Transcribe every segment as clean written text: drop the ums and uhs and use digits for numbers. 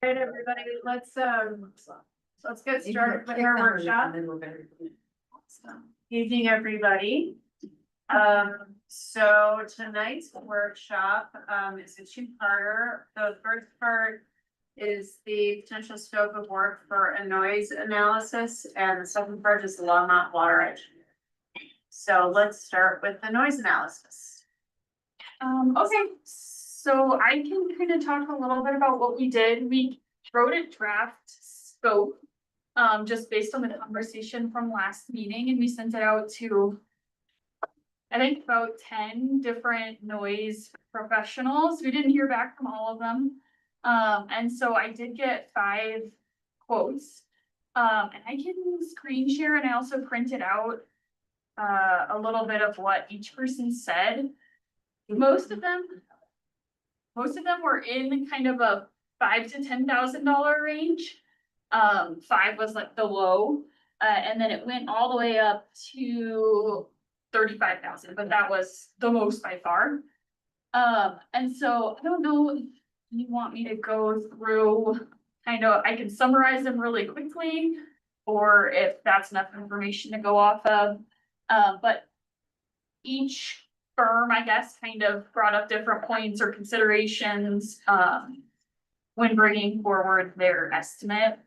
Right, everybody, let's get started with our workshop. Evening, everybody. So tonight's workshop, is a two-parter. The first part is the potential scope of work for a noise analysis, and the second part is the Longmont water engineering. So let's start with the noise analysis. Okay, so I can kind of talk a little bit about what we did. We wrote a draft scope, just based on the conversation from last meeting, and we sent it out to, I think, about 10 different noise professionals. We didn't hear back from all of them. And so I did get 5 quotes. And I can screen share, and I also printed out a little bit of what each person said. Most of them were in kind of a $5,000 to $10,000 range. 5 was like the low, and then it went all the way up to 35,000, but that was the most by far. And so I don't know if you want me to go through, I can summarize them really quickly, or if that's enough information to go off of. But each firm, I guess, kind of brought up different points or considerations, when bringing forward their estimate.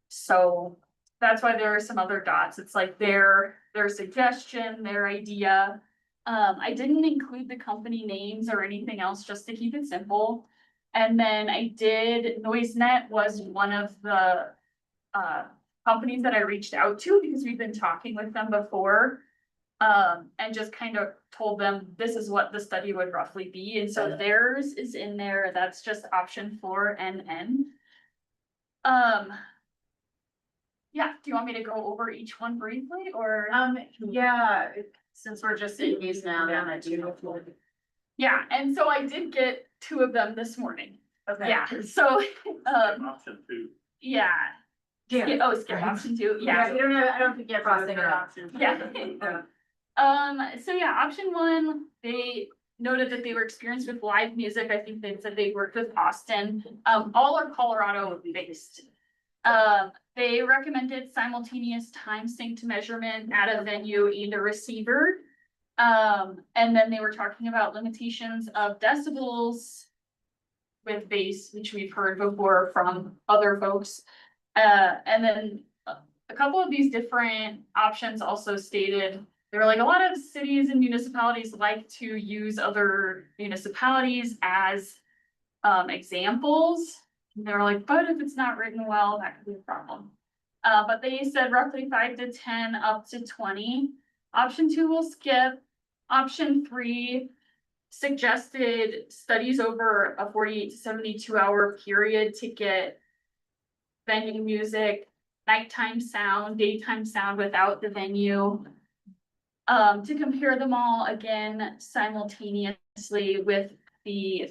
So that's why there are some other dots. It's like their suggestion, their idea. I didn't include the company names or anything else, just to keep it simple. And then NoiseNet was one of the companies that I reached out to because we've been talking with them before. And just kind of told them this is what the study would roughly be. And so theirs is in there. That's just option 4NN. Yeah, do you want me to go over each one briefly, or? Yeah, since we're just in these now, then I do. Yeah, and so I did get 2 of them this morning. Okay. Yeah, so, Option 2. yeah. Skip option 2, yeah. You don't have, I don't think you have Crossing other it out. options. Yeah. So yeah, option 1, they noted that they were experienced with live music. I think they said they worked with Austin. All are Colorado based. They recommended simultaneous time synced measurement at a venue and a receiver. And then they were talking about limitations of decibels with bass, which we've heard before from other folks. And then a couple of these different options also stated, they were like, a lot of cities and municipalities like to use other municipalities as examples. And they're like, but if it's not written well, that could be a problem. But they said roughly 5 to 10 up to 20. Option 2 will skip. Option 3 suggested studies over a 48 to 72 hour period to get venue music, nighttime sound, daytime sound without the venue. To compare them all again simultaneously with the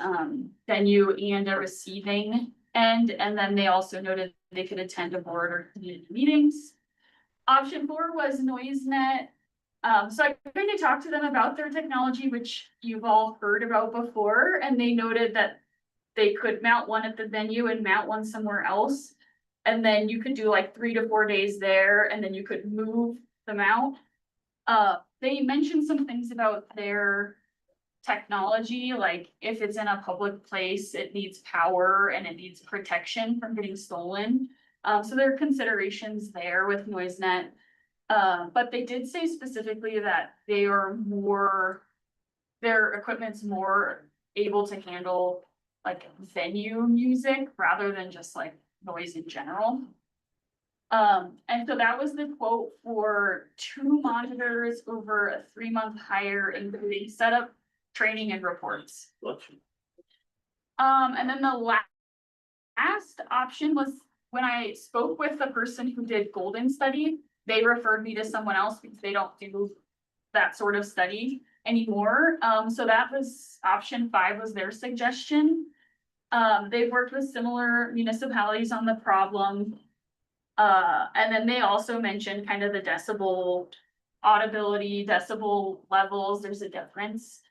venue and a receiving end. And then they also noted they could attend a board or community meetings. Option 4 was NoiseNet. So I kind of talked to them about their technology, which you've all heard about before, and they noted that they could mount one at the venue and mount one somewhere else. And then you could do like 3 to 4 days there, and then you could move the mount. They mentioned some things about their technology, like if it's in a public place, it needs power and it needs protection from getting stolen. So there are considerations there with NoiseNet. But they did say specifically that their equipment's more able to handle like venue music rather than just like noise in general. And so that was the quote for 2 monitors over a 3-month hire, including setup, training, and reports. And then the last option was when I spoke with the person who did Golden Study, they referred me to someone else because they don't do that sort of study anymore. So that was option 5 was their suggestion. They've worked with similar municipalities on the problem. And then they also mentioned kind of the decibel audibility, decibel levels, there's a difference.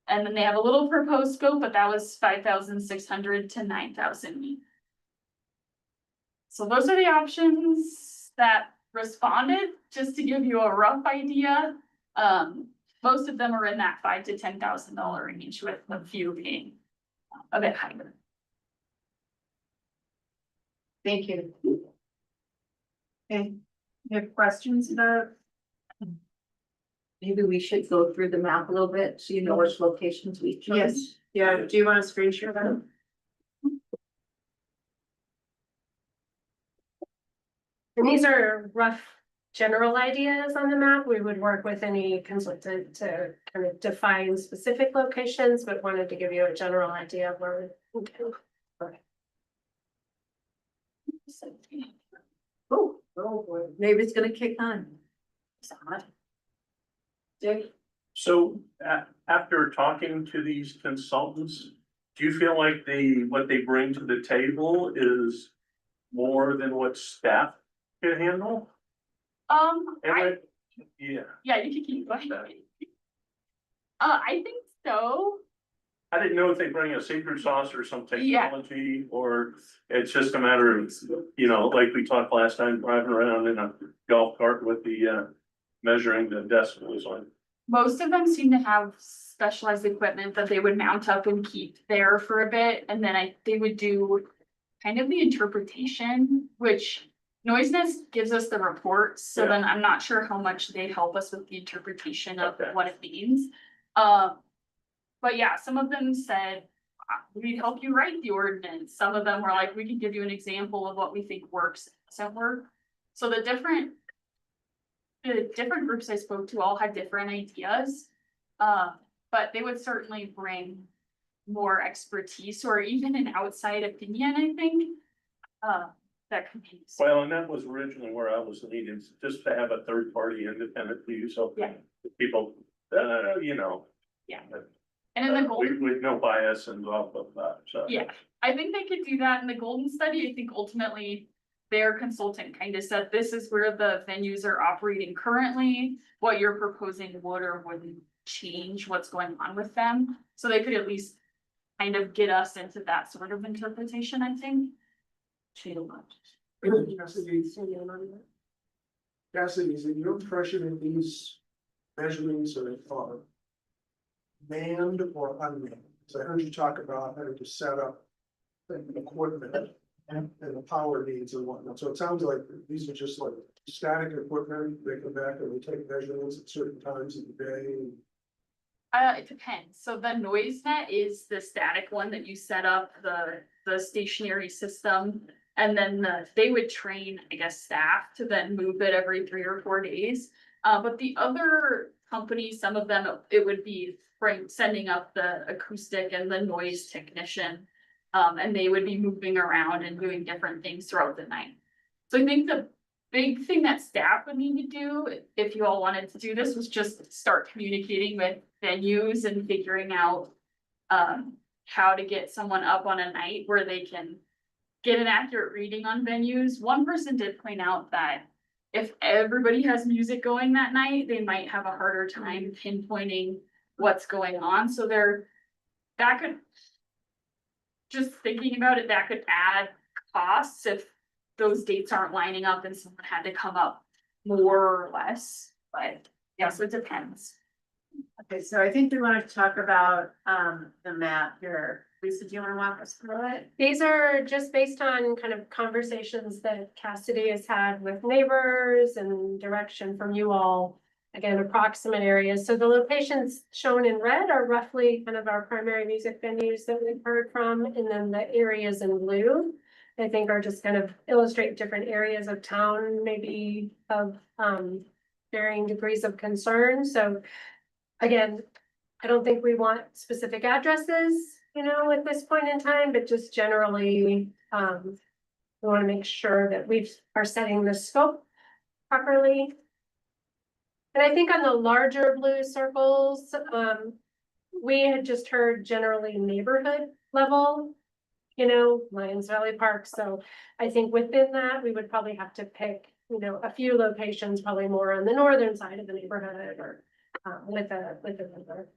And then they have a little proposed scope, but that was 5,600 to 9,000. So those are the options that responded, just to give you a rough idea. Most of them are in that $5,000 to $10,000 range, with a few being a bit higher. Thank you. Okay, you have questions about? Maybe we should go through the map a little bit, so you know which locations we chose. Yes, yeah, do you want to screen share that? And these are rough general ideas on the map. We would work with any consultant to kind of define specific locations, but wanted to give you a general idea of where we can. Oh, boy, maybe it's gonna kick on. Dick? So after talking to these consultants, do you feel like what they bring to the table is more than what staff can handle? Yeah, Yeah, you can keep going. I think so. I didn't know if they bring a secret sauce or some Yeah. technology, or it's just a matter of, like we talked last time, driving around in a golf cart with the measuring the decibels on. Most of them seem to have specialized equipment that they would mount up and keep there for a bit, and then they would do kind of the interpretation, which Noise Nest gives us the reports, so Yeah. then I'm not sure how much they help us with the interpretation of Okay. what it means. But yeah, some of them said, we'd help you write the ordinance. Some of them were like, we can give you an example of what we think works, doesn't work. So the different groups I spoke to all had different ideas. But they would certainly bring more expertise or even an outside opinion, I think. That could be. Well, and that was originally where I was leaning, just to have a third party independent view, so. Yeah. People, Yeah. And in the golden, with no bias and blah, blah, blah, so. yeah, I think they could do that in the golden study. I think ultimately their consultant kind of said, this is where the venues are operating currently. What you're proposing would or wouldn't change what's going on with them. So they could at least kind of get us into that sort of interpretation, I think. Cassidy, is it your impression that these measurements are manned or unmanned? So I heard you talk about having to set up the equipment and the power needs and whatnot. So it sounds like these are just like static equipment. They come back and they take measurements at certain times of the day. It depends. So the noise net is the static one that you set up, the stationary system. And then they would train, I guess, staff to then move it every 3 or 4 days. But the other companies, some of them, it would be sending up the acoustic and the noise technician. And they would be moving around and doing different things throughout the night. So I think the big thing that staff would need to do, if you all wanted to do this, was just start communicating with venues and figuring out how to get someone up on a night where they can get an accurate reading on venues. One person did point out that if everybody has music going that night, they might have a harder time pinpointing what's going on. So that could, just thinking about it, that could add costs if those dates aren't lining up and someone had to come up more or less. But yeah, so it depends. Okay, so I think we wanted to talk about the map here. Lisa, do you want to walk us through it? These are just based on kind of conversations that Cassidy has had with neighbors and direction from you all. Again, approximate areas. So the locations shown in red are roughly kind of our primary music venues that we've heard from. And then the areas in blue, I think, are just kind of illustrate different areas of town, maybe of varying degrees of concern. So again, I don't think we want specific addresses, at this point in time, but just generally, we want to make sure that we are setting the scope properly. And I think on the larger blue circles, we had just heard generally neighborhood level, Lions Valley Park. So I think within that, we would probably have to pick, a few locations, probably more on the northern side of the neighborhood or with a river.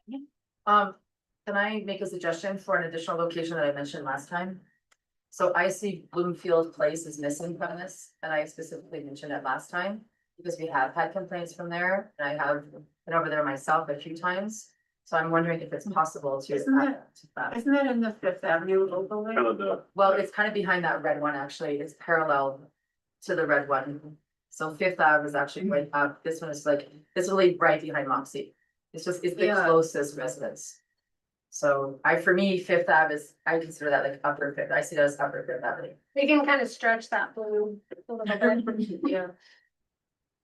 Can I make a suggestion for an additional location that I mentioned last time? So I see Bloomfield Place is missing from this, and I specifically mentioned it last time. Because we have had complaints from there, and I have been over there myself a few times. So I'm wondering if it's possible to. Isn't add it- to that. Isn't that in the Fifth Avenue overlay? Kind of the, Well, it's kind of behind that red one, actually. It's parallel to the red one. So Fifth Ave is actually right up. This one is like, this is really right behind Moxie. It's the Yeah. closest residence. So for me, Fifth Ave is, I consider that like upper Fifth. I see that as upper Fifth Avenue. We can kind of stretch that blue a little bit. Yeah.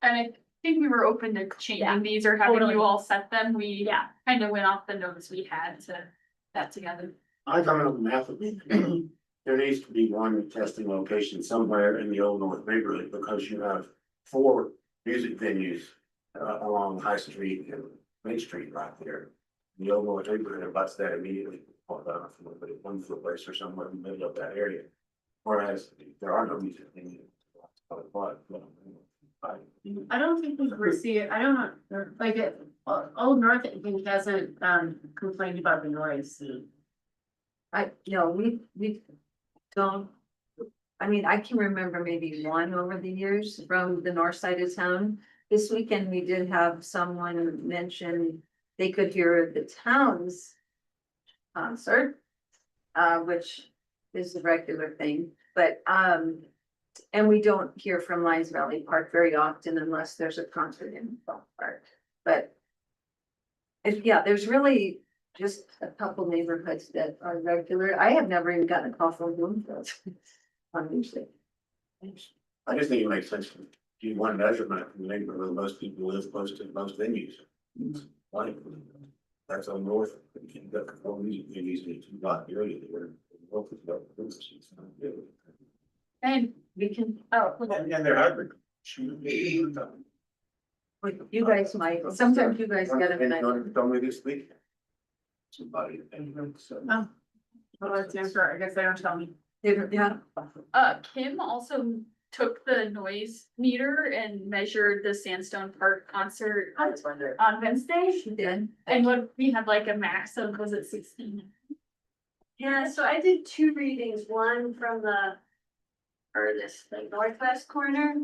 And I think we were open to Yeah, changing these or having totally. you all set them. We Yeah. kind of went off the notes we had to that together. I come up with math. There needs to be one testing location somewhere in the Old North neighborhood because you have 4 music venues along High Street and Main Street right there. The Old North neighborhood abuts that immediately, or one foot place or somewhere in the middle of that area. Whereas there are no music venues. I don't think we've received, I don't know, like, Old North, I think hasn't, complained about the noise. We don't. I mean, I can remember maybe one over the years from the north side of town. This weekend, we did have someone mention they could hear the town's concert. Which is a regular thing, but, and we don't hear from Lions Valley Park very often unless there's a concert in Bell Park, but. Yeah, there's really just a couple neighborhoods that are regular. I have never even gotten a call from Bloomfield. On music. I just think it makes sense to do one measurement in the neighborhood where most people live close to most venues. Like, that's on north, you can get all music venues in a 2-block area there. And We can, And they're hybrid. you guys might, sometimes you guys get them. And told me this week. Somebody. So. Oh. Well, that's the answer, I guess they don't tell me. Yeah, Kim also took the noise meter and measured the Sandstone Park concert I was wondering. on Wednesday. She did. And when we had like a max of, was it 16? Yeah, so I did 2 readings, one from the furthest, like northwest corner,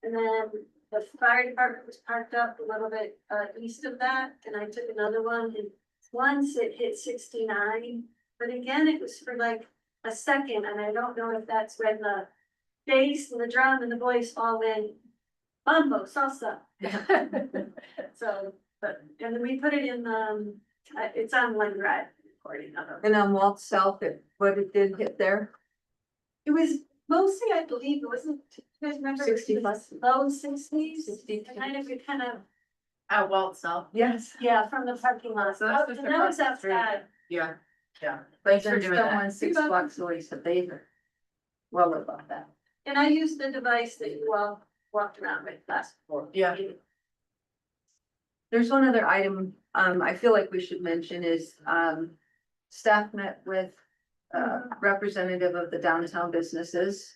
and then the fire department was parked up a little bit east of that, and I took another one, and once it hit 69, but again, it was for like a second, and I don't know if that's when the bass and the drum and the voice all went mambo salsa. So, but, and then we put it in it's on OneDrive recording of it. And on Walt South, what it did hit there, It was mostly, I believe, it wasn't, you guys remember? 60 plus. Low 60s, 60. kind of, At Walt South. yes, yeah, from the parking lot. So that's Oh, just and that was across the street. outside. Yeah. yeah. Thanks for There's doing that. someone 6 blocks away, so they are well above that. And I used the device that you all walked around with last. Yeah. There's one other item, I feel like we should mention is, staff met with representative of the downtown businesses,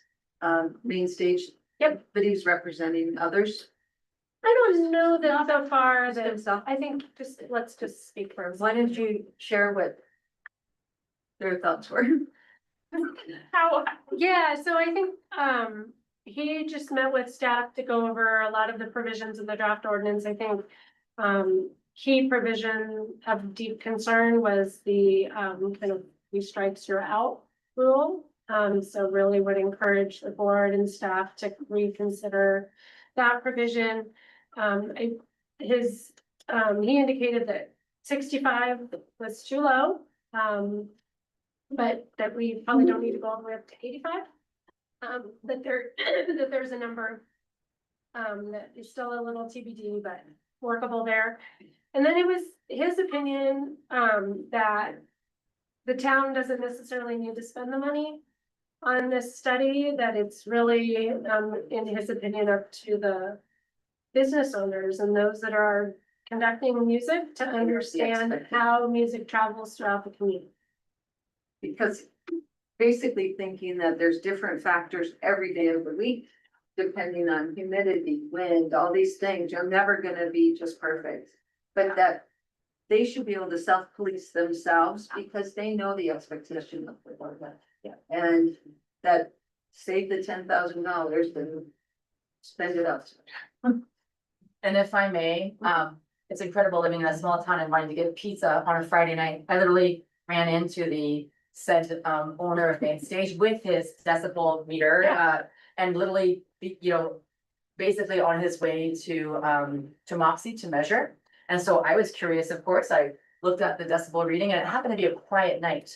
main stage. Yep. But he's representing others. I don't know that so far that, Himself. I think let's just speak for. Why don't you share what their thoughts were? How, Yeah, so I think, he just met with staff to go over a lot of the provisions of the draft ordinance, I think. Key provision of deep concern was the, kind of, 3 strikes you're out rule. So really would encourage the board and staff to reconsider that provision. He indicated that 65 was too low. But that we probably don't need to go all the way up to 85. That there's a number. That is still a little TBD, but workable there. And then it was his opinion, that the town doesn't necessarily need to spend the money on this study, that it's really, in his opinion, up to the business owners and those that are conducting music to understand how music travels throughout the community. Because basically thinking that there's different factors every day of the week, depending on humidity, wind, all these things, you're never gonna be just perfect. But that they should be able to self-police themselves because they know the expectation of the board. Yeah. And that save the $10,000 and spend it up. And if I may, it's incredible living in a small town and wanting to get pizza on a Friday night. I literally ran into the said owner of Main Stage with his decibel meter, and literally, basically on his way to Moxie to measure. And so I was curious, of course, I looked at the decibel reading and it happened to be a quiet night.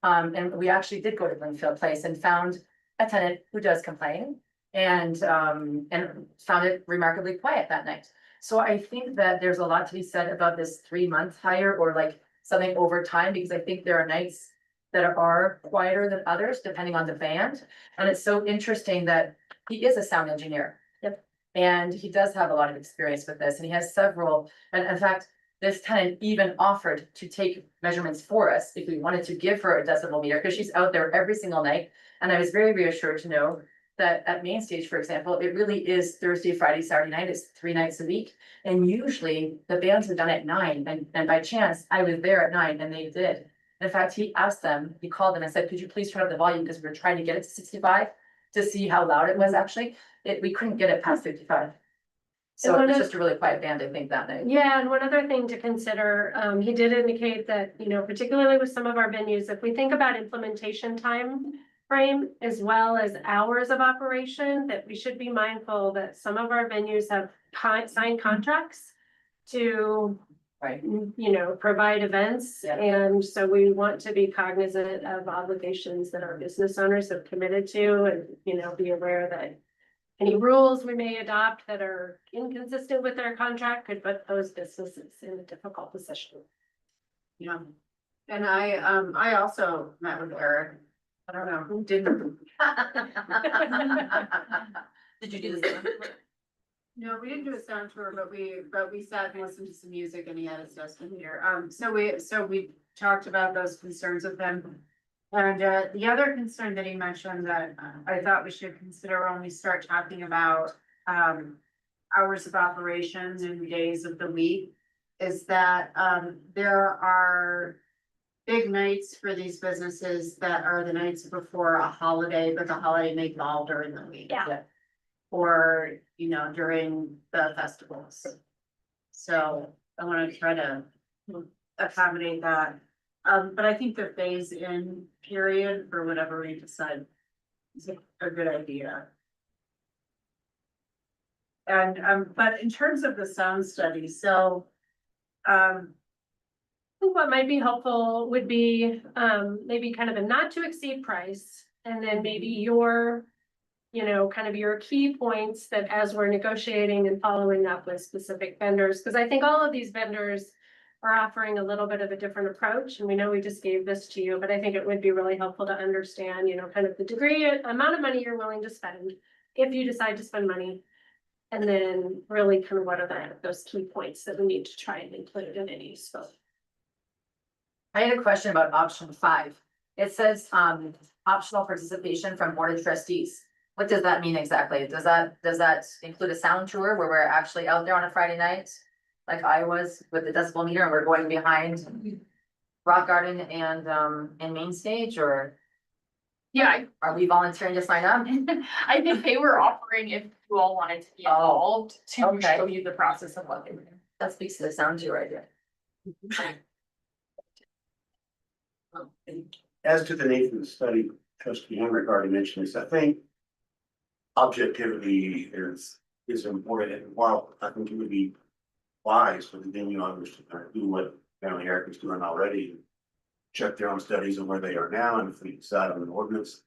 And we actually did go to Bloomfield Place and found a tenant who does complain and found it remarkably quiet that night. So I think that there's a lot to be said about this 3-month hire or like something over time, because I think there are nights that are quieter than others, depending on the band. And it's so interesting that he is a sound engineer. Yep. And he does have a lot of experience with this, and he has several, and in fact, this tenant even offered to take measurements for us if we wanted to give her a decibel meter, because she's out there every single night. And I was very reassured to know that at Main Stage, for example, it really is Thursday, Friday, Saturday night, it's 3 nights a week. And usually the bands are done at 9, and by chance, I was there at 9 and they did. In fact, he asked them, he called them and said, could you please turn up the volume, because we were trying to get it to 65 to see how loud it was actually. We couldn't get it past 55. So And it one was of- just a really quiet band, I think, that night. Yeah, and one other thing to consider, he did indicate that, particularly with some of our venues, if we think about implementation time frame as well as hours of operation, that we should be mindful that some of our venues have signed contracts to, Right. provide events. Yeah. And so we want to be cognizant of obligations that our business owners have committed to and, be aware that any rules we may adopt that are inconsistent with their contract could put those businesses in a difficult position. Yeah. And I also met with Eric. I don't know who didn't. Did you do this? No, we didn't do a sound tour, but we sat and listened to some music and he had his desk in here. So we talked about those concerns with him. And the other concern that he mentioned that I thought we should consider when we start talking about hours of operations and days of the week is that there are big nights for these businesses that are the nights before a holiday, but the holiday may fall during the week. Yeah. Or, during the festivals. So I wanna try to accommodate that. But I think the phase in period for whatever we decide is a good idea. And, but in terms of the sound study, so, I think what might be helpful would be, maybe kind of a not to exceed price, and then maybe your, kind of your key points that as we're negotiating and following up with specific vendors, because I think all of these vendors are offering a little bit of a different approach, and we know we just gave this to you, but I think it would be really helpful to understand, kind of the degree, amount of money you're willing to spend, if you decide to spend money. And then really kind of what are those key points that we need to try and include in any scope. I had a question about option 5. It says, optional participation from board of trustees. What does that mean exactly? Does that include a sound tour where we're actually out there on a Friday night? Like I was with the decibel meter and we're going behind Rock Garden and Main Stage, or Yeah, are we volunteering to sign up? I think they were offering if you all wanted to be involved to okay. show you the process of what they were doing. That speaks to the sound tour idea. As to the nature of the study, trustee Henrik already mentioned this, I think. Objectivity is important, and while I think it would be wise for the venue owners to kind of do what Family Eric is doing already. Check their own studies and where they are now, and if we decide on an ordinance.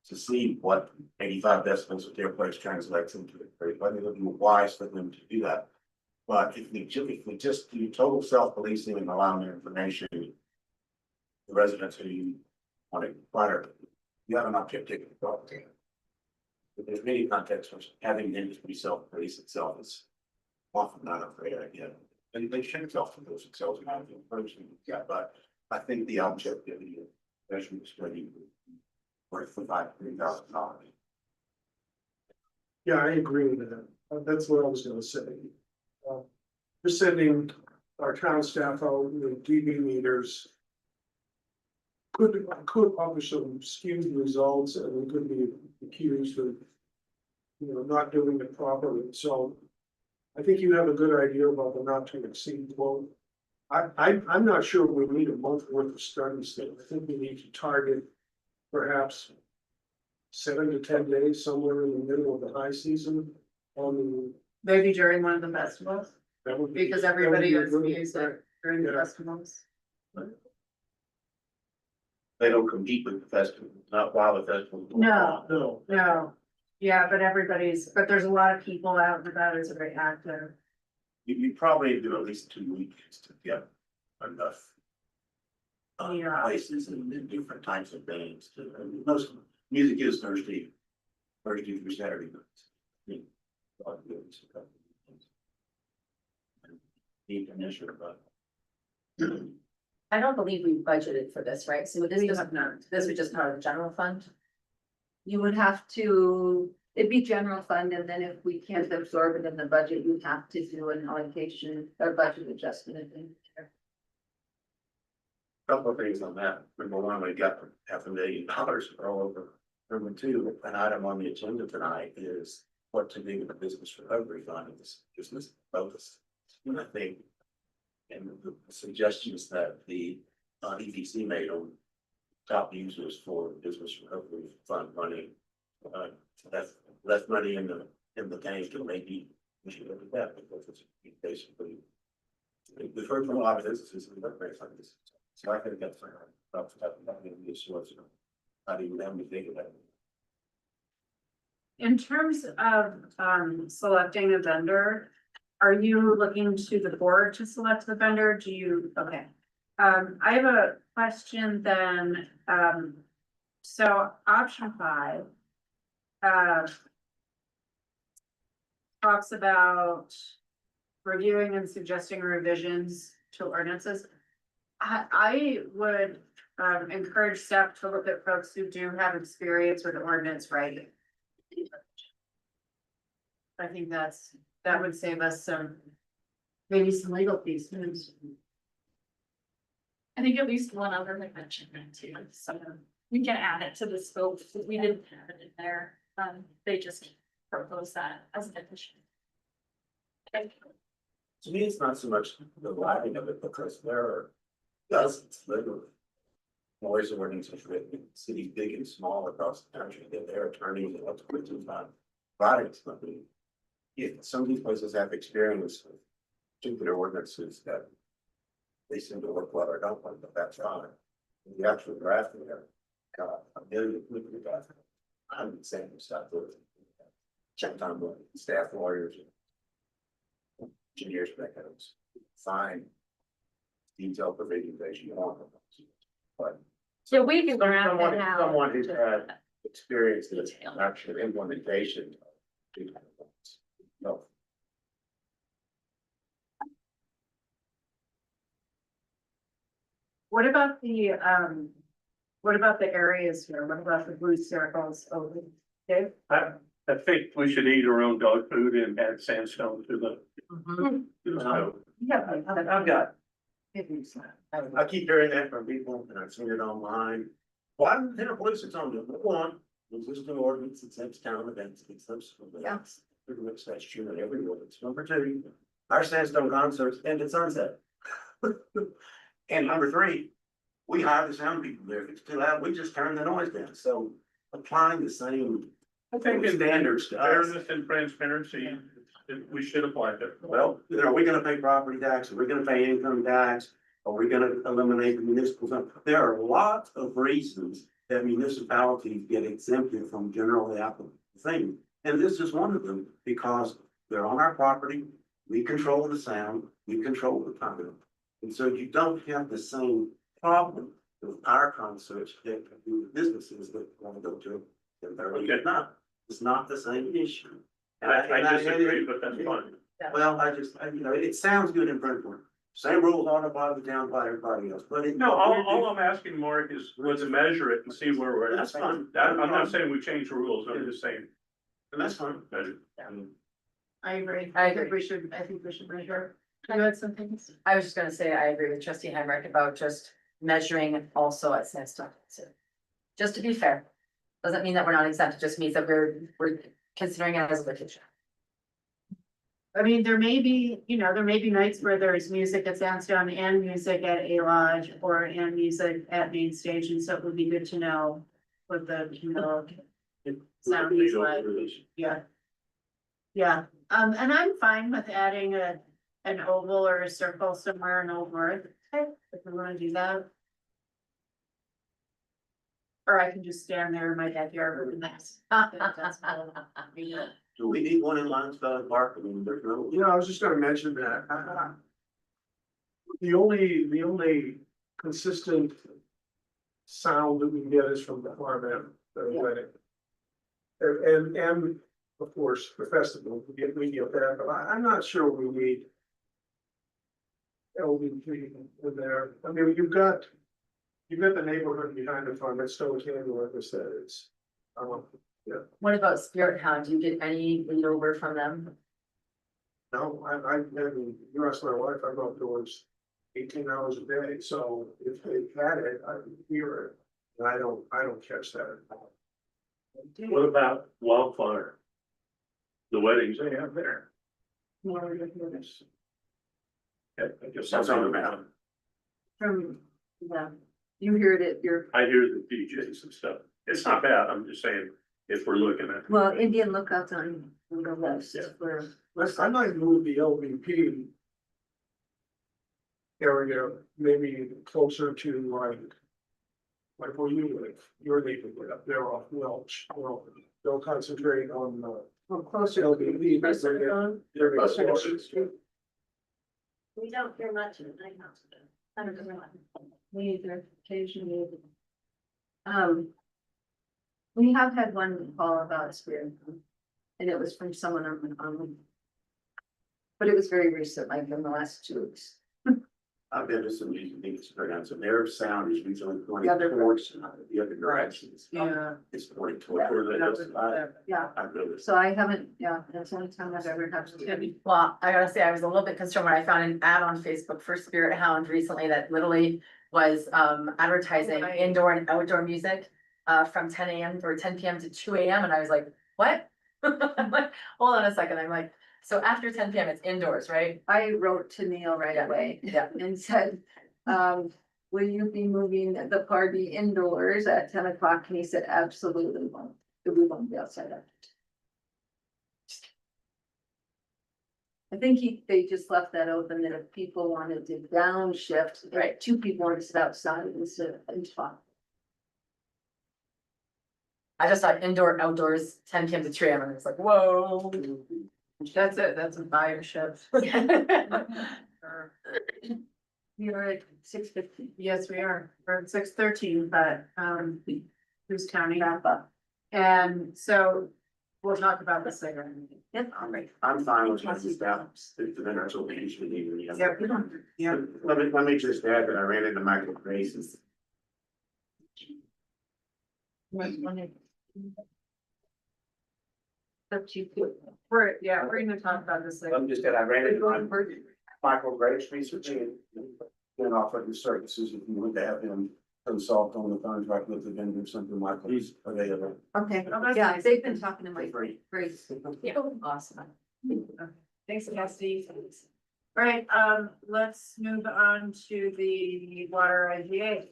To see what 85 decibels at their place translates into, I think it would be wise for them to do that. But if we just do total self-policing and allow their information. The residents who you want to inquire, you have an objective problem. But there's many contexts where having the industry self-police itself is often not a great idea. And they shouldn't self-police themselves and have the person, yeah, but I think the objectivity of measurement study worth $5,000. Yeah, I agree with that. That's what I was gonna say. We're sending our town staff out with DB meters. Could publish some skewed results and we could be accused of. Not doing it properly, so. I think you have a good idea about the not to exceed quote. I'm not sure we need a month worth of studies, I think we need to target perhaps 7 to 10 days, somewhere in the middle of the high season on the. Maybe during one of the festivals, That would because that would everybody be a has good- music during the Yeah. festivals. They don't compete with the festival, not while the festival. No. No, No, yeah, but there's a lot of people out and about, it's very active. You probably do at least 2 weeks to get enough. Yeah. Places and different types of bands to, most music is Thursday through Saturday nights. I mean, a lot of things, a couple of things. Need to measure, but. I don't believe we budgeted for this, right? So this We was, have not. this was just part of the general fund? You would have to, it'd be general fund, and then if we can't absorb it in the budget, you have to do an allocation or budget adjustment. I think. Couple of things on that. Number one, we got $500,000 for all over. Number two, an item on the agenda tonight is what to do with the business recovery fund and this business bonus. And I think, and the suggestions that the EDC made on top users for business recovery fund money. That's less money in the tank, and maybe we should look at that because it's basically. We've heard from a lot of businesses and they're very like this. So I think that's gonna be a source of, how do you have me think about it? In terms of selecting a vendor, are you looking to the board to select the vendor? Do you, okay. I have a question then, so option 5. Talks about reviewing and suggesting revisions to ordinances. I would encourage staff to look at folks who do have experience with ordinance writing. I think that would save us maybe some legal fees. I think at least one other had mentioned that too, so we can add it to the scope, we didn't have it in there, they just proposed that as an addition. Okay. To me, it's not so much the writing of it, because there are dozens, literally. Noise ordinances written in cities big and small across the country, that their attorneys and what's written about writing something. If some of these places have experience with particular ordinances that they seem to work well or don't work, but that's fine. The actual drafting there, a million people got. I'm saying stuff with check time with staff lawyers. Engineers, mechanisms, fine. Detailed provisions as you want. But. So we can draft Someone it out. someone who's had experience in Detail. actual implementation. No. What about the areas here? What about the blue circles over? Dave? I think we should eat our own dog food and add sandstone to the. to the stove. Yeah. I've got. I keep hearing that from people and I've seen it online. Why didn't there police it's on the one, existing ordinance, it says town events, it's those. Yes. Pretty much that's true in every ordinance. Number 2, our sandstone concerts end at sunset. And number 3, we hire the sound people there. If it's too loud, we just turn the noise down. So applying the same I think in standards to us. fairness and transparency, we should apply that. Well, are we gonna pay property tax? Are we gonna pay income tax? Are we gonna eliminate the municipal zone? There are lots of reasons that municipalities get exempted from generally applicable things. And this is one of them, because they're on our property, we control the sound, we control the time. And so you don't have the same problem with our concerts that do with businesses that want to go to. And they're Okay. not, it's not the same issue. I disagree, but that's fine. Well, it sounds good in principle. Same rules ought to apply to the town by everybody else, but it. No, all I'm asking, Mark, is to measure it and see where we're at. That's fine. I'm not saying we change the rules, I'm just saying. And that's fine. measure. I agree. I agree. I think we should measure. You had some things? I was just gonna say, I agree with trustee Heinrich about just measuring also at Sandstone. So, just to be fair, doesn't mean that we're not exempt, it just means that we're considering it as a vacation. I mean, there may be, there may be nights where there's music at Sandstone and music at A Lodge and music at Main Stage, and so it would be good to know what the, sound is like. Yeah. Yeah, and I'm fine with adding an oval or a circle somewhere in Old North, if we wanna do that. Or I can just stand there in my backyard with a mess. Do we need one in Lionsville Park? I mean, there's no. I was just gonna mention that. The only consistent sound that we get is from the farm at the wedding. And of course, the festival, we get that, but I'm not sure we need LVP in there. I mean, you've got the neighborhood behind the farm, it's still a candle, like I said, it's, What about Spirit Hound? Do you get any lead over from them? no, I mean, you ask my wife, I'm outdoors 18 hours a day, so if they had it, I would hear it. And I don't catch that. What about wildfire? The weddings they have there. Yeah, I guess That's on the map. From, yeah, you heard it, I hear the DJs and stuff. It's not bad. I'm just saying, if we're looking at. well, Indian Lookout's on the list Yeah. for. I might move the LVP area, maybe closer to like where you live, your neighborhood up there off Welch, well, they'll concentrate on Closer. LVP. but they're Closer to closer. Main Street. We don't hear much in the night house. We either occasionally. We have had one call about a spirit, and it was from someone on. But it was very recent, like in the last 2 weeks. I've been to some music things, so their sound is usually going The other towards the other directions. Yeah. It's pointing towards where it is. Yeah, I really. so I haven't, that's the only time I've ever had to. Well, I gotta say, I was a little bit concerned when I found an ad on Facebook for Spirit Hound recently that literally was advertising Right. indoor and outdoor music from 10 AM or 10 PM to 2 AM, and I was like, what? I'm like, hold on a second, I'm like, so after 10 PM, it's indoors, right? I wrote to Neil right away Yeah. and said, will you be moving the party indoors at 10 o'clock? And he said, absolutely won't. We won't be outside after. I think they just left that open that if people wanted to downshift, Right. 2 people wanted to sit outside instead of inside. I just thought indoor, outdoors, 10 PM to 2 AM, and I was like, whoa. That's it, that's a buyer shift. You're at 6:50. Yes, we are, we're at 6:13, but, who's counting? Wrap up. And so we'll talk about this later. Yep. All right. I'm fine with just that, if the minutes will be usually leaving. Yeah, we don't, yeah. Let me just add that I ran into Michael Grace's. We're gonna talk about this later. I'm just that I ran into Michael Grace researching and offering the services if you want to have him consult on the contract with the vendor, something like he's available. Okay, Oh, that's yeah, nice. they've been talking to my Free. Grace. Awesome. Thanks, Cassie. All right, let's move on to the water IGA.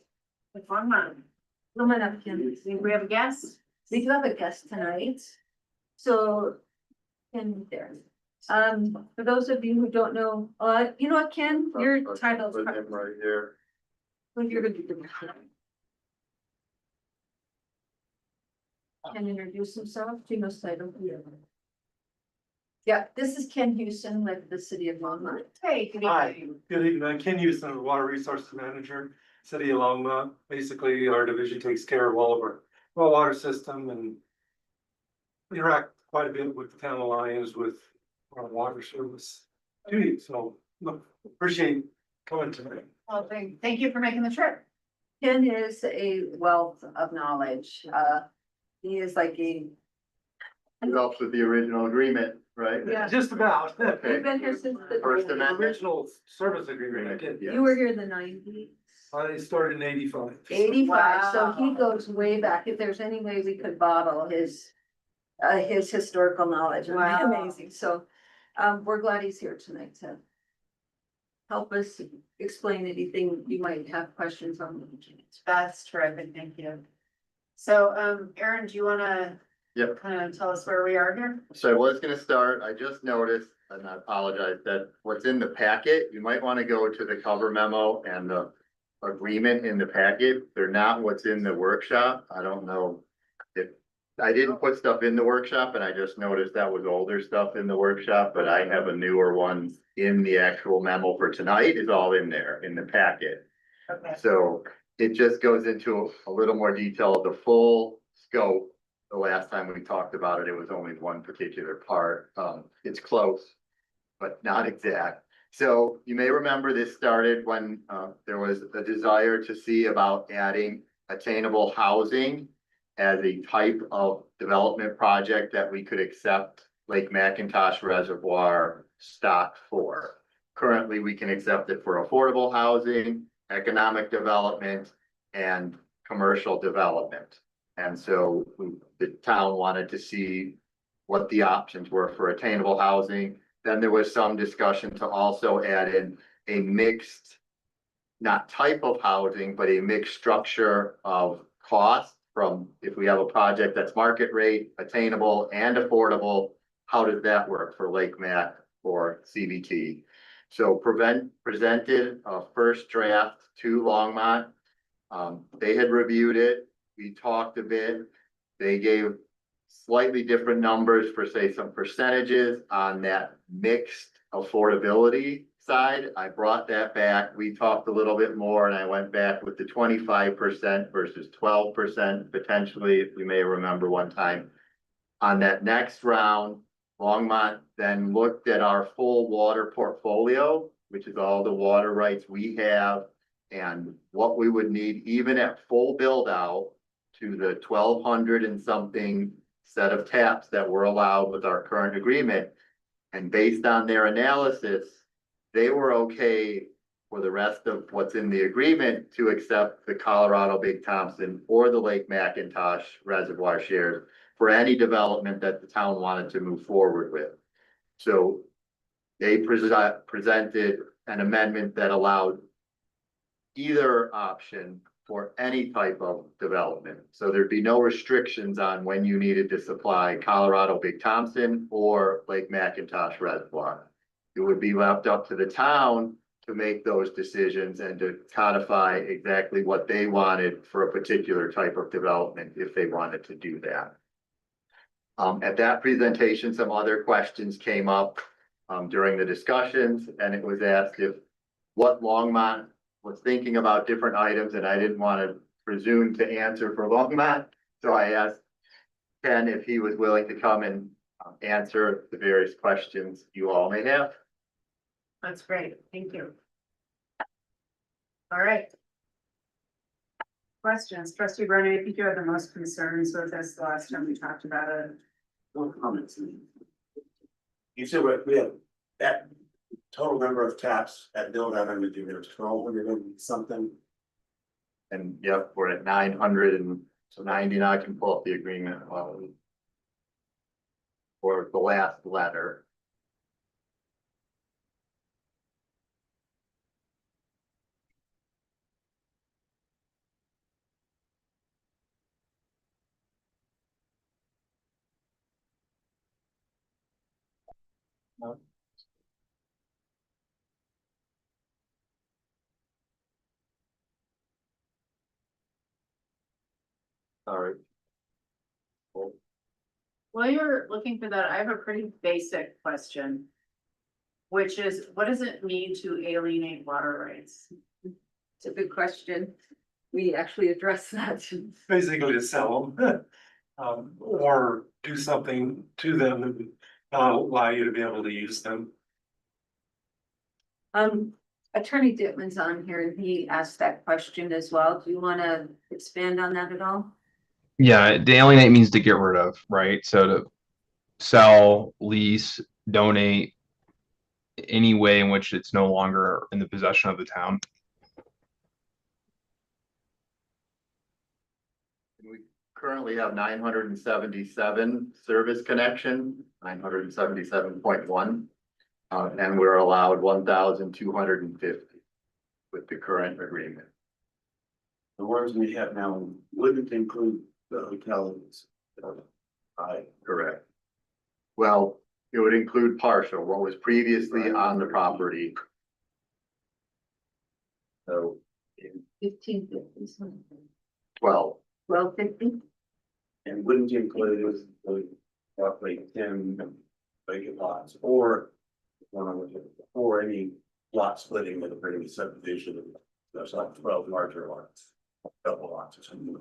The fun one. Woman up, Kim. Think we have a guest? We do have a guest tonight. So, Ken there. For those of you who don't know, you know what, Ken, your title's. Right here. Well, you're gonna do. Can introduce himself, Gino's title. Yeah, this is Ken Houston with the city of Longmont. Hey, good Hi. evening. Good evening, Ken Houston, Water Resources Manager, City of Longmont. Basically, our division takes care of all of our well water system and we interact quite a bit with the town of Lyons with our water service duties. So look, appreciate coming tonight. Well, thank you for making the trip. Ken is a wealth of knowledge. He is like a. It helps with the original agreement. right? Yeah. Just about. We've been here since the. First Amendment. Original service agreement, I did. Yeah. You were here in the 90s. I started in 85. 85, so he Wow. goes way back. If there's any way we could bottle his historical knowledge, it would be Wow. amazing. So, we're glad he's here tonight to help us explain anything you might have questions on. That's terrific, thank you. So, Erin, do you wanna Yep. kind of tell us where we are here? So I was gonna start, I just noticed, and I apologize, that what's in the packet, you might wanna go to the cover memo and the agreement in the packet. They're not what's in the workshop. I don't know if, I didn't put stuff in the workshop and I just noticed that was older stuff in the workshop, but I have a newer one in the actual memo for tonight is all in there in the packet. Okay. So it just goes into a little more detail of the full scope. The last time we talked about it, it was only one particular part. It's close, but not exact. So you may remember this started when there was a desire to see about adding attainable housing as a type of development project that we could accept Lake McIntosh Reservoir stock for. Currently, we can accept it for affordable housing, economic development, and commercial development. And so the town wanted to see what the options were for attainable housing. Then there was some discussion to also add in a mixed, not type of housing, but a mixed structure of cost from if we have a project that's market rate, attainable and affordable, how does that work for Lake Mac or CBT? So presented a first draft to Longmont. They had reviewed it. We talked a bit. They gave slightly different numbers for, say, some percentages on that mixed affordability side. I brought that back. We talked a little bit more and I went back with the 25% versus 12% potentially, if we may remember one time. On that next round, Longmont then looked at our full water portfolio, which is all the water rights we have and what we would need even at full build out to the 1,200 and something set of taps that were allowed with our current agreement. And based on their analysis, they were okay for the rest of what's in the agreement to accept the Colorado Big Thompson or the Lake McIntosh Reservoir shares for any development that the town wanted to move forward with. So they presented an amendment that allowed either option for any type of development. So there'd be no restrictions on when you needed to supply Colorado Big Thompson or Lake McIntosh Reservoir. It would be left up to the town to make those decisions and to codify exactly what they wanted for a particular type of development if they wanted to do that. At that presentation, some other questions came up during the discussions, and it was asked if what Longmont was thinking about different items, and I didn't want to presume to answer for Longmont. So I asked Ken if he was willing to come and answer the various questions you all may have. That's great, thank you. All right. Questions, trustee Bernie, I think you had the most concerns with this the last time we talked about it. No comments. You said we have that total number of taps at build out under the 1,200 and something. And yep, we're at 990 now. I can pull up the agreement. Or the last letter. All right. While you're looking for that, I have a pretty basic question. Which is, what does it mean to alienate water rights? It's a good question. We actually addressed that. Basically to sell them. Or do something to them that would not allow you to be able to use them. Attorney Dittman's on here and he asked that question as well. Do you want to expand on that at all? Yeah, the alienate means to get rid of, right? So sell, lease, donate, any way in which it's no longer in the possession of the town. We currently have 977 service connection, 977.1. And we're allowed 1,250 with the current agreement. The ones we have now wouldn't include the hotels. Correct. Well, it would include partial, what was previously on the property. So 1550 something. 12, 1250. And wouldn't include the roughly 10 vacant lots or or any lot splitting with a previous subdivision. There's like 12 larger lots, double lots or something.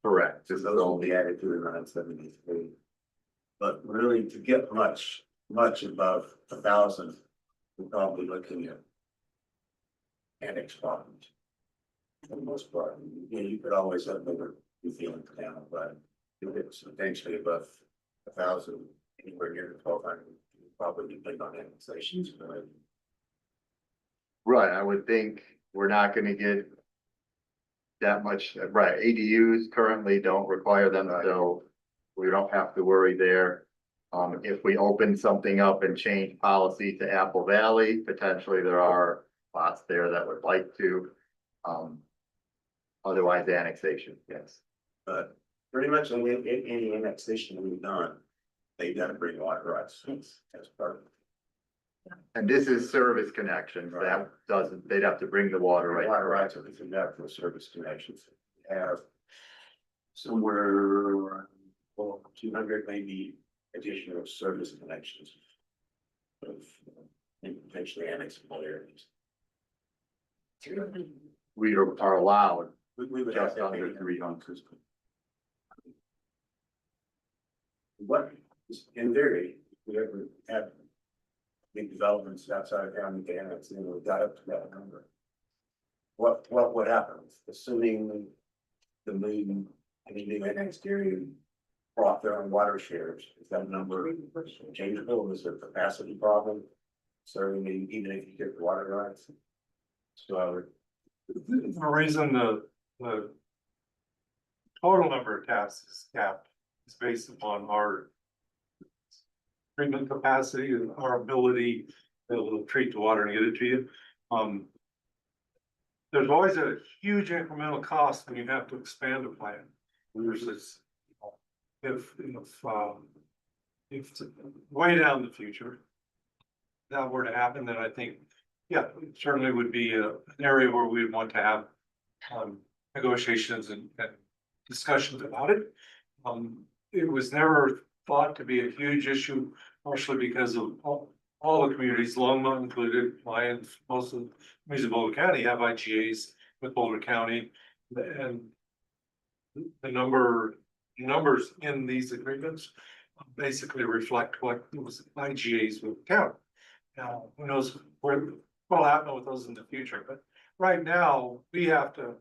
correct. So those will be added to the 973. But really to get much above 1,000, we're probably looking at annex properties. For the most part, you could always have another feeling down, but if it's substantially above 1,000, anywhere near 1,200, probably depend on annexations. Right, I would think we're not gonna get that much, right, ADUs currently don't require them, so we don't have to worry there. If we open something up and change policy to Apple Valley, potentially there are lots there that would like to. Otherwise annexation, yes. But pretty much any annexation we've done, they've got to bring water rights as part of it. And this is service connections, that doesn't, they'd have to bring the water right. Water rights, everything that for service connections. Have somewhere, well, 200 maybe additional service connections. Of potentially annexable areas. We are allowed We would have just to under have 300. What, in theory, if we ever have big developments outside of town, we annex, and we got up to that number. What would happen, assuming the moon, any new annexed area brought their own water shares, is that number changeable, is there a capacity problem? Certainly, even if you get the water rights. So The reason the total number of taps is capped is based upon our treatment capacity and our ability to be able to treat the water and get it to you. There's always a huge incremental cost when you have to expand a plant versus if way down the future that were to happen, then I think, yeah, it certainly would be an area where we would want to have negotiations and discussions about it. It was never thought to be a huge issue, partially because of all the communities, Longmont included, Lyons, most of the Boulder County have IGAs with Boulder County. And the numbers in these agreements basically reflect what was IGAs with the county. Now, who knows what'll happen with those in the future, but right now, we have to,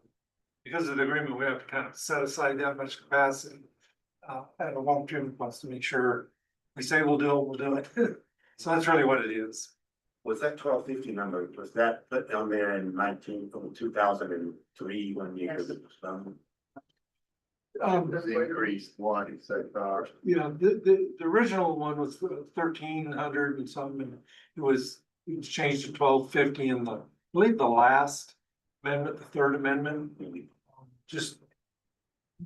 because of the agreement, we have to kind of set aside that much capacity. At a long term plus to make sure we say we'll do it. So that's really what it is. was that 1,250 number, was that put down there in 2003 when you was done? This increased one, he said, Yeah, the original one was 1,300 and something, and it was changed to 1,250 in I believe the last amendment, the third amendment. Just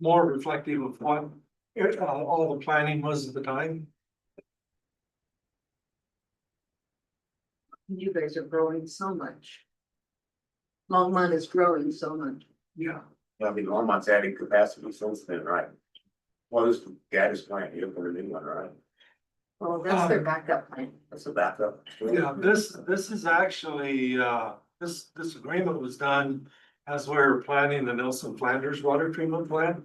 more reflective of what all the planning was at the time. You guys are growing so much. Longmont is growing so much. Yeah. I mean, Longmont's adding capacity since then, right? Well, this Gaddis plant, you opened a new one, right? Well, that's their backup plan. That's a backup. Yeah, this is actually, this agreement was done as we were planning the Nelson Flanders water treatment plant.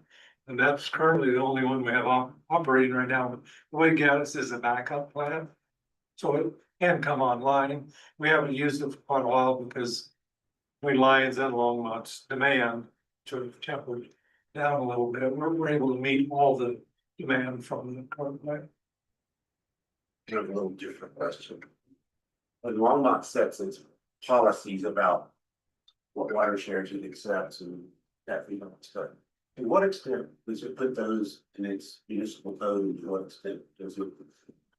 And that's currently the only one we have operating right now. The way Gaddis is a backup plant. So it can come online. We haven't used it for quite a while because between Lyons and Longmont's demand sort of tempered down a little bit. We're able to meet all the demand from the current plant. a little different question. When Longmont sets its policies about what water shares it accepts and that stuff. To what extent does it put those in its municipal code, and to what extent does it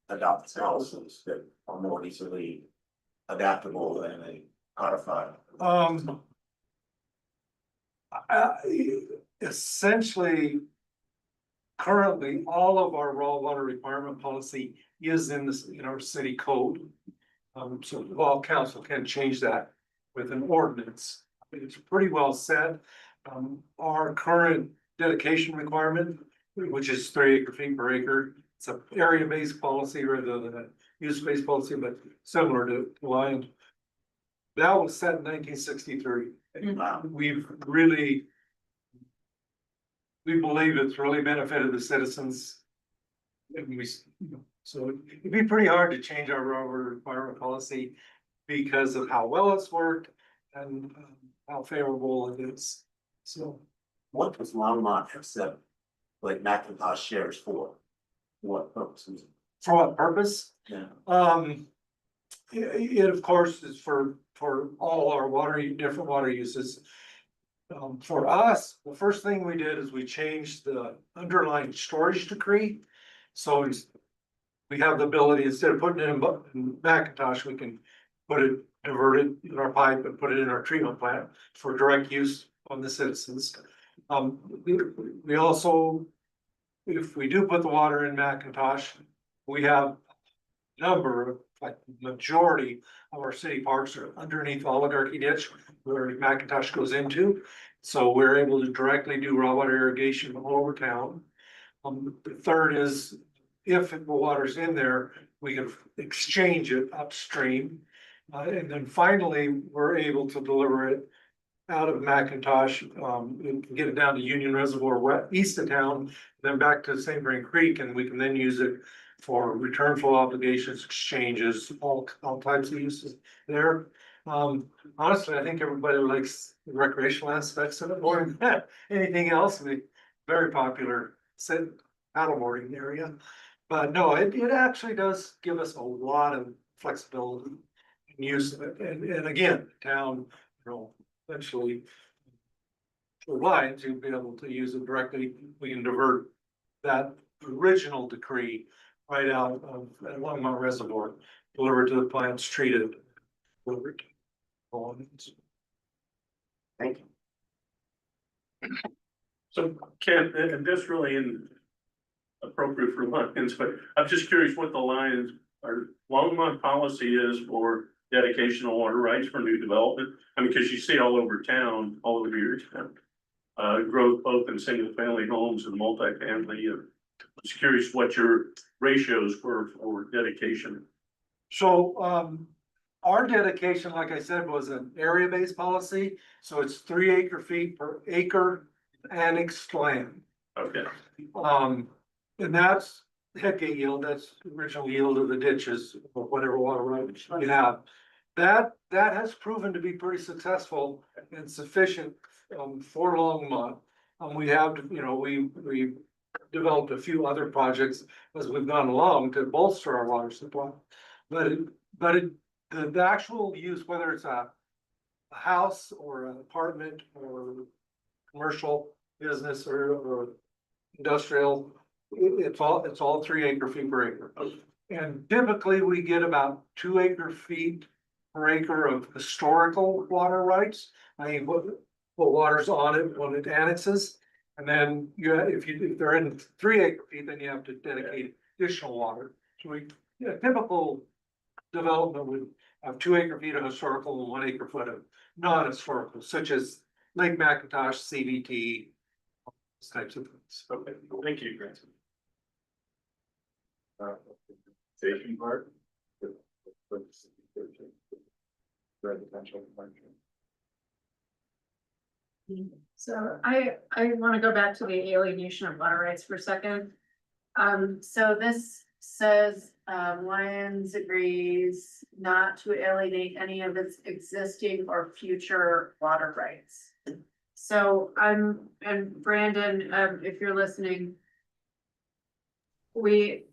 adopt policies that are more easily adaptable than a codified? Essentially, currently, all of our raw water requirement policy is in our city code. So all council can change that with an ordinance. It's pretty well set. Our current dedication requirement, which is 3 acre-feet per acre, it's an area-based policy rather than a use-based policy, but similar to land. That was set in 1963. We've really, we believe it's really benefited the citizens. And so it'd be pretty hard to change our railroad requirement policy because of how well it's worked and how favorable it is. So What does Longmont have set, like Macintosh shares for? What purposes? for what purpose? Yeah. It of course is for all our different water uses. For us, the first thing we did is we changed the underlying storage decree. So we have the ability, instead of putting it in Macintosh, we can divert it in our pipe and put it in our treatment plant for direct use on the citizens. We also, if we do put the water in Macintosh, we have a number of, like, majority of our city parks are underneath Oligarchy Ditch where Macintosh goes into. So we're able to directly do raw water irrigation all over town. The third is, if the water's in there, we can exchange it upstream. And then finally, we're able to deliver it out of Macintosh, and get it down to Union Reservoir east of town, then back to St. Vrain Creek, and we can then use it for return flow obligations, exchanges, all types of uses there. Honestly, I think everybody likes the recreational aspects of it more than anything else. Very popular paddleboarding area. But no, it actually does give us a lot of flexibility in use of it. And again, town, eventually provide to be able to use it directly. We can divert that original decree right out of Longmont Reservoir, delivered to the plants, treated, delivered. Thank you. So Ken, and this really isn't appropriate for Lions, but I'm just curious what the Lions, our Longmont policy is for dedication of water rights for new development. I mean, because you see all over town, all over your town, growth both in single family homes and multifamily. I'm just curious what your ratios were for dedication. So, our dedication, like I said, was an area-based policy, so it's 3 acre-feet per acre annexed land. Okay. And that's headgate yield, that's the original yield of the ditches, or whatever water rights you have. That has proven to be pretty successful and sufficient, for Longmont. We have, we developed a few other projects as we've gone along to bolster our water supply. The actual use, whether it's a house or an apartment or commercial business or industrial, it's all 3 acre-feet per acre. And typically we get about 2 acre-feet per acre of historical water rights. I mean, what water's on it when it annexes. And then if they're in 3 acre-feet, then you have to dedicate additional water. So typical development would have 2 acre-feet of historical and 1 acre-foot of non-historical, such as Lake McIntosh, CVT, those types of things. Okay, thank you, Grant. Station part. Residential. So I want to go back to the alienation of water rights for a second. So this says, Lions agrees not to alienate any of its existing or future water rights. So and Brandon, if you're listening, we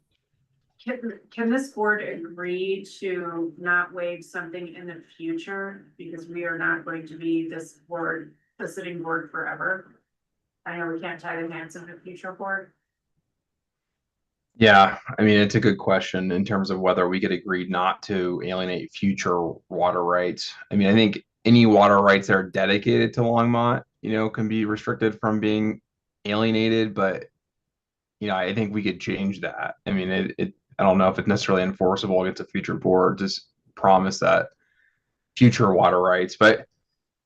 Can this board agree to not waive something in the future? Because we are not going to be this board, the sitting board forever. I know we can't tie the hands of the future board. Yeah, I mean, it's a good question in terms of whether we could agree not to alienate future water rights. I mean, I think any water rights that are dedicated to Longmont, can be restricted from being alienated, but I think we could change that. I mean, I don't know if it's necessarily enforceable against a future board, just promise that future water rights. But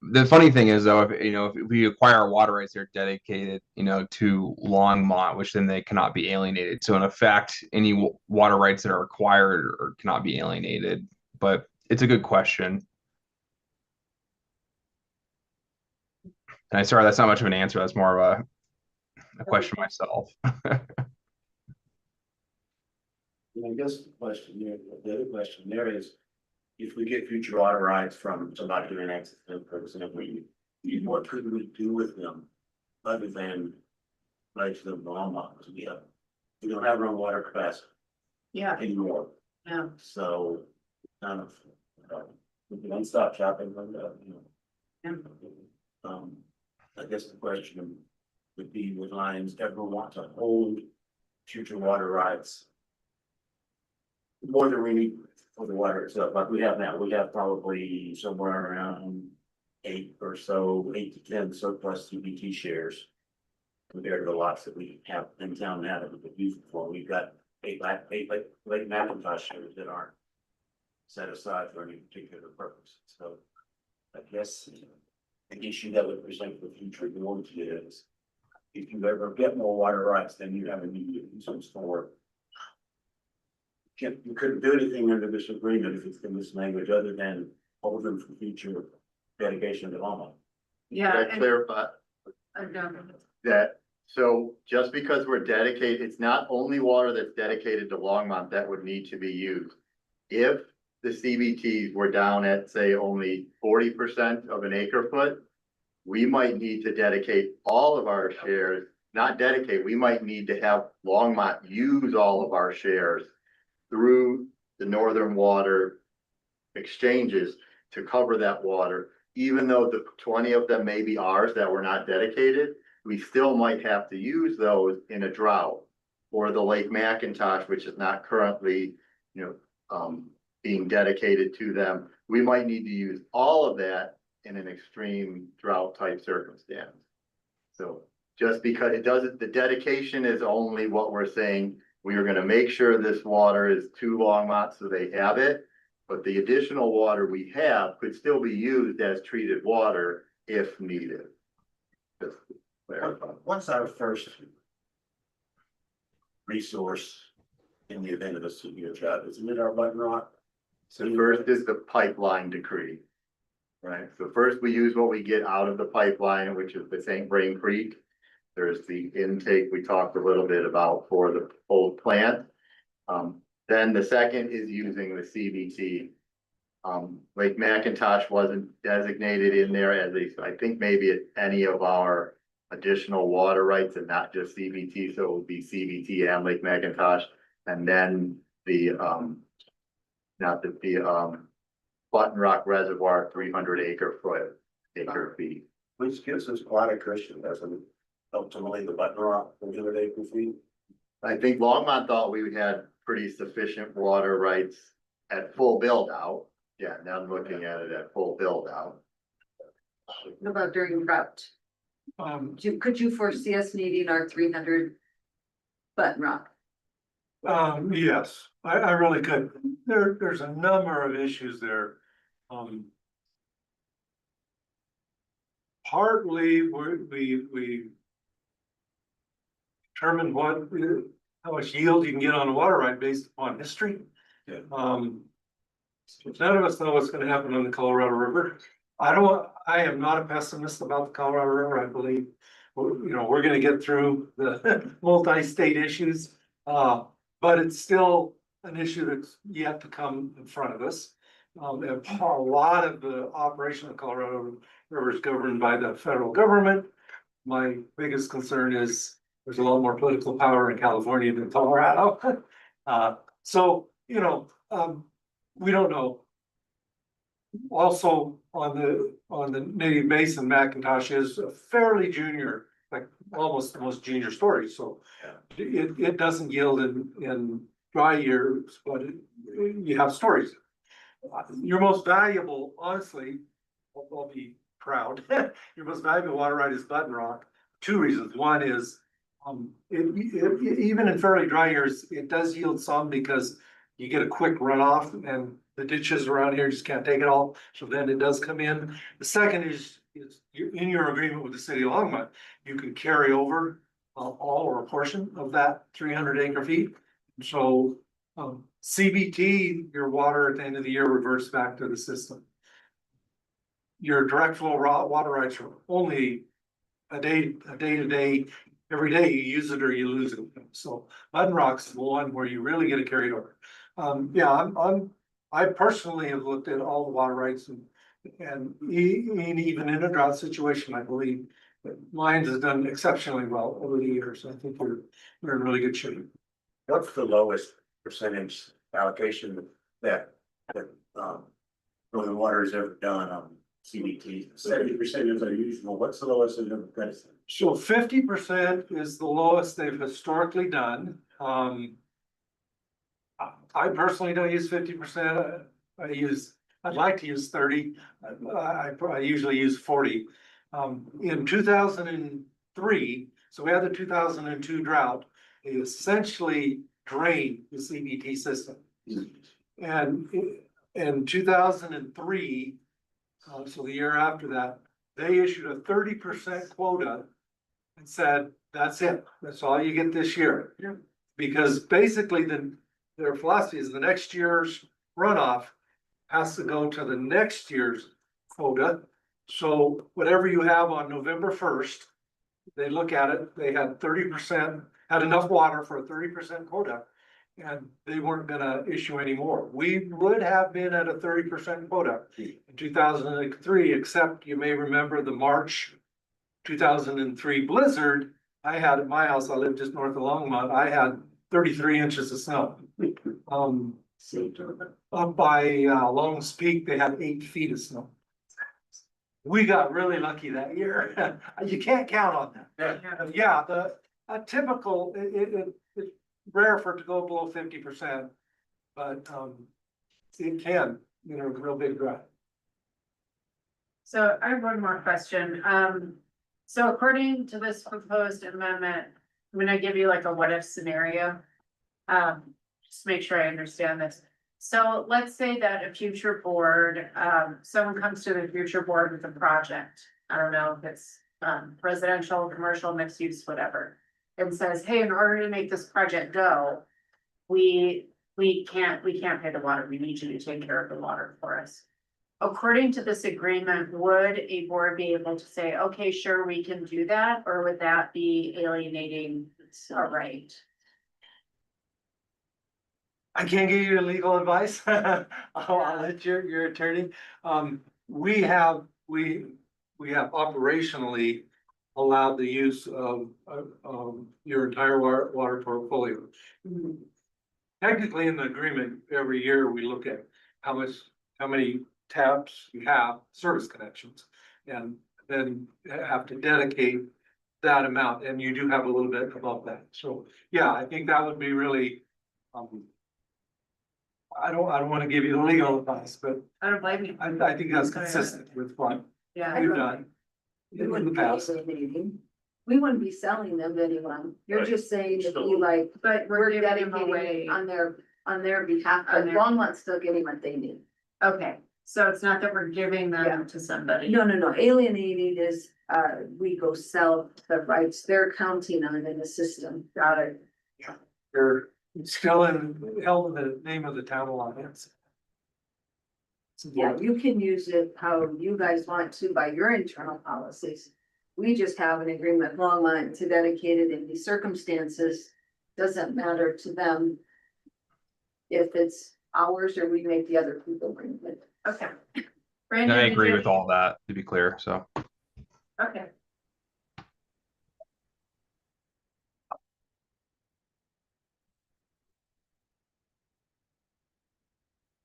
the funny thing is though, if we acquire water rights that are dedicated, to Longmont, which then they cannot be alienated. So in effect, any water rights that are acquired or cannot be alienated. But it's a good question. And I sorry, that's not much of an answer. That's more of a question myself. I guess the other question there is, if we get future water rights from somebody doing access to them, for example, what could we do with them other than place them normal? We don't have our own water capacity Yeah, anymore, yeah. so kind of, we can stop shopping from that, I guess the question would be, would Lions ever want to hold future water rights more than we need for the water itself, like we have now? We have probably somewhere around 8 to 10 surplus CBT shares compared to the lots that we have in town now that we could use for. We've got eight Lake Macintosh shares that aren't set aside for any particular purpose. So I guess the issue that would present for future boards is, if you ever get more water rights, then you have a need to use them for. You couldn't do anything under this agreement if it's in this language other than hold them for future dedication to Longmont. Yeah. Can I clarify No. that? So just because we're dedicated, it's not only water that's dedicated to Longmont that would need to be used. If the CBTs were down at, say, only 40% of an acre foot, we might need to dedicate all of our shares, not dedicate, we might need to have Longmont use all of our shares through the Northern Water exchanges to cover that water. Even though the 20 of them may be ours that were not dedicated, we still might have to use those in a drought. Or the Lake Macintosh, which is not currently, being dedicated to them. We might need to use all of that in an extreme drought type circumstance. So just because it doesn't, the dedication is only what we're saying. We are gonna make sure this water is to Longmont so they have it, but the additional water we have could still be used as treated water if needed. Just to clarify. What's our first resource in the event of a severe drought? Isn't it our button rock? So first is the pipeline decree. Right, so first we use what we get out of the pipeline, which is the St. Vrain Creek. There's the intake we talked a little bit about for the old plant. Then the second is using the CBT. Lake Macintosh wasn't designated in there as I think maybe any of our additional water rights and not just CBT, so it would be CBT and Lake Macintosh. And then the Button Rock Reservoir, 300 acre feet. Which gives us quite a cushion, doesn't it? Ultimately, the Button Rock, 300 acre feet. I think Longmont thought we had pretty sufficient water rights at full build out. Yeah, now I'm looking at it at full build out. What about during drought? Could you foresee us needing our 300 Button Rock? Yes, I really could. There's a number of issues there. Partly we determine how much yield you can get on a water right based upon history. Yeah. None of us know what's gonna happen on the Colorado River. I am not a pessimist about the Colorado River. I believe, we're gonna get through the multi-state issues. But it's still an issue that's yet to come in front of us. A lot of the operation of Colorado River is governed by the federal government. My biggest concern is there's a lot more political power in California than Colorado. So, we don't know. Also, on the Native Basin, McIntosh is a fairly junior, like almost the most junior story, so. It doesn't yield in dry years, but you have stories. Your most valuable, honestly, I'll be proud, your most valuable water right is Button Rock. Two reasons. One is, even in fairly dry years, it does yield some because you get a quick runoff and the ditches around here just can't take it all. So then it does come in. The second is you're in your agreement with the city of Longmont, you can carry over all or a portion of that 300 acre feet. So CBT, your water at the end of the year reverts back to the system. Your direct flow water rights are only a day to day. Every day you use it or you lose it. So Mud Rock's the one where you really get it carried over. I personally have looked at all the water rights and even in a drought situation, I believe that Lions has done exceptionally well over the years. I think we're in really good shape. What's the lowest percentage allocation that Northern Water has ever done on CBT? 70% is unusual. What's the lowest they've ever done? So 50% is the lowest they've historically done. I personally don't use 50%. I'd like to use 30. I usually use 40. In 2003, so we had the 2002 drought, they essentially drained the CBT system. And in 2003, so the year after that, they issued a 30% quota and said, that's it. That's all you get this year. Because basically their philosophy is the next year's runoff has to go to the next year's quota. So whatever you have on November 1st, they look at it, they had 30%, had enough water for a 30% quota. And they weren't gonna issue any more. We would have been at a 30% quota in 2003, except you may remember the March 2003 blizzard. I had at my house, I lived just north of Longmont, I had 33 inches of snow. Up by Long's Peak, they had 8 feet of snow. We got really lucky that year. You can't count on that. Yeah, a typical, it's rare for it to go below 50%, but it can, real big drought. So I have one more question. So according to this proposed amendment, I'm gonna give you like a what if scenario. Just make sure I understand this. So let's say that a future board, someone comes to the future board with a project. I don't know if it's residential, commercial, mixed use, whatever. And says, hey, in order to make this project go, we can't pay the water. We need you to take care of the water for us. According to this agreement, would a board be able to say, okay, sure, we can do that, or would that be alienating a right? I can't give you legal advice. I'll let your attorney. We have operationally allowed the use of your entire water portfolio. Technically, in the agreement, every year we look at how many taps you have, service connections, and then have to dedicate that amount, and you do have a little bit above that. So, yeah, I think that would be really, I don't want to give you the legal advice, but I don't blame you. I think that's consistent with what Yeah. we've done We in wouldn't the be past. alienating. We wouldn't be selling them to anyone. You're just saying that we like, But we're we're giving them dedicating away. on their behalf, On but their- Longmont's still getting what they need. Okay, so it's not that we're giving Yeah. them to somebody. No, alienating is, we go sell the rights, they're counting on it in the system. Got it. They're still held in the name of the town alliance. Yeah, you can use it how you guys want to by your internal policies. We just have an agreement with Longmont to dedicate it in these circumstances. Doesn't matter to them if it's ours or we make the other people bring it. Okay. And Brandon, I did agree you- with all that, to be clear, so. Okay.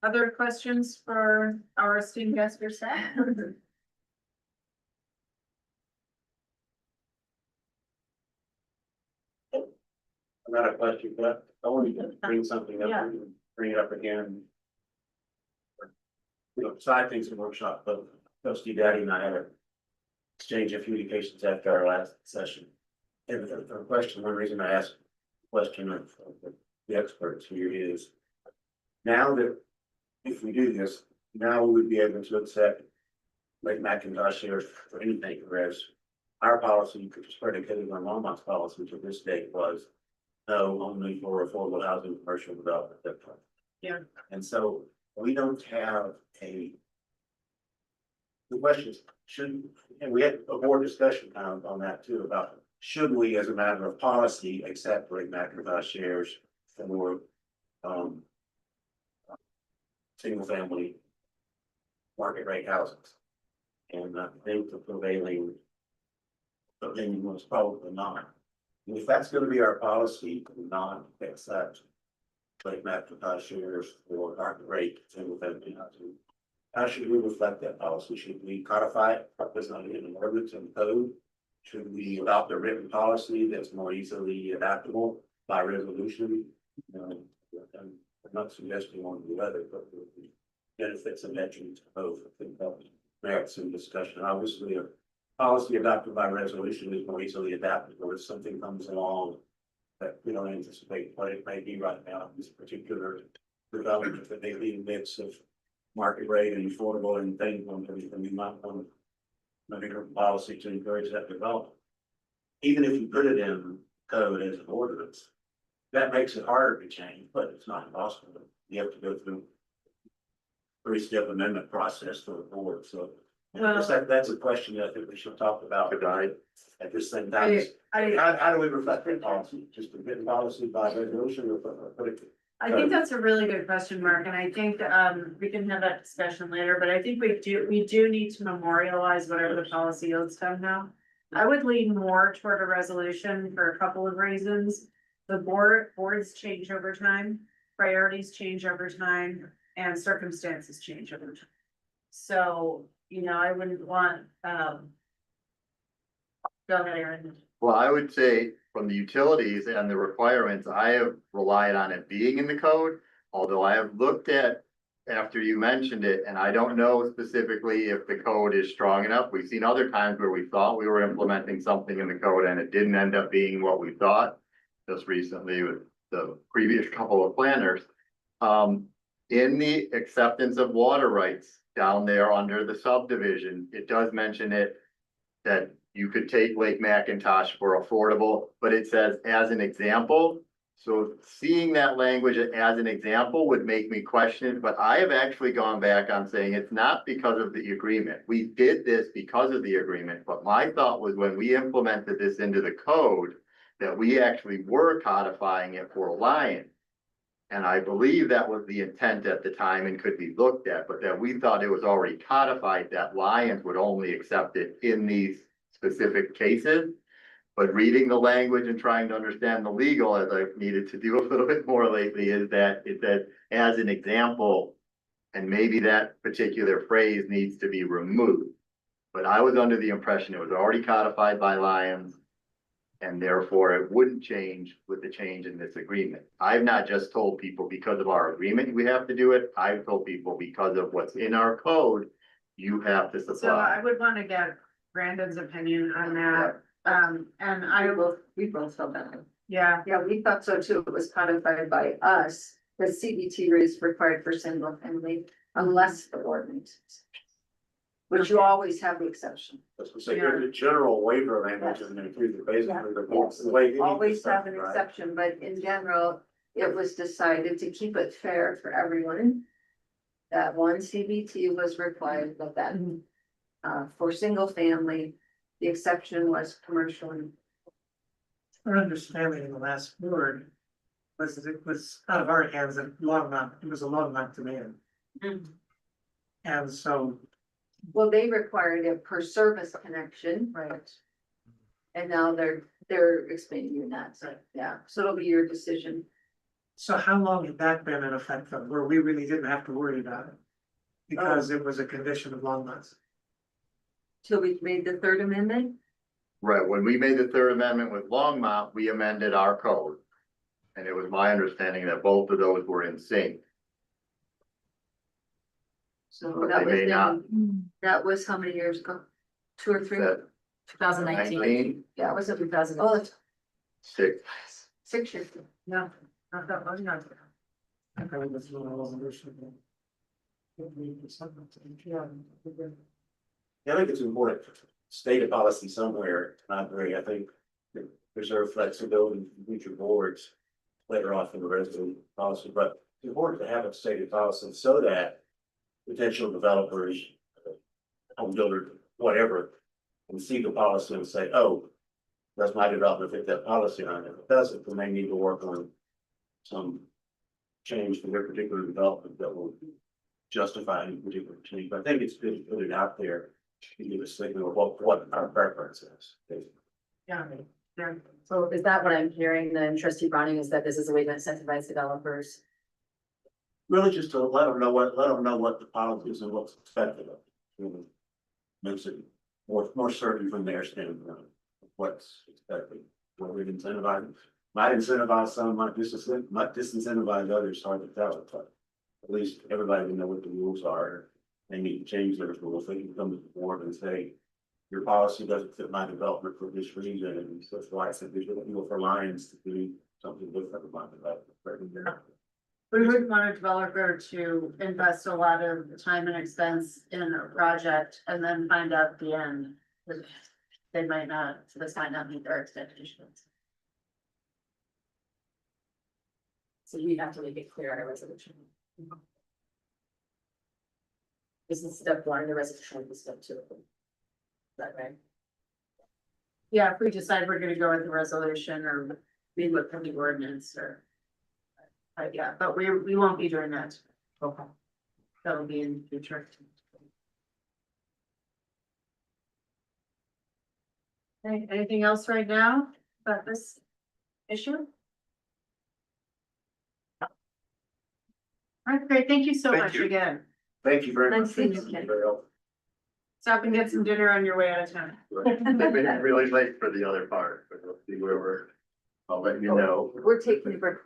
Other questions for our esteemed guest or staff? I'm not a question, but I want to bring something up, Yeah. and bring it up again. You know, side things in workshop, but Trustee Daddy and I had a exchange of communications after our last session. And the question, one reason I asked the question of the experts here is, now that if we do this, now we would be able to accept Lake McIntosh shares for anything, whereas our policy, which was predicated on Longmont's policy to this date, was no, only for affordable housing, commercial development, that type. Yeah. And so we don't have a. The question is, should, and we had a board discussion on that too, about should we, as a matter of policy, accept Lake McIntosh shares for, single family market rate houses? And I think the prevailing opinion was probably not. And if that's gonna be our policy, to not accept Lake McIntosh shares for market rate single family housing, how should we reflect that policy? Should we codify it, put this on an ordinance and code? Should we adopt a written policy that's more easily adaptable by resolution? I'm not suggesting one or the other, but the benefits and detriments of both, I think that merits some discussion. Obviously, a policy adopted by resolution is more easily adaptable if something comes along that we don't anticipate what it may be right now, this particular development that may be a mix of market rate and affordable and things, and we might want a bigger policy to encourage that development. Even if you put it in code as an ordinance, that makes it harder to change, but it's not impossible. You have to go through three-step amendment process for the board, so. I guess that's a question that I think we should talk about tonight at this same time. How do we reflect that policy? Just a written policy by resolution or put it? I think that's a really good question, Mark, and I think we can have that discussion later, but I think we do need to memorialize whatever the policy is somehow. I would lean more toward a resolution for a couple of reasons. The boards change over time, priorities change over time, and circumstances change over time. So, I wouldn't want, go ahead, Aaron. Well, I would say from the utilities and the requirements, I have relied on it being in the code. Although I have looked at, after you mentioned it, and I don't know specifically if the code is strong enough. We've seen other times where we thought we were implementing something in the code and it didn't end up being what we thought. Just recently with the previous couple of planners. In the acceptance of water rights down there under the subdivision, it does mention it that you could take Lake McIntosh for affordable, but it says as an example. So seeing that language as an example would make me question it, but I have actually gone back on saying it's not because of the agreement. We did this because of the agreement, but my thought was when we implemented this into the code, that we actually were codifying it for Lion. And I believe that was the intent at the time and could be looked at, but that we thought it was already codified that Lions would only accept it in these specific cases. But reading the language and trying to understand the legal, as I've needed to do a little bit more lately, is that it said as an example, and maybe that particular phrase needs to be removed. But I was under the impression it was already codified by Lions, and therefore it wouldn't change with the change in this agreement. I've not just told people because of our agreement we have to do it. I've told people because of what's in our code, you have to So supply. I would want to get Brandon's opinion on that. And We both felt that. yeah, Yeah, we thought so too. It was codified by us. The CBT is required for single family unless the ordinance. Which you always have the exception. Let's say there's a general waiver language and then basically the Yes, the way. always have an exception, but in general, it was decided to keep it fair for everyone. That one CBT was required, but that, for single family, the exception was commercial. And Our understanding in the last word was that it was out of our hands and it was a low amount demand. And so, well, they required it per service connection. Right. And now they're expanding that, so, yeah, so it'll be your decision. So how long had that been in effect then, where we really didn't have to worry about it? Because it was a condition of Longmont's. Till we made the third amendment? Right, when we made the third amendment with Longmont, we amended our code. And it was my understanding that both of those were in sync. So But that they was may not. that was how many years ago? 2 or 3? That 2019. 19, Yeah, it was in 2000. Oh, that's 6. 6 years. Ago. No, not that long, not. I think it was a little resolution. Yeah. I think it's important to state a policy somewhere, not very, I think, to preserve flexibility for future boards. Later on in the resident policy, but it's important to have a stated policy so that potential developers, home builder, whatever, can see the policy and say, oh, does my development fit that policy? And if it doesn't, then they need to work on some change for their particular development that will justify any particular change. But I think it's good to put it out there to give a signal of what our preference is. Yeah. So is that what I'm hearing then, trustee Browning, is that this is a way to incentivize developers? Really just to let them know what the policy is and what's expected of them. Makes it more certain from their standpoint of what's expected. What we incentivize, might incentivize some, might disincentivize others, hard to tell, but at least everybody will know what the rules are. They need to change those rules. They can come to the board and say, your policy doesn't fit my development for this reason, and that's why I said, there's no for Lions to do something different about development. We wouldn't want a developer to invest a lot of time and expense in a project and then find out at the end that they might not, this might not meet their expectations. So we have to make it clear in a resolution. This is step 1, the resolution is step 2. Is that right? Yeah, if we decide we're gonna go with the resolution or we look for the ordinance or. Yeah, but we won't be doing that. Okay. That'll be in the future. Okay, anything else right now about this issue? All right, great. Thank you so Thank much you. again. Thank you very Nice much. seeing you, Ken. Very helpful. Stop and get some dinner on your way out of town. They've been really late for the other part, but we'll see where I'll let you know. We're taking a break.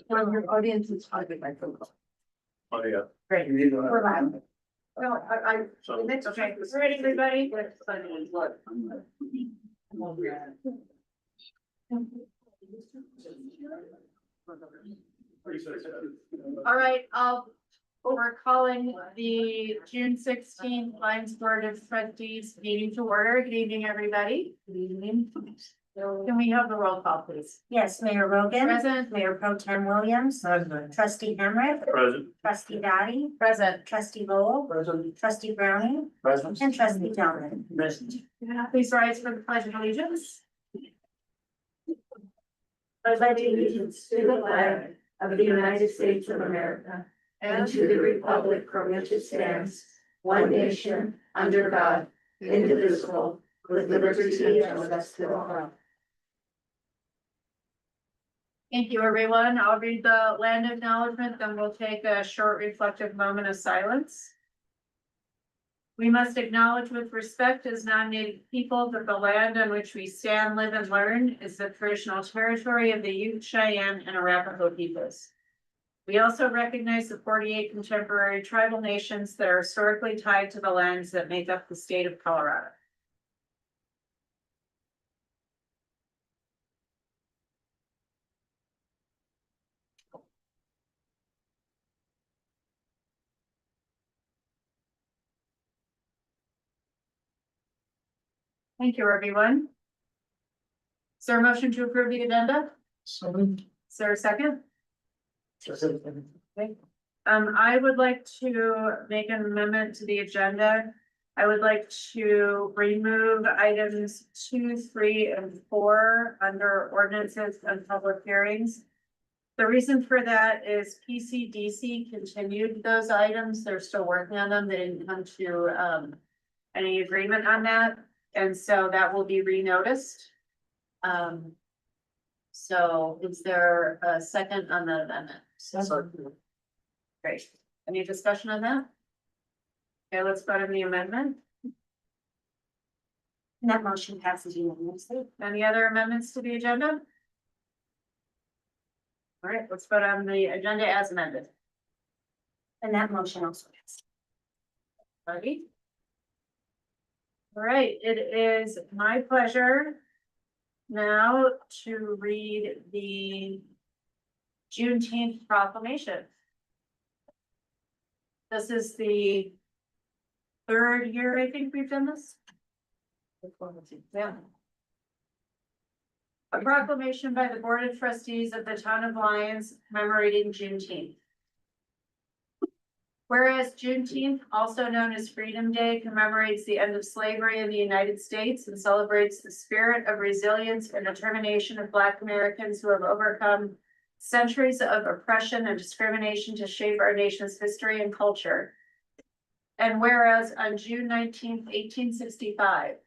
When your audience is talking by phone call. Oh, yeah. Great. We're live. Well, I, So. okay, ready, everybody? All right, we're calling the June 16th Lions Board of Trustees meeting to order. Good evening, everybody. Good evening. Can we have the roll call, please? Yes, Mayor Rogan. Present. Mayor Pro Tem Williams. Trustee Henry. Present. Trustee Dottie. Present. Trustee Lowell. President. Trustee Browning. President. And Trustee Tillman. Please rise for the pledge of allegiance. I pledge allegiance to the flag of the United States of America and to the republic for which it stands, one nation, under God, indivisible, with liberty and justice for all. Thank you, everyone. I'll read the land acknowledgement, then we'll take a short reflective moment of silence. We must acknowledge with respect as non-native people that the land on which we stand, live, and learn is the traditional territory of the Ute, Cheyenne, and Arapaho peoples. We also recognize the 48 contemporary tribal nations that are historically tied to the lands that make up the state of Colorado. Thank you, everyone. Is there a motion to approve the agenda? Is there a second? Okay. I would like to make an amendment to the agenda. I would like to remove items 2, 3, and 4 under ordinances and public hearings. The reason for that is PCDC continued those items. They're still working on them. They didn't come to any agreement on that. And so that will be renoticed. So is there a second on that amendment? Great. Any discussion on that? Okay, let's vote on the amendment. And that motion passes unanimously. Any other amendments to the agenda? All right, let's vote on the agenda as amended. And that motion also passes. Ready? All right, it is my pleasure now to read the Juneteenth proclamation. This is the 3rd year, I think we've done this. Yeah. A proclamation by the Board of Trustees of the Town of Lyons commemorating Juneteenth. Whereas Juneteenth, also known as Freedom Day, commemorates the end of slavery in the United States and celebrates the spirit of resilience and determination of Black Americans who have overcome centuries of oppression and discrimination to shape our nation's history and culture. And whereas on June 19th, 1865,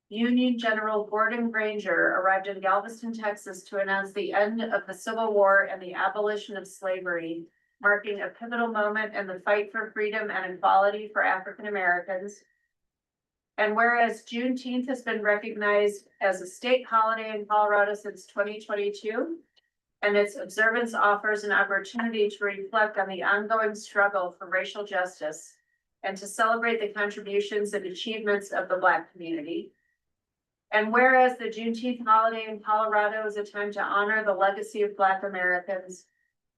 Union General Gordon Granger arrived in Galveston, Texas to announce the end of the Civil War and the abolition of slavery, marking a pivotal moment in the fight for freedom and equality for African Americans. And whereas Juneteenth has been recognized as a state holiday in Colorado since 2022, and its observance offers an opportunity to reflect on the ongoing struggle for racial justice and to celebrate the contributions and achievements of the Black community. And whereas the Juneteenth holiday in Colorado is a time to honor the legacy of Black Americans,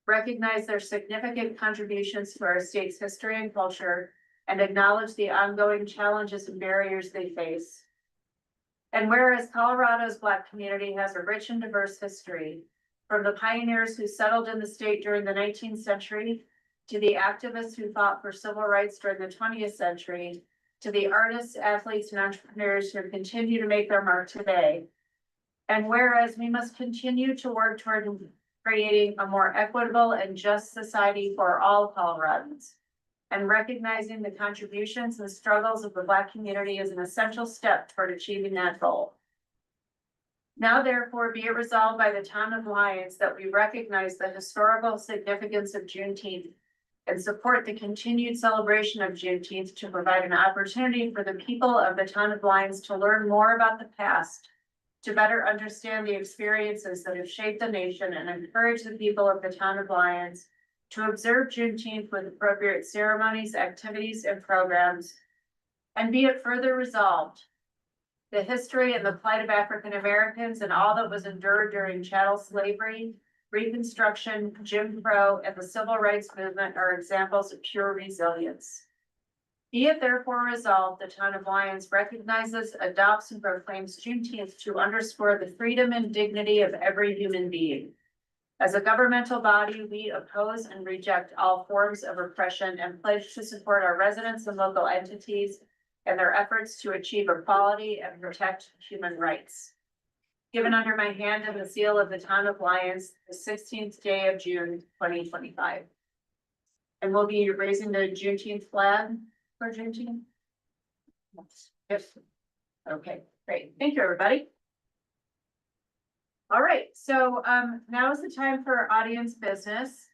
recognize their significant contributions to our state's history and culture, and acknowledge the ongoing challenges and barriers they face. And whereas Colorado's Black community has a rich and diverse history, from the pioneers who settled in the state during the 19th century, to the activists who fought for civil rights during the 20th century, to the artists, athletes, and entrepreneurs who continue to make their mark today. And whereas we must continue to work toward creating a more equitable and just society for all Coloradans, and recognizing the contributions and struggles of the Black community is an essential step toward achieving that goal. Now therefore be it resolved by the Town of Lyons that we recognize the historical significance of Juneteenth and support the continued celebration of Juneteenth to provide an opportunity for the people of the Town of Lyons to learn more about the past to better understand the experiences that have shaped the nation and encourage the people of the town of Lyons to observe Juneteenth with appropriate ceremonies, activities, and programs. And be it further resolved, the history and the plight of African Americans and all that was endured during chattel slavery, Reconstruction, Jim Crow, and the Civil Rights Movement are examples of pure resilience. Be it therefore resolved, the town of Lyons recognizes, adopts, and proclaims Juneteenth to underscore the freedom and dignity of every human being. As a governmental body, we oppose and reject all forms of oppression and pledge to support our residents and local entities and their efforts to achieve equality and protect human rights. Given under my hand and the seal of the town of Lyons, the 16th day of June, 2025. And we'll be raising the Juneteenth flag for Juneteenth. Yes. Okay, great. Thank you, everybody. All right, so now is the time for audience business.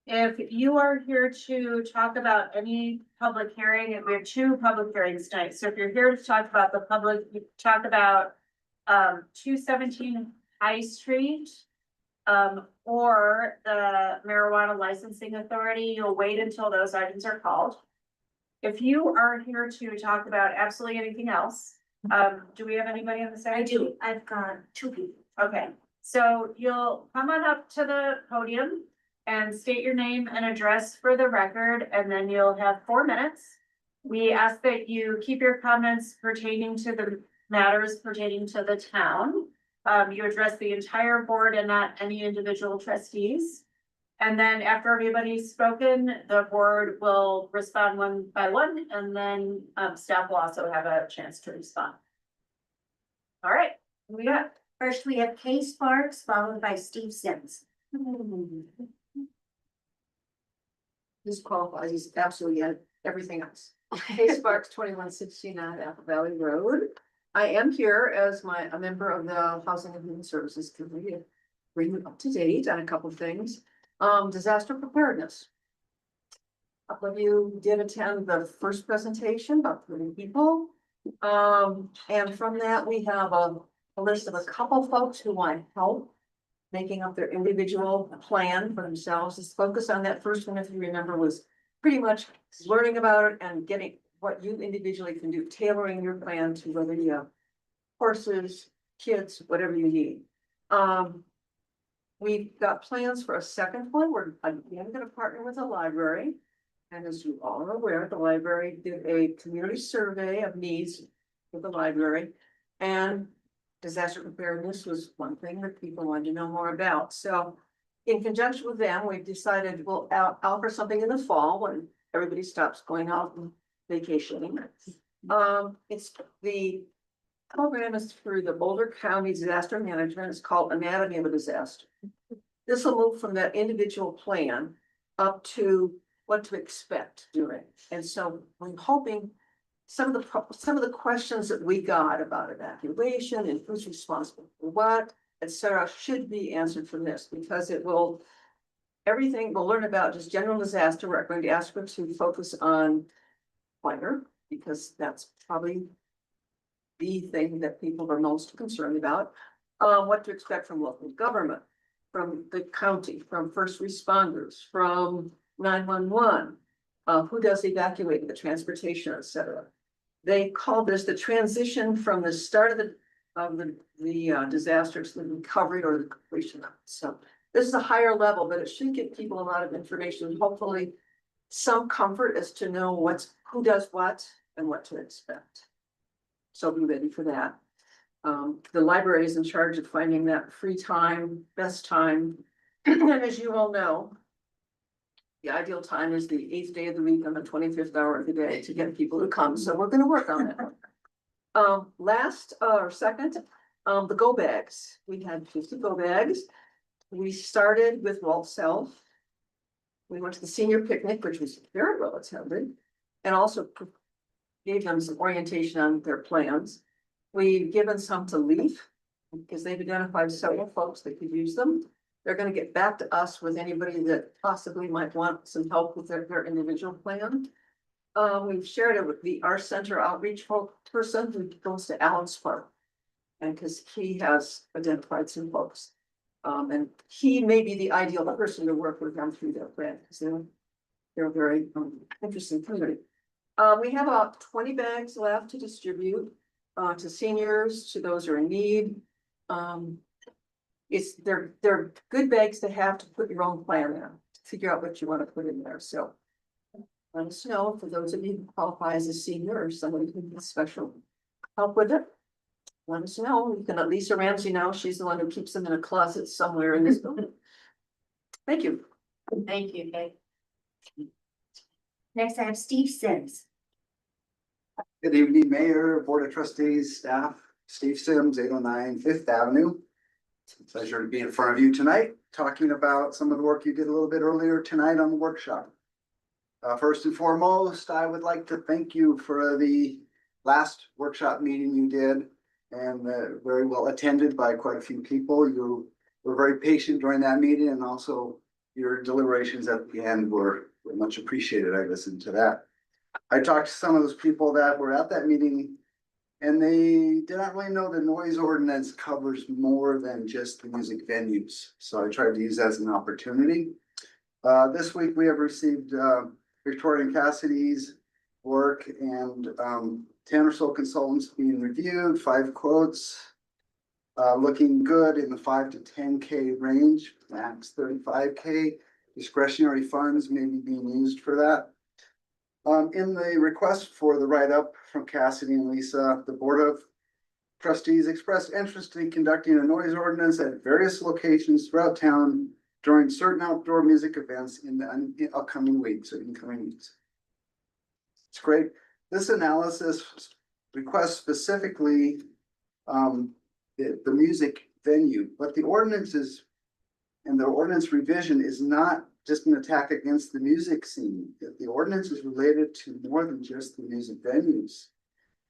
If you are here to talk about any public hearing, and we have 2 public hearings tonight. So if you're here to talk about the public, talk about 217 High Street or the marijuana licensing authority, you'll wait until those items are called. If you are here to talk about absolutely anything else, do we have anybody on the side? I do, I've got 2 people. Okay, so you'll come on up to the podium and state your name and address for the record, and then you'll have 4 minutes. We ask that you keep your comments pertaining to the matters pertaining to the town. You address the entire board and not any individual trustees. And then after everybody's spoken, the board will respond one by one, and then staff will also have a chance to respond. All right, who we got? First, we have Kay Sparks, followed by Steve Sims. This qualifies, he's absolutely had everything else. Kay Sparks, 2169 Apple Valley Road. I am here as a member of the Housing and Human Services Committee to bring you up to date on a couple of things. Disaster preparedness. A couple of you did attend the first presentation, about 30 people. And from that, we have a list of a couple folks who want help making up their individual plan for themselves. This focus on that first one, if you remember, was pretty much learning about it and getting what you individually can do, tailoring your plan to whether you have horses, kids, whatever you need. We've got plans for a second one. We're again going to partner with the library. And as you all are aware, the library did a community survey of needs for the library. And disaster preparedness was one thing that people wanted to know more about. So in conjunction with them, we've decided we'll offer something in the fall when everybody stops going out and vacationing. It's the program is through the Boulder County Disaster Management. It's called Anatomy of a Disaster. This will move from that individual plan up to what to expect during. And so I'm hoping some of the questions that we got about evacuation and who's responsible for what, etc., should be answered from this, because it will, everything we'll learn about just general disaster. We're going to ask her to focus on fire, because that's probably the thing that people are most concerned about. What to expect from local government, from the county, from first responders, from 911, who does evacuate, the transportation, etc. They call this the transition from the start of the disaster to the recovery or the completion of it. So this is a higher level, but it should give people a lot of information, hopefully some comfort as to know who does what and what to expect. So be ready for that. The library is in charge of finding that free time, best time. And as you all know, the ideal time is the 8th day of the week on the 25th hour of the day to get people to come. So we're going to work on that. Last or second, the go bags. We had 50 go bags. We started with Walt Self. We went to the senior picnic, which was very well attended, and also gave them some orientation on their plans. We've given some to Leaf because they've identified several folks that could use them. They're going to get back to us with anybody that possibly might want some help with their individual plan. We've shared it with our center outreach person who goes to Allen's Park. And because he has identified some folks. And he may be the ideal person to work with them through that plan, because they're a very interesting community. We have about 20 bags left to distribute to seniors, to those who are in need. They're good bags to have to put your own plan in, to figure out what you want to put in there, so. Let us know for those of you who qualify as a senior or somebody who needs special help with it. Let us know. You can let Lisa Ramsey know. She's the one who keeps them in a closet somewhere in this building. Thank you. Thank you, Kate. Next, I have Steve Sims. Good evening, Mayor, Board of Trustees, staff, Steve Sims, 809 Fifth Avenue. It's a pleasure to be in front of you tonight, talking about some of the work you did a little bit earlier tonight on the workshop. First and foremost, I would like to thank you for the last workshop meeting you did, and very well attended by quite a few people. You were very patient during that meeting, and also your deliberations at the end were much appreciated. I listened to that. I talked to some of those people that were at that meeting, and they did not really know the noise ordinance covers more than just the music venues. So I tried to use that as an opportunity. This week we have received Victoria and Cassidy's work, and 10 or so consultants being reviewed, 5 quotes. Looking good in the 5 to 10K range, max 35K. Discretionary funds may be being used for that. In the request for the write-up from Cassidy and Lisa, the Board of Trustees expressed interest in conducting a noise ordinance at various locations throughout town during certain outdoor music events in the upcoming weeks or incoming weeks. It's great. This analysis requests specifically the music venue, but the ordinances and the ordinance revision is not just an attack against the music scene. The ordinance is related to more than just the music venues.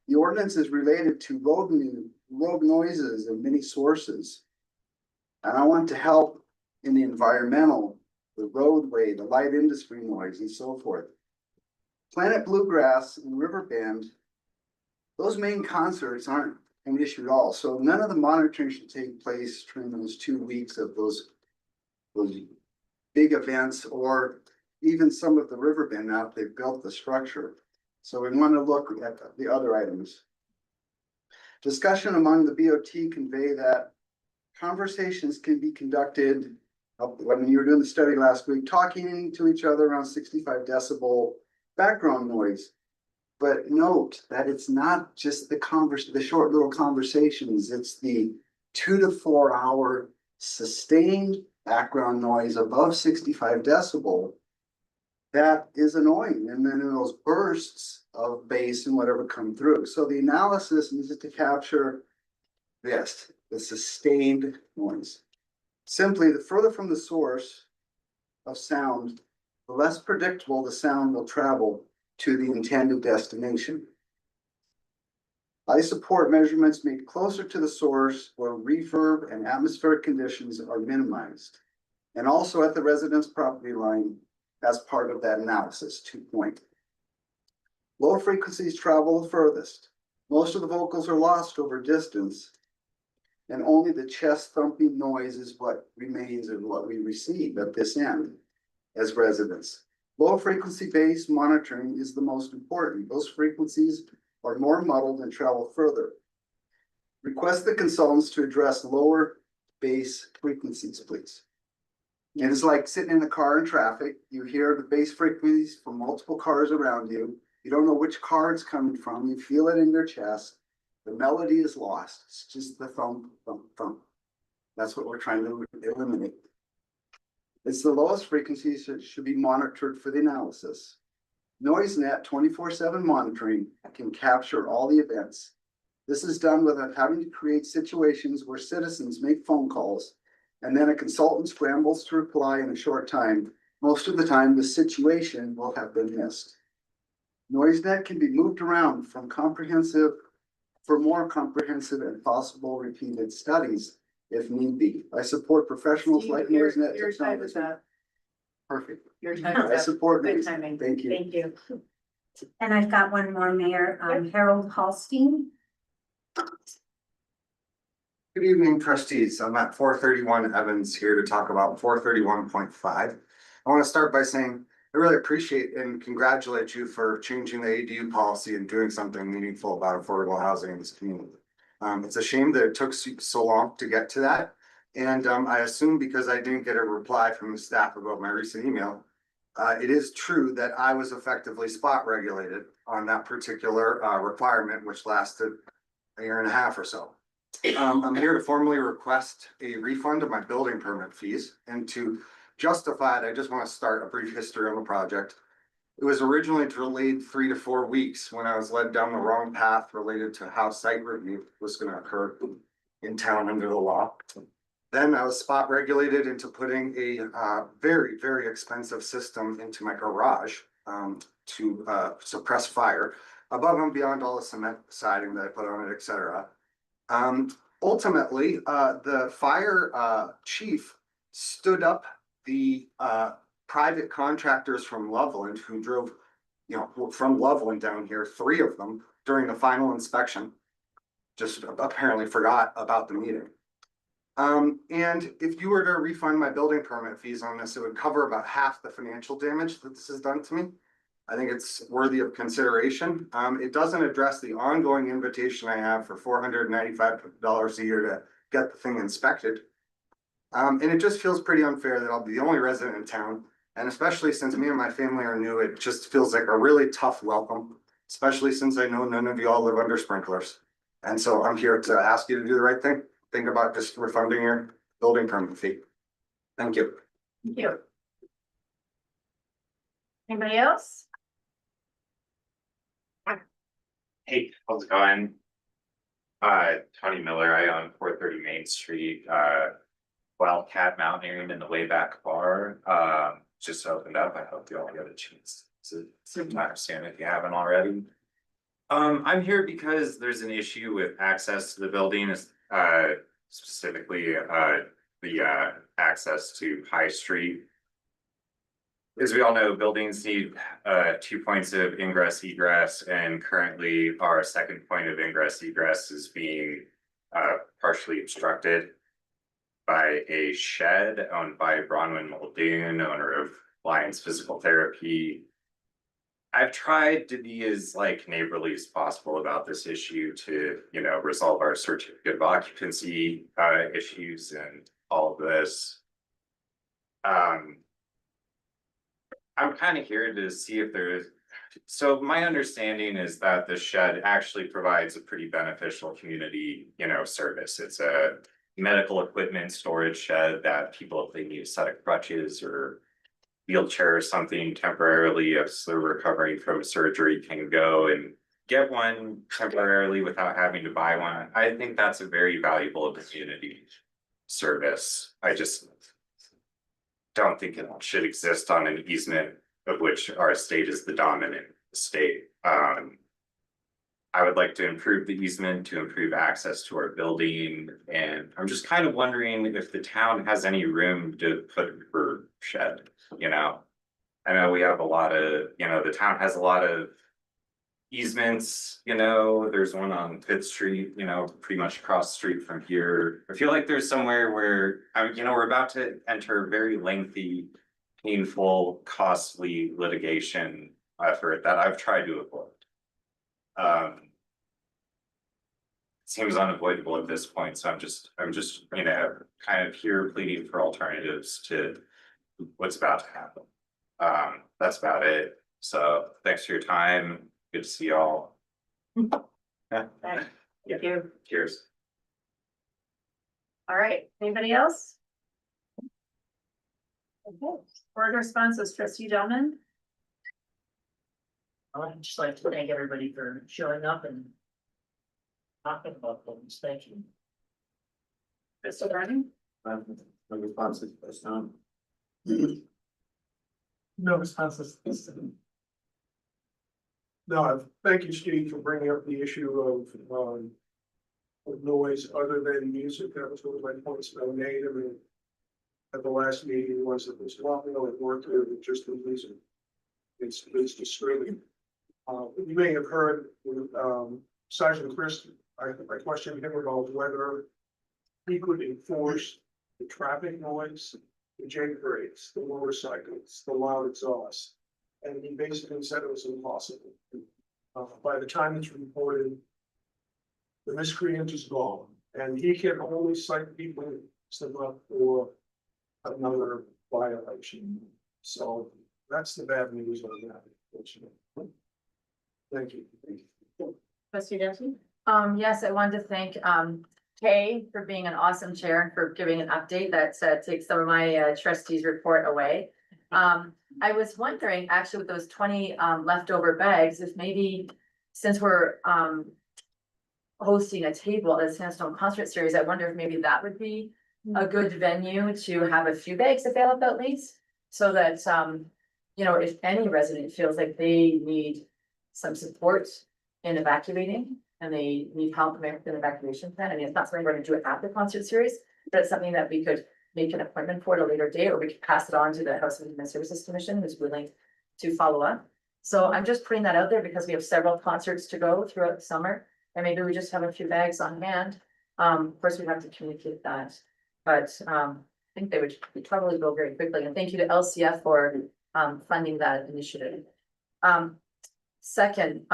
The ordinance is related to road noises of many sources. And I want to help in the environmental, the roadway, the light industry noise, and so forth. Planet Bluegrass and Riverbend, those main concerts aren't an issue at all. So none of the monitoring should take place during those 2 weeks of those big events, or even some of the Riverbend now they've built the structure. So we want to look at the other items. Discussion among the BOT convey that conversations can be conducted when you were doing the study last week, talking to each other around 65 decibel background noise. But note that it's not just the short little conversations, it's the 2 to 4 hour sustained background noise above 65 decibel. That is annoying. And then those bursts of bass and whatever come through. So the analysis needs to capture this, the sustained noise. Simply, the further from the source of sound, the less predictable the sound will travel to the intended destination. I support measurements made closer to the source where reverb and atmospheric conditions are minimized, and also at the residence property line as part of that analysis. 2 point. Low frequencies travel the furthest. Most of the vocals are lost over distance, and only the chest thumping noise is what remains and what we receive at this end as residents. Low frequency based monitoring is the most important. Those frequencies are more muddled and travel further. Request the consultants to address lower bass frequencies, please. And it's like sitting in a car in traffic. You hear the bass frequencies from multiple cars around you. You don't know which car it's coming from. You feel it in your chest. The melody is lost. It's just the thump, thump, thump. That's what we're trying to eliminate. It's the lowest frequencies that should be monitored for the analysis. NoiseNet 24/7 monitoring can capture all the events. This is done without having to create situations where citizens make phone calls and then a consultant scrambles to reply in a short time. Most of the time, the situation will have been missed. NoiseNet can be moved around for more comprehensive and possible repeated studies if need be. I support professionals like NoiseNet. Your time is up. Perfect. Your time I is up. support Good it. timing. Thank you. Thank you. And I've got one more, Mayor, Harold Hallstein. Good evening, trustees. I'm at 431 Evans here to talk about 431.5. I want to start by saying I really appreciate and congratulate you for changing the ADU policy and doing something meaningful about affordable housing in this community. It's a shame that it took so long to get to that. And I assume because I didn't get a reply from the staff about my recent email, it is true that I was effectively spot regulated on that particular requirement, which lasted a year and a half or so. I'm here to formally request a refund of my building permit fees, and to justify it, I just want to start a brief history on the project. It was originally delayed 3 to 4 weeks when I was led down the wrong path related to how site review was going to occur in town under the law. Then I was spot regulated into putting a very, very expensive system into my garage to suppress fire above and beyond all the cement siding that I put on it, etc. Ultimately, the fire chief stood up the private contractors from Loveland who drove, from Loveland down here, 3 of them during the final inspection. Just apparently forgot about the meeting. And if you were to refund my building permit fees on this, it would cover about half the financial damage that this has done to me. I think it's worthy of consideration. It doesn't address the ongoing invitation I have for $495 a year to get the thing inspected. And it just feels pretty unfair that I'll be the only resident in town. And especially since me and my family are new, it just feels like a really tough welcome, especially since I know none of you all live under sprinklers. And so I'm here to ask you to do the right thing. Think about just refunding your building permit fee. Thank you. Thank you. Anybody else? Hey, how's it going? Tony Miller, I own 430 Main Street, Wildcat Mountaineering in the Wayback Bar. Just opened up. I hope you all get a chance to understand if you haven't already. I'm here because there's an issue with access to the building, specifically the access to High Street. As we all know, buildings need 2 points of ingress egress, and currently our second point of ingress egress is being partially obstructed by a shed owned by Bronwyn Muldoon, owner of Lions Physical Therapy. I've tried to be as neighborly as possible about this issue to, resolve our certificate of occupancy issues and all of this. I'm kind of here to see if there's, so my understanding is that the shed actually provides a pretty beneficial community, service. It's a medical equipment storage shed that people, if they need a set of crutches or wheelchair or something temporarily, if they're recovering from surgery, can go and get one temporarily without having to buy one. I think that's a very valuable community service. I just don't think it should exist on an easement of which our estate is the dominant estate. I would like to improve the easement to improve access to our building. And I'm just kind of wondering if the town has any room to put a bird shed, I know we have a lot of, the town has a lot of easements, there's one on Fifth Street, pretty much across the street from here. I feel like there's somewhere where, we're about to enter a very lengthy, painful, costly litigation effort that I've tried to avoid. Seems unavoidable at this point, so I'm just, kind of here pleading for alternatives to what's about to happen. That's about it. So thanks for your time. Good to see y'all. Thank you. Cheers. All right, anybody else? Okay, board responses, trustee Delman. I'd just like to thank everybody for showing up and talking about things. Thank you. Mr. Burning? No responses this time. No responses. No, thank you, Steve, for bringing up the issue of noise other than music. That was one of my points that I made. I mean, at the last meeting was that there's a lot more at work there than just the music. It's disturbing. You may have heard Sergeant Chris, I questioned him about whether he could enforce the traffic noise, the J brakes, the motorcycles, the loud exhaust. And he basically said it was impossible. By the time it's reported, the miscreant is gone, and he can only cite people up for another violation. So that's the bad news on that. Thank you. Trustee Dempsey? Yes, I wanted to thank, Kay for being an awesome chair and for giving an update that takes some of my trustees report away. I was wondering, actually, with those 20 leftover bags, if maybe since we're hosting a table at the Sandstone Concert Series, I wonder if maybe that would be a good venue to have a few bags available at least, so that you know, if any resident feels like they need some support in evacuating and they need help with an evacuation plan. I mean, it's not something we're gonna do it at the concert series, but it's something that we could make an appointment for at a later date, or we could pass it on to the House of Human Services Commission, who's willing to follow up. So I'm just putting that out there because we have several concerts to go throughout the summer, and maybe we just have a few bags on hand. Of course, we'd have to communicate that, but I think they would probably go very quickly. And thank you to LCF for funding that initiative. Second,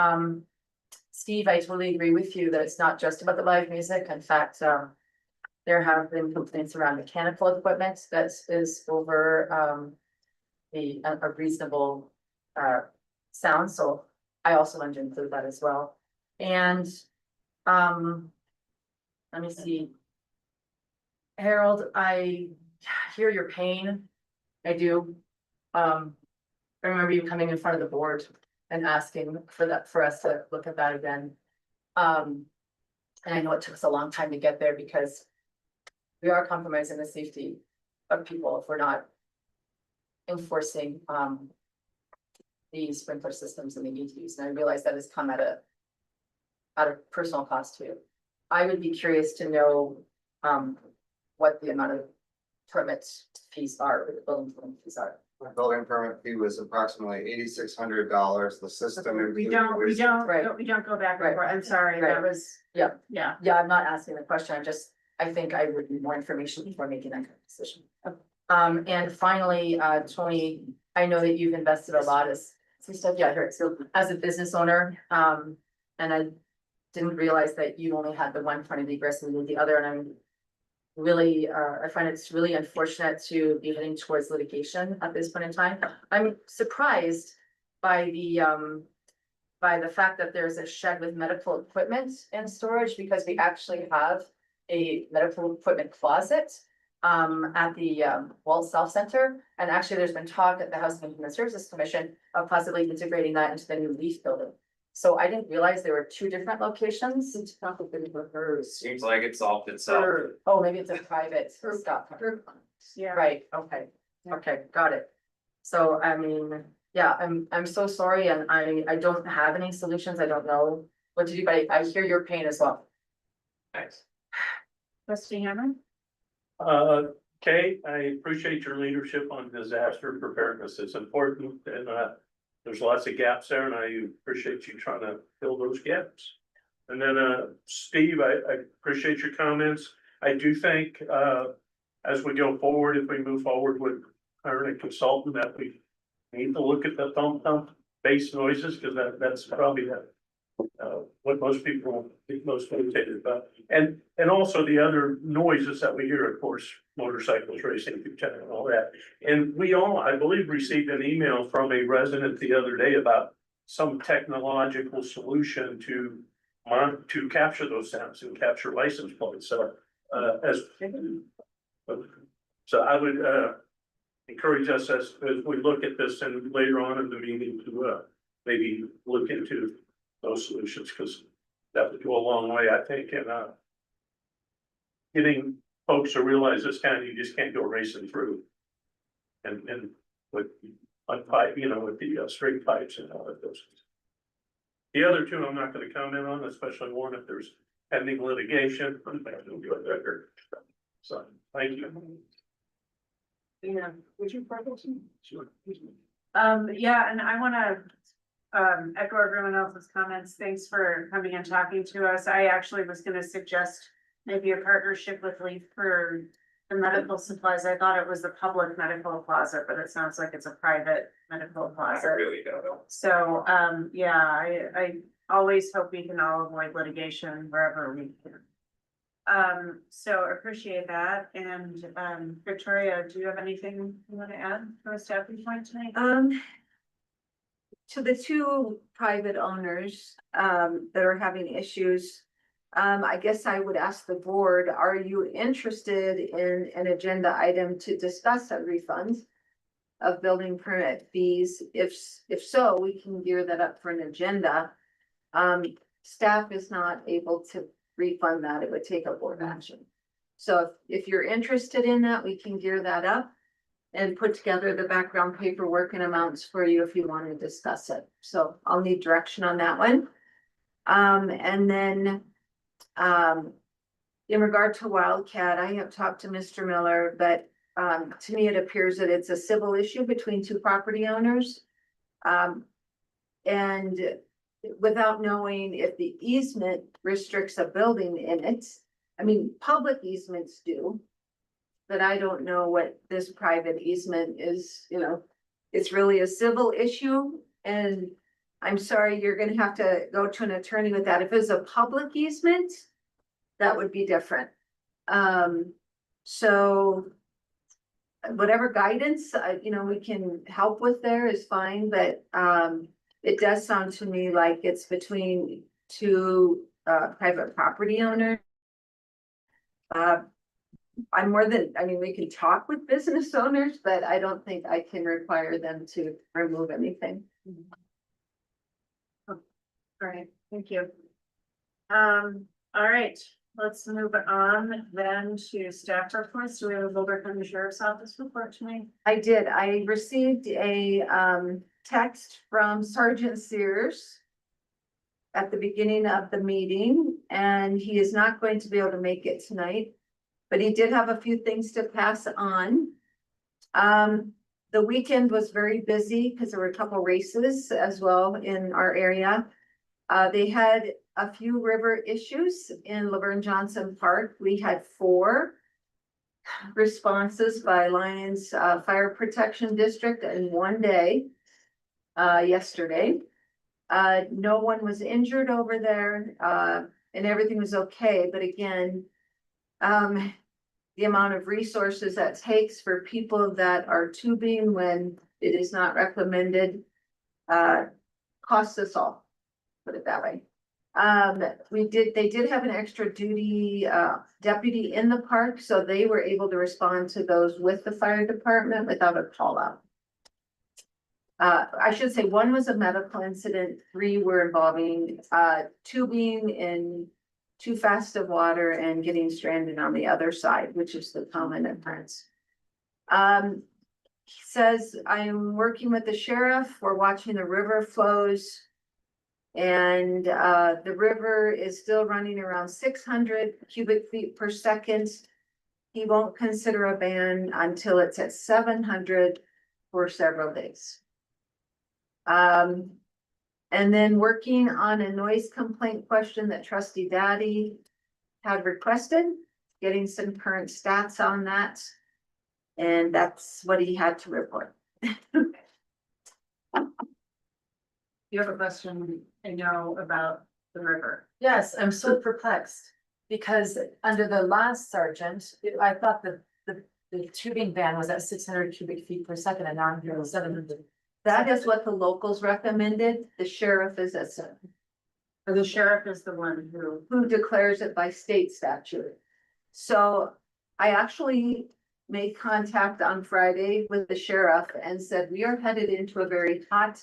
Steve, I totally agree with you that it's not just about the live music. In fact, there have been complaints around mechanical equipment that is over a reasonable sound. So I also wanted to include that as well. And let me see. Harold, I hear your pain. I do. I remember you coming in front of the board and asking for us to look at that again. And I know it took us a long time to get there because we are compromising the safety of people if we're not enforcing the sprinkler systems and the ETs. And I realize that has come at a personal cost too. I would be curious to know what the amount of permit fees are, or the building permit fees are. The building permit fee was approximately $8,600. The system. We don't Right. go back and forth. I'm sorry, Right. that was, Yeah, yeah. yeah, I'm not asking the question. I think I would need more information before making that kind of decision. And finally, Tony, I know that you've invested a lot as some stuff, yeah, here, so as a business owner, and I didn't realize that you only had the one point of egress and the other, and I'm really, I find it's really unfortunate to be heading towards litigation at this point in time. I'm surprised by the fact that there's a shed with medical equipment in storage, because we actually have a medical equipment closet at the Wall South Center. And actually, there's been talk at the House and Human Services Commission of possibly integrating that into the new Leaf building. So I didn't realize there were two different locations. It's complicated for hers. Seems like it solved itself. Oh, maybe it's a private stuff. Yeah. Right, okay, okay, got it. So, I mean, yeah, I'm so sorry, and I don't have any solutions. I don't know what to do, but I hear your pain as well. Thanks. Trustee Hammer? Kay, I appreciate your leadership on disaster preparedness. It's important, and there's lots of gaps there, and I appreciate you trying to fill those gaps. And then, Steve, I appreciate your comments. I do think, as we go forward, if we move forward with hiring a consultant, that we need to look at the thump bass noises, because that's probably what most people get most irritated about. And also the other noises that we hear, of course, motorcycles racing through town and all that. And we all, I believe, received an email from a resident the other day about some technological solution to capture those sounds and capture license plates. So so I would encourage us as we look at this and later on in the meeting to maybe look into those solutions, because that would go a long way, I think, in getting folks to realize this kind of, you just can't go racing through. And with pipe, with the straight pipes and all of those. The other two, I'm not gonna comment on, especially one if there's pending litigation. So, thank you. Yeah, would you progress? Sure. Yeah, and I wanna echo everyone else's comments. Thanks for coming and talking to us. I actually was gonna suggest maybe a partnership with Leaf for the medical supplies. I thought it was the public medical closet, but it sounds like it's a private medical I closet. really don't know. So, yeah, I always hope we can all avoid litigation wherever we can. So appreciate that. And, Victoria, do you have anything you want to add to a staffing point tonight? To the two private owners, that are having issues. I guess I would ask the board, are you interested in an agenda item to discuss a refund of building permit fees? If so, we can gear that up for an agenda. Staff is not able to refund that. It would take a board action. So if you're interested in that, we can gear that up and put together the background paperwork and amounts for you if you want to discuss it. So I'll need direction on that one. And then, in regard to Wildcat, I have talked to Mr. Miller, but, to me, it appears that it's a civil issue between two property owners. And without knowing if the easement restricts a building in it, I mean, public easements do. But I don't know what this private easement is, you know, it's really a civil issue. And I'm sorry, you're gonna have to go to an attorney with that. If it's a public easement, that would be different. So whatever guidance, we can help with there is fine, but, it does sound to me like it's between two, private property owners. We can talk with business owners, but I don't think I can require them to remove anything. Great, thank you. All right, let's move on then to staff reports. Do we have a Boulder County Sheriff's Office report tonight? I did. I received a text from Sergeant Sears at the beginning of the meeting, and he is not going to be able to make it tonight. But he did have a few things to pass on. The weekend was very busy because there were a couple races as well in our area. They had a few river issues in Laverne Johnson Park. We had 4 responses by Lions Fire Protection District in one day, yesterday. No one was injured over there, and everything was okay. But again, the amount of resources that takes for people that are tubing when it is not recommended, costs us all, put it that way. They did have an extra duty, deputy in the park, so they were able to respond to those with the fire department without a call out. I should say 1 was a medical incident, 3 were involving, tubing in too fast of water and getting stranded on the other side, which is the common occurrence. He says, I'm working with the sheriff. We're watching the river flows. And the river is still running around 600 cubic feet per second. He won't consider a ban until it's at 700 for several days. And then working on a noise complaint question that Trustee Daddy had requested, getting some current stats on that. And that's what he had to report. You have a question, I know, about the river. Yes, I'm so perplexed, because under the last sergeant, I thought the tubing ban was at 600 cubic feet per second, and now I'm hearing 700. That is what the locals recommended. The sheriff is at 7. Or the sheriff is the one Who declares it by state statute. So I actually made contact on Friday with the sheriff and said, we are headed into a very hot,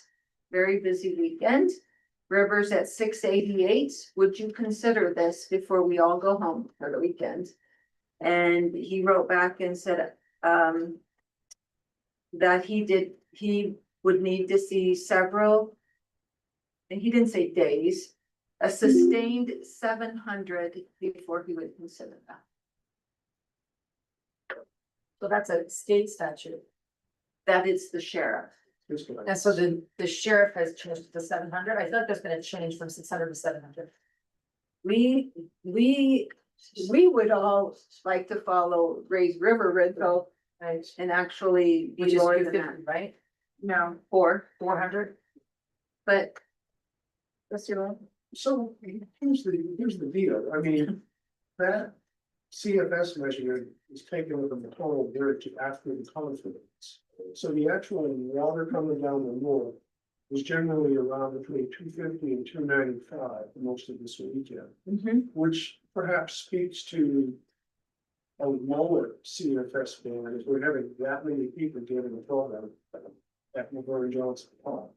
very busy weekend. River's at 688. Would you consider this before we all go home for the weekend? And he wrote back and said, that he would need to see several, and he didn't say days, a sustained 700 before he would consider that. So that's a state statute. That is the sheriff. And so the sheriff has changed to 700. I thought there's been a change from 600 to 700. We we would all like to follow Ray's River rental and actually Which be is more two than fifty, that. right? No, 400, but What's your one? So here's the deal, I mean, that CFS measurement is taken with the total bridge after the confidence. So the actual water coming down the north is generally around between 250 and 295 most of this weekend, which perhaps speaks to a lower CFS band if we're having that many people getting a program at McGorry Johnson Park.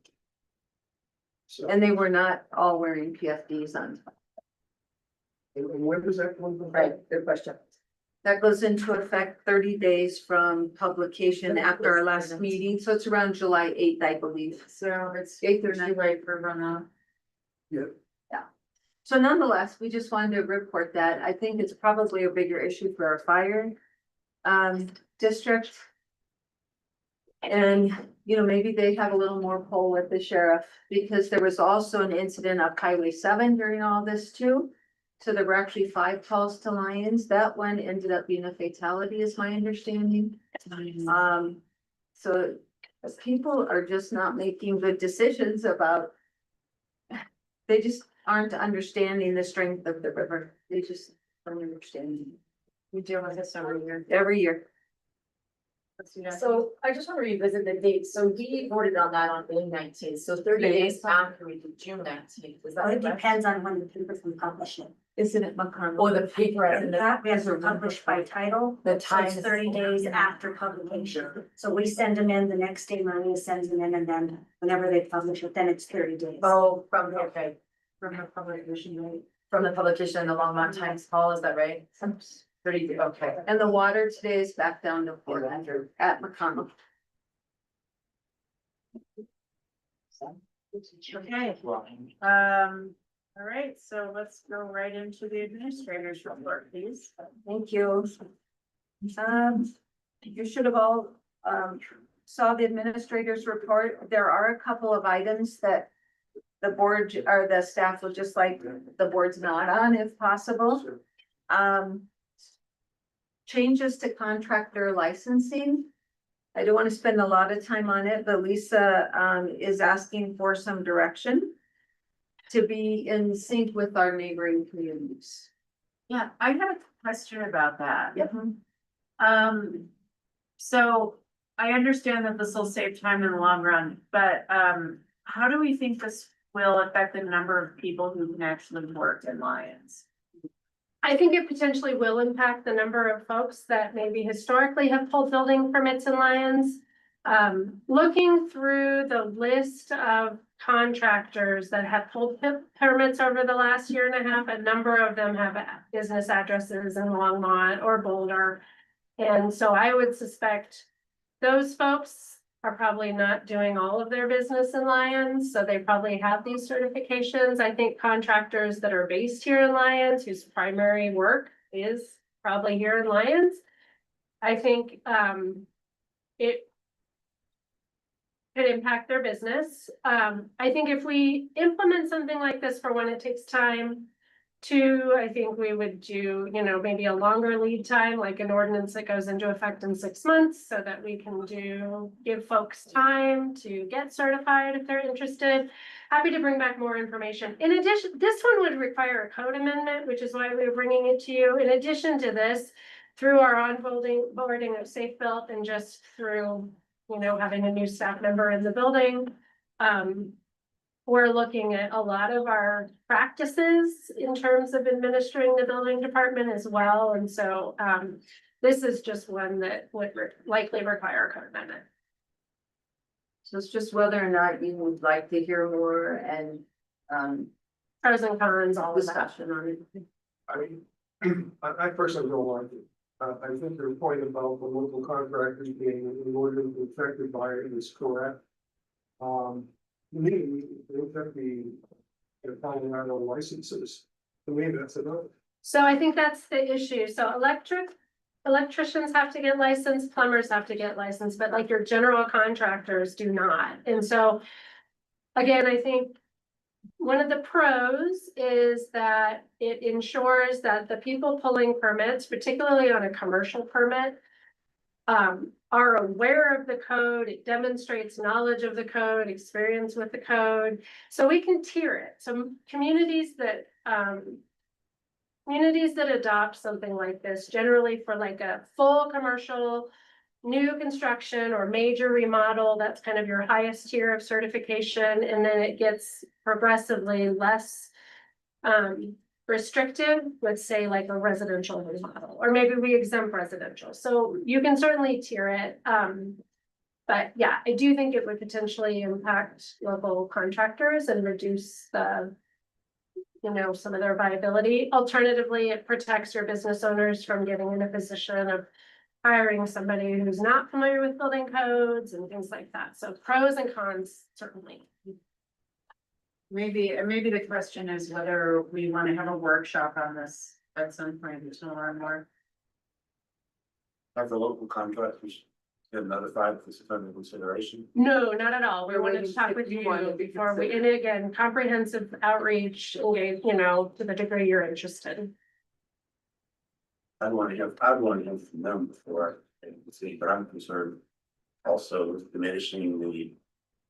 So, and they were not all wearing PFDs on. and when does that one? Right, good question. That goes into effect 30 days from publication after our last meeting, so it's around July 8th, I believe. So it's 8th or too 9th. late for runoff. Yeah. So nonetheless, we just wanted to report that. I think it's probably a bigger issue for our fire district. And, you know, maybe they have a little more pull with the sheriff, because there was also an incident up Highway 7 during all this too. So there were actually 5 calls to Lions. That one ended up being a fatality, is my understanding. So people are just not making good decisions about. They just aren't understanding the strength of the river. They just don't understand. We deal with this every year. Every year. So I just want to revisit the date. So we voted on that on May 19th, so 30 days after we did June 19th. Is that Well, it correct? depends on when the papers we publish it. Isn't it McConnell? Or the paper as in the, That is published by title. the So time it's is 30 days after publication. So we send them in, the next day Maria sends them in, and then whenever they publish it, then it's 30 days. Oh, from, okay, from the publication, right? From the publication in the Longmont Times Hall, is that right? 30, okay. And the water today is back down to 400 at McConnell. Okay, all right, so let's go right into the administrator's report, please. Thank you. You should have all, saw the administrator's report. There are a couple of items that the board or the staff would just like the board's not on if possible. Changes to contractor licensing. I don't want to spend a lot of time on it, but Lisa, is asking for some direction to be in sync with our neighboring communities. Yeah, I have a question about that. Yep. So I understand that this will save time in the long run, but, how do we think this will affect the number of people who can actually work in Lions? I think it potentially will impact the number of folks that maybe historically have pulled building permits in Lions. Looking through the list of contractors that have pulled permits over the last year and a half, a number of them have business addresses in Longmont or Boulder. And so I would suspect those folks are probably not doing all of their business in Lyons, so they probably have these certifications. I think contractors that are based here in Lyons, whose primary work is probably here in Lyons. I think it could impact their business. I think if we implement something like this for when it takes time, two, I think we would do, you know, maybe a longer lead time, like an ordinance that goes into effect in 6 months, so that we can give folks time to get certified if they're interested. Happy to bring back more information. In addition, this one would require a code amendment, which is why we were bringing it to you. In addition to this, through our onboarding of Safe Built and just through, you know, having a new staff member in the building, we're looking at a lot of our practices in terms of administering the building department as well. And so this is just one that would likely require a code amendment. So it's just whether or not you would like to hear more and, Pros and cons, all of that. discussion on it. I personally don't like it. I think your point about the local contractors being inordinately affected by it is correct. To me, they have to be following our own licenses. To me, that's enough. So I think that's the issue. So electricians have to get licensed, plumbers have to get licensed, but like your general contractors do not. And so again, I think One of the pros is that it ensures that the people pulling permits, particularly on a commercial permit, are aware of the code. It demonstrates knowledge of the code, experience with the code. So we can tier it. Some communities that adopt something like this, generally for like a full commercial, new construction or major remodel, that's kind of your highest tier of certification, and then it gets progressively less restrictive, let's say like a residential remodel, or maybe we exempt residential, so you can certainly tier it. But yeah, I do think it would potentially impact local contractors and reduce the, some of their viability. Alternatively, it protects your business owners from getting in a position of hiring somebody who's not familiar with building codes and things like that. So pros and cons, certainly. Maybe the question is whether we want to have a workshop on this at some point to learn more. Have the local contractors get notified if this is under consideration? No, not at all. We We're wanted waiting to talk to- with you you wanted to be before we, and considered. again, comprehensive outreach, to the degree you're interested. I'd want to have from them before I can see, but I'm concerned also with diminishing the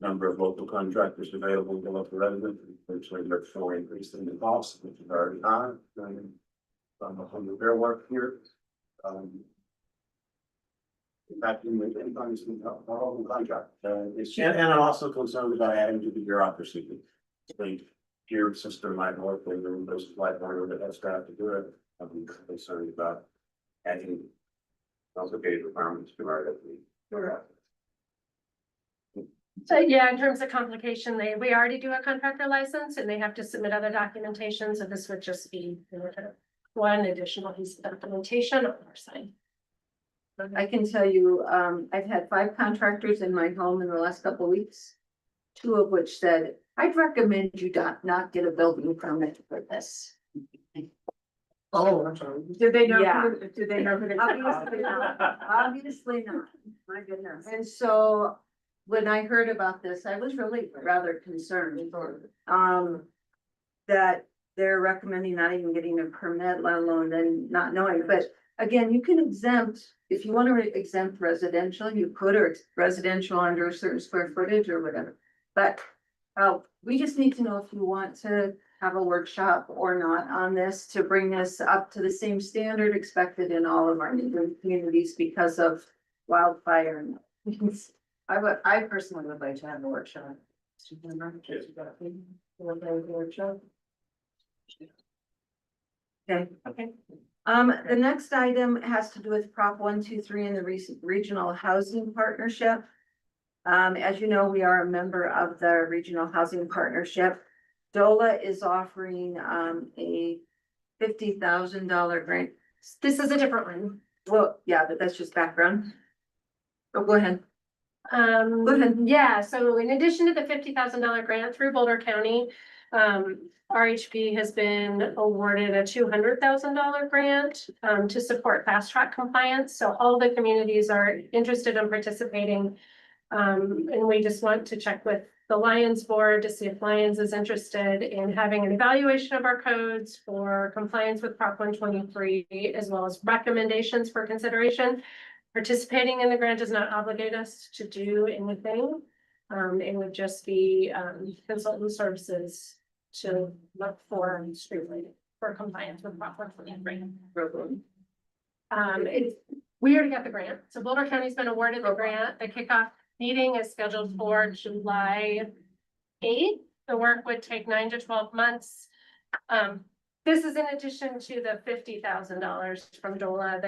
number of local contractors available to local residents, potentially therefore increasing the cost, which is already high. From the fair work here. In fact, in the local contract, and I'm also concerned about adding to the bureaucracy. I think your system might work, and there's like one that has staff to do it. I'm concerned about adding complicated requirements to our. So yeah, in terms of complication, we already do a contractor license and they have to submit other documentation, so this would just be one additional piece of documentation on our side. I can tell you, I've had 5 contractors in my home in the last couple of weeks. 2 of which said, I'd recommend you not get a building permit for this. Oh, I'm sorry. Did they know? Yeah. Did they know who they? Obviously not, obviously not. My goodness. And so when I heard about this, I was really rather concerned. That they're recommending not even getting a permit, let alone then not knowing, but again, you can exempt, if you want to exempt residential, you could, or residential under a certain square footage or whatever. But we just need to know if you want to have a workshop or not on this to bring this up to the same standard expected in all of our neighboring communities because of wildfire. I personally would like to have a workshop. Okay. Okay. The next item has to do with Prop 123 and the Regional Housing Partnership. As you know, we are a member of the Regional Housing Partnership. DOLA is offering a $50,000 grant. This is a different one. Well, yeah, but that's just background. Oh, go ahead. Go ahead. Yeah, so in addition to the $50,000 grant through Boulder County, RHP has been awarded a $200,000 grant to support fast track compliance. So all the communities are interested in participating. And we just want to check with the Lions Board to see if Lions is interested in having an evaluation of our codes for compliance with Prop 123, as well as recommendations for consideration. Participating in the grant does not obligate us to do anything. It would just be consultant services to look for and streamline for compliance with Prop 123. We already got the grant. So Boulder County's been awarded the grant. The kickoff meeting is scheduled for July 8th. The work would take 9 to 12 months. This is in addition to the $50,000 from DOLA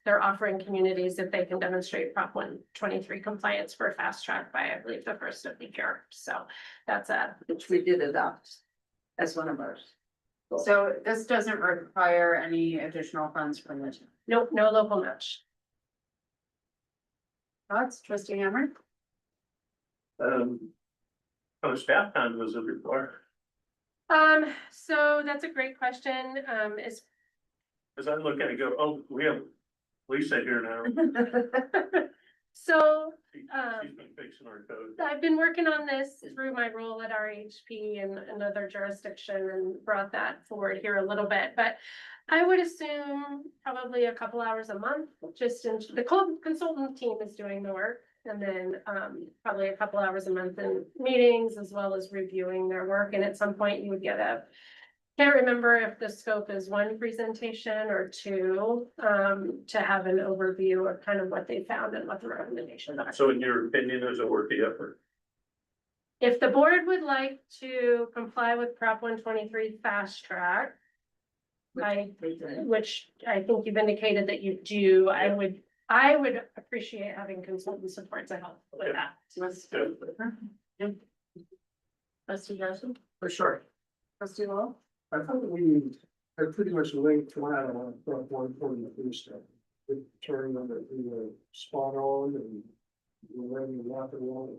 they're offering communities if they can demonstrate Prop 123 compliance for fast track by, I believe, the 1st of the year. So that's Which we did adopt as one of ours. So this doesn't require any additional funds from the town. nope, no local match. Thoughts, trustee Hammer? How much staff time was it required? So that's a great question. Cause I look at it and go, oh, we have Lisa here now. So, She's been fixing our code. I've been working on this through my role at RHP and another jurisdiction and brought that forward here a little bit, but I would assume probably a couple hours a month, just in, the consultant team is doing the work. And then, probably a couple hours a month in meetings as well as reviewing their work. And at some point you would get can't remember if the scope is one presentation or two, to have an overview of kind of what they found and what the recommendations are. So in your opinion, there's a worthy effort. If the board would like to comply with Prop 123 fast track, which I think you've indicated that you do, I would appreciate having consultant support to help with that. Trustee Johnson? For sure. Trustee Law? I thought we had pretty much linked to that on Prop 123 stuff. The term that we were spot on and we're ready to wrap it along.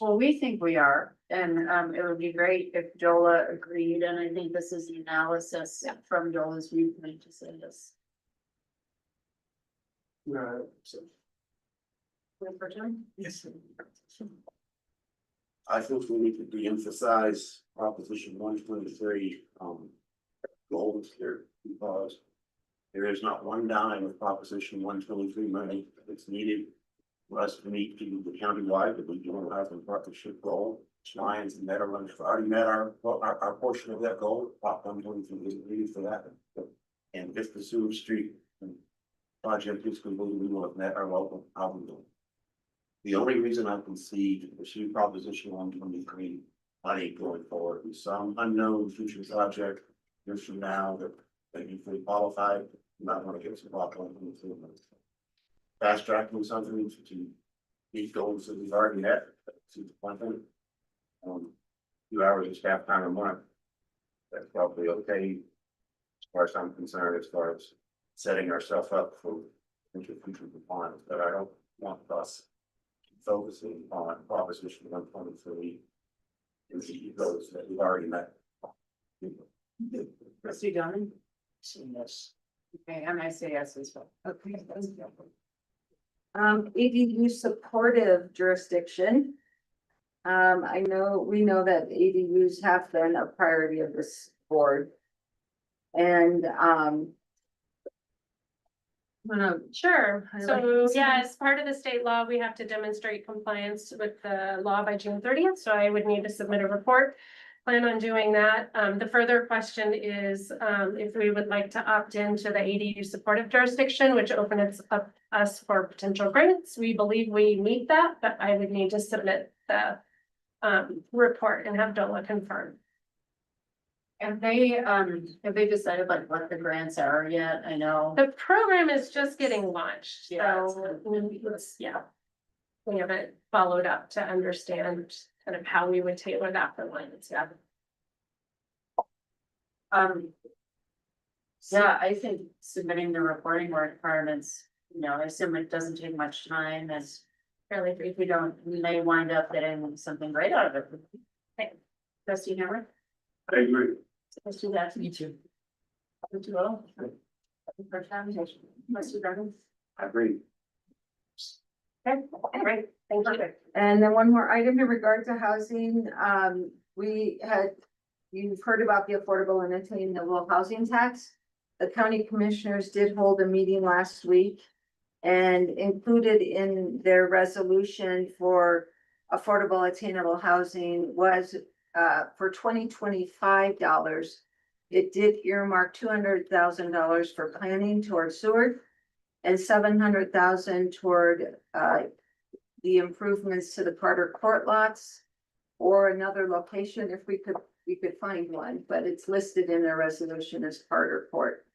Well, we think we are, and it would be great if Jola agreed, and I think this is the analysis from Jola's viewpoint to say this. Right, so. Yes. I think we need to de-emphasize Proposition 123, goals here, because there is not one dime of Proposition 123 money that's needed for us to meet the countywide that we don't have a partnership goal. Lions and Meadowlands have already met our portion of that goal. Prop 123 is needed for that. And if the sewer street project is completed, we will have met our local housing goal. The only reason I can see to pursue Proposition 123 money going forward is some unknown future project years from now that you fully qualified, you might want to get some Prop 123 money. Fast tracking something to meet goals that we've already met, to the point. 2 hours of staff time a month. That's probably okay. As far as I'm concerned, as far as setting ourselves up for future compliance, but I don't want us focusing on Proposition 123 and the goals that we've already met. Trustee Donnan? Yes. Okay, and I say yes as well. Okay. ADU supportive jurisdiction. We know that ADUs have been a priority of this board. And, Sure. So yeah, as part of the state law, we have to demonstrate compliance with the law by June 30th. So I would need to submit a report. Plan on doing that. The further question is if we would like to opt into the ADU supportive jurisdiction, which opens up us for potential grants. We believe we meet that, but I would need to submit the report and have DOLA confirm. Have they decided like what the grants are yet? I know. The program is just getting launched, Yeah. so we haven't followed up to understand kind of how we would tailor that for Lions. Yeah, I think submitting the reporting requirements, I assume it doesn't take much time, as fairly, if we don't, we may wind up getting something great out of it. Okay, Trustee Hammer? I agree. Let's do that. Me too. Trustee Little? Trustee Brown? I agree. Okay, all right, thank you. and then one more item in regard to housing, you've heard about the affordable and attainable housing tax. The county commissioners did hold a meeting last week. And included in their resolution for affordable attainable housing was for $2025. It did earmark $200,000 for planning toward sewer and $700,000 toward the improvements to the Carter Court lots or another location if we could find one, but it's listed in their resolution as Carter Court.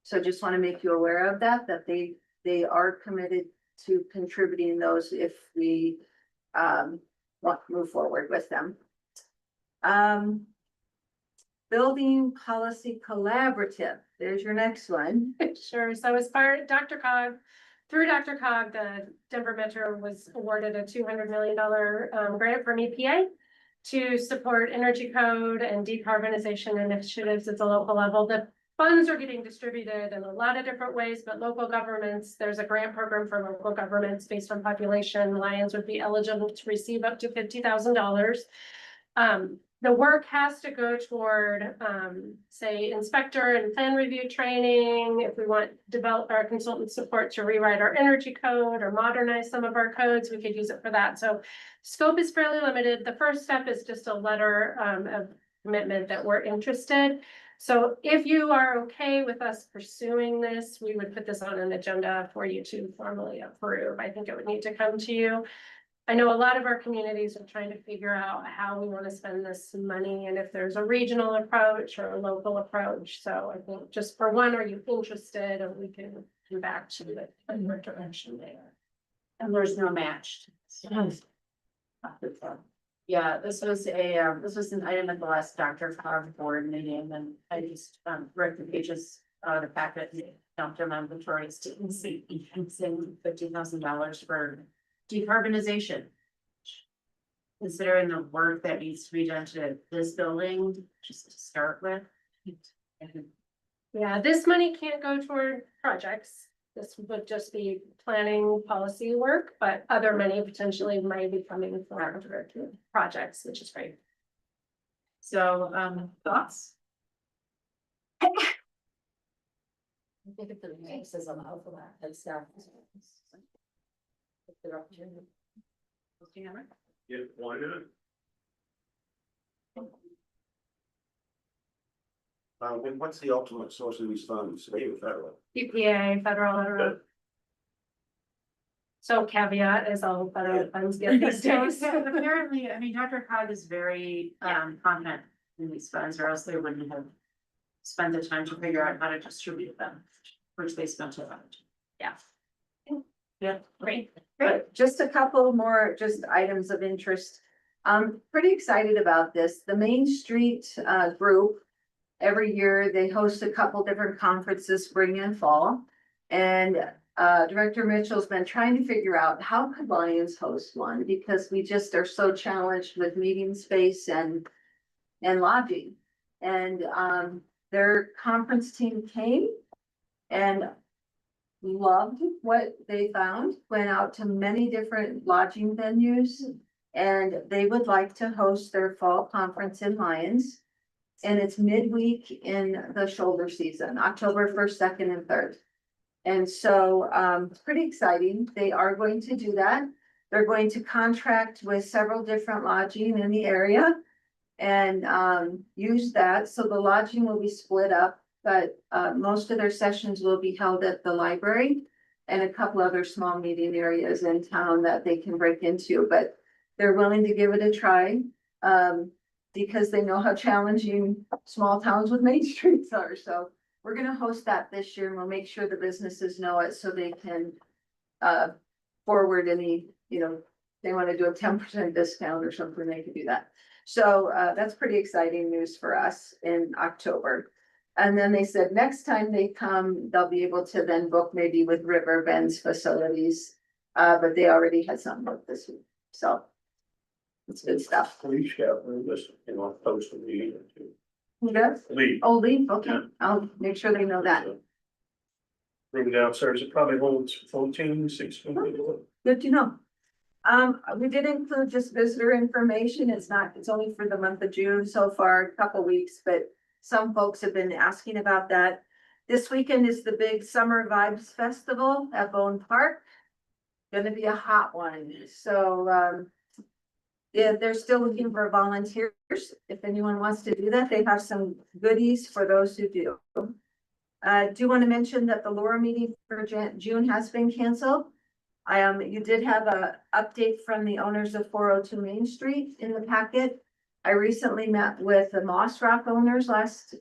So just want to make you aware of that they are committed to contributing those if we want to move forward with them. Building policy collaborative, there's your next one. Sure. So as through Dr. Cog, the Denver Metro was awarded a $200 million grant from EPA to support energy code and decarbonization initiatives at the local level. The funds are getting distributed in a lot of different ways, but local governments, there's a grant program for local governments based on population. Lions would be eligible to receive up to $50,000. The work has to go toward, say, inspector and plan review training. If we want develop our consultant support to rewrite our energy code or modernize some of our codes, we could use it for that. So scope is fairly limited. The first step is just a letter of commitment that we're interested. So if you are okay with us pursuing this, we would put this on an agenda for you to formally approve. I think it would need to come to you. I know a lot of our communities are trying to figure out how we want to spend this money and if there's a regional approach or a local approach. So I think just for one, are you interested? And we can come back to the direction there. And there's no match. Yeah, this was an item at the last Dr. Carr board meeting, and I just, read the pages, the packet, and dumped them on Victoria's students, saying $50,000 for decarbonization. Considering the work that needs to be done to this building, just to start with. Yeah, this money can't go toward projects. This would just be planning policy work, but other money potentially might be coming from projects, which is great. So, thoughts? I think if the mix is allowed for that, that's staff. If the opportunity. Yeah, why not? And what's the ultimate source of these funds, state or federal? EPA, federal. So caveat is all federal funds get these days. Apparently, I mean, Dr. Cog is very confident in these funds, or else they wouldn't have spent the time to figure out how to distribute them, which they spent a lot. Yeah. Yeah, Great. But just a couple more just items of interest. I'm pretty excited about this. The Main Street group, every year they host a couple different conferences, spring and fall. And Director Mitchell's been trying to figure out how could Lions host one, because we just are so challenged with meeting space and lodging. And their conference team came and loved what they found, went out to many different lodging venues, and they would like to host their fall conference in Lyons. And it's midweek in the shoulder season, October 1st, 2nd, and 3rd. And so it's pretty exciting. They are going to do that. They're going to contract with several different lodging in the area and use that. So the lodging will be split up, but most of their sessions will be held at the library and a couple other small meeting areas in town that they can break into, but they're willing to give it a try. Because they know how challenging small towns with main streets are. So we're gonna host that this year and we'll make sure the businesses know it so they can forward any, they want to do a 10% discount or something, they can do that. So that's pretty exciting news for us in October. And then they said next time they come, they'll be able to then book maybe with River Bend's facilities. But they already had some booked this week, so. It's good stuff. Please have this, post a meeting or two. Who does? Leave. Oh, Lee, okay, Yeah. I'll make sure they know that. Room downstairs, it probably holds 14, 16 people. Good to know. We did include just visitor information. It's only for the month of June so far, a couple weeks, but some folks have been asking about that. This weekend is the big Summer Vibes Festival at Bone Park. Gonna be a hot one, so yeah, they're still looking for volunteers. If anyone wants to do that, they have some goodies for those who do. Do want to mention that the Laura meeting for June has been canceled. You did have a update from the owners of 402 Main Street in the packet. I recently met with the Moss Rock owners last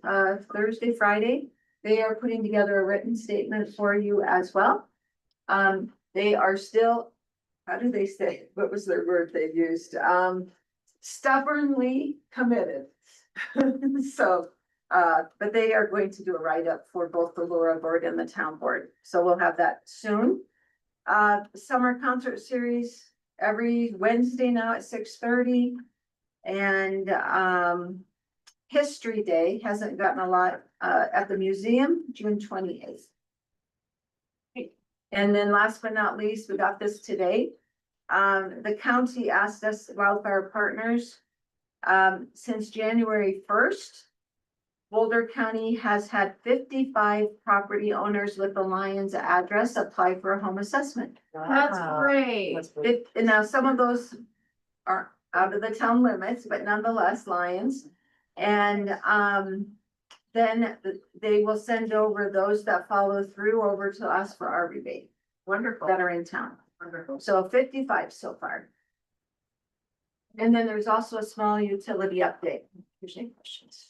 Thursday, Friday. They are putting together a written statement for you as well. They are still, how do they say, what was their word they used? Stubbornly committed. So, but they are going to do a write-up for both the Laura board and the town board. So we'll have that soon. Summer concert series every Wednesday now at 6:30. And History Day hasn't gotten a lot at the museum, June 28th. And then last but not least, we got this today. The county asked us, Wildfire Partners, since January 1st, Boulder County has had 55 property owners with the Lions address apply for a home assessment. That's great. And now some of those are out of the town limits, but nonetheless Lions. And, then they will send over those that follow through over to us for our rebate. Wonderful. That are in town. Wonderful. So 55 so far. And then there's also a small utility update. Here's any questions.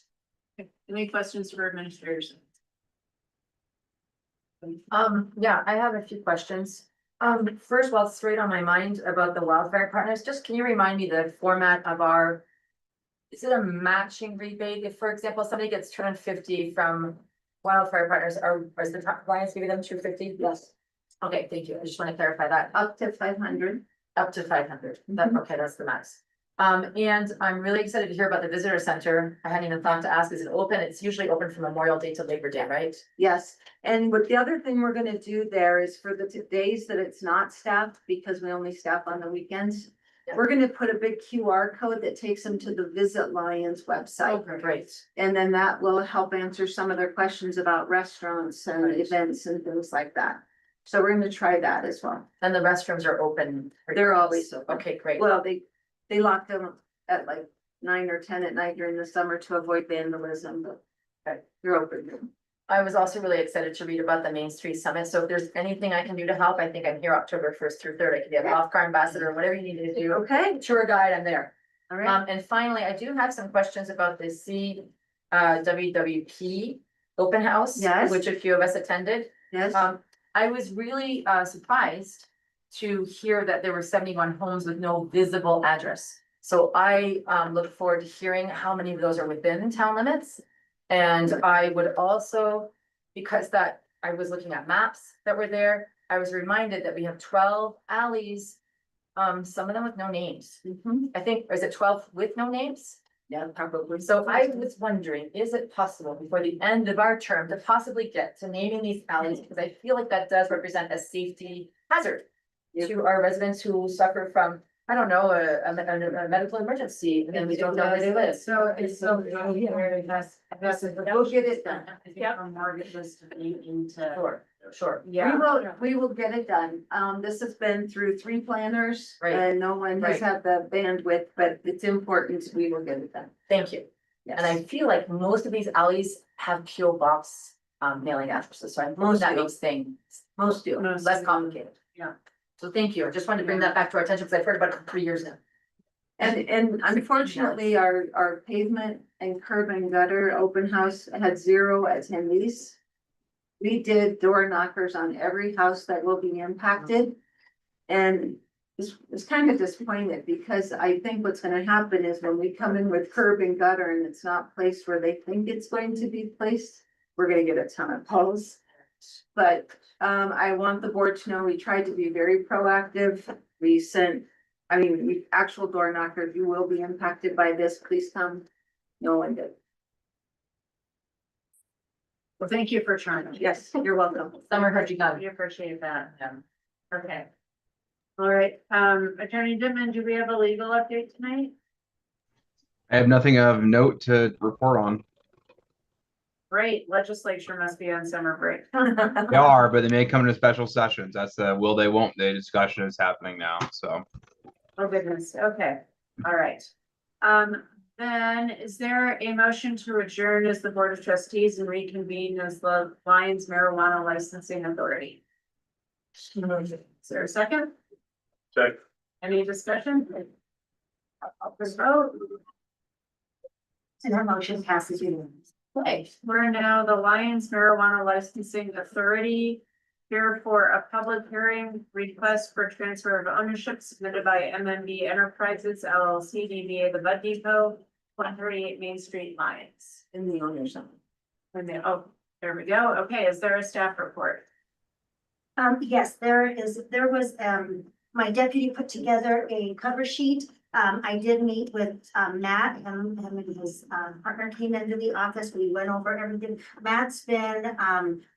Any questions for administrators? Yeah, I have a few questions. First of all, straight on my mind about the wildfire partners, just can you remind me the format of our? Is it a matching rebate? If, for example, somebody gets 250 from wildfire partners, or is the Lions giving them 250? Yes. Okay, thank you. I just want to clarify that. Up to 500. Up to 500. That, okay, that's the max. And I'm really excited to hear about the visitor center. I hadn't even thought to ask, is it open? It's usually open from Memorial Day to Labor Day, right? Yes, and what the other thing we're gonna do there is for the days that it's not staffed, because we only staff on the weekends. Yeah. We're gonna put a big QR code that takes them to the Visit Lions website. Okay, great. And then that will help answer some of their questions about restaurants and events and things like that. So we're gonna try that as well. And the restrooms are open. They're always open. Okay, great. Well, they lock them at like 9 or 10 at night during the summer to avoid vandalism, but they're open. I was also really excited to read about the Main Street Summit. So if there's anything I can do to help, I think I'm here October 1st through 3rd. I could be a golf car ambassador, whatever you need to do. Okay, Tour guide, I'm there. all right. And finally, I do have some questions about the WWP open house. Yes. Which a few of us attended. Yes. I was really surprised to hear that there were 71 homes with no visible address. So I look forward to hearing how many of those are within town limits. And I would also, because that I was looking at maps that were there, I was reminded that we have 12 alleys. Some of them with no names. I think, or is it 12 with no names? Yeah, probably. So I was wondering, is it possible before the end of our term to possibly get to naming these alleys? Because I feel like that does represent a safety hazard to our residents who suffer from, I don't know, a medical emergency, and then we don't know where they live. So it's so. We'll get it done. Sure. We will get it done. This has been through 3 planners Right. and no one has Right. had the bandwidth, but it's important. We will get it done. Thank you. Yes. And I feel like most of these alleys have PO box mailing addresses, so I'm hoping that do. makes things Most do. less complicated. Yeah. So thank you. I just wanted to bring that back to our attention because I've heard about it for 3 years now. And unfortunately, our pavement and curb and gutter open house had 0 attendees. We did door knockers on every house that will be impacted. And it's kind of disappointed because I think what's gonna happen is when we come in with curb and gutter and it's not placed where they think it's going to be placed, we're gonna get a ton of calls. But I want the board to know we tried to be very proactive. We sent, actual door knocker, if you will be impacted by this, please come. No one did. Well, thank you for trying. Yes, you're welcome. Summer heard you got We it. appreciate that. Okay. All right, Attorney Dittman, do we have a legal update tonight? I have nothing of note to report on. Great, legislature must be on summer break. They are, but they may come to special sessions. That's the will they, won't they discussion is happening now, so. Oh goodness, okay, all right. Then is there a motion to adjourn as the Board of Trustees and reconvene as the Lions Marijuana Licensing Authority? Is there a second? Second. Any discussion? I'll please vote. And our motion passes unanimously. Okay, we're now the Lions Marijuana Licensing Authority. Here for a public hearing request for transfer of ownership submitted by MMB Enterprises LLC, DBA The Bud Depot, 138 Main Street, Lions. In the owner's zone. Oh, there we go. Okay, is there a staff report? Yes, there was, my deputy put together a cover sheet I did meet with, Matt, him and his, partner came into the office, we went over everything. Matt's been,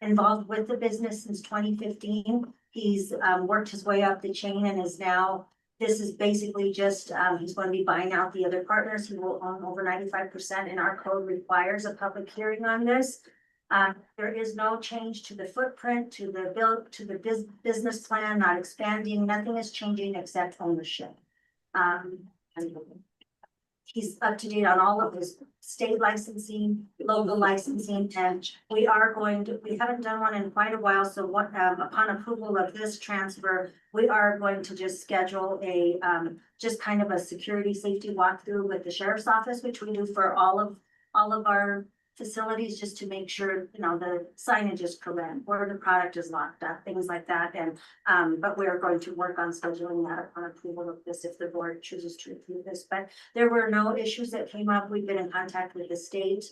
involved with the business since 2015. He's, worked his way up the chain and is now, this is basically just, he's going to be buying out the other partners. He will own over 95%, and our code requires a public hearing on this. There is no change to the footprint, to the business plan, not expanding, nothing is changing except ownership. And he's up to date on all of his state licensing, local licensing, and we haven't done one in quite a while, so what, upon approval of this transfer, we are going to just schedule a, just kind of a security safety walkthrough with the sheriff's office, which we do for all of our facilities, just to make sure, the signage is correct, where the product is locked up, things like that, and but we are going to work on scheduling that upon approval of this if the board chooses to approve this. But there were no issues that came up. We've been in contact with the state.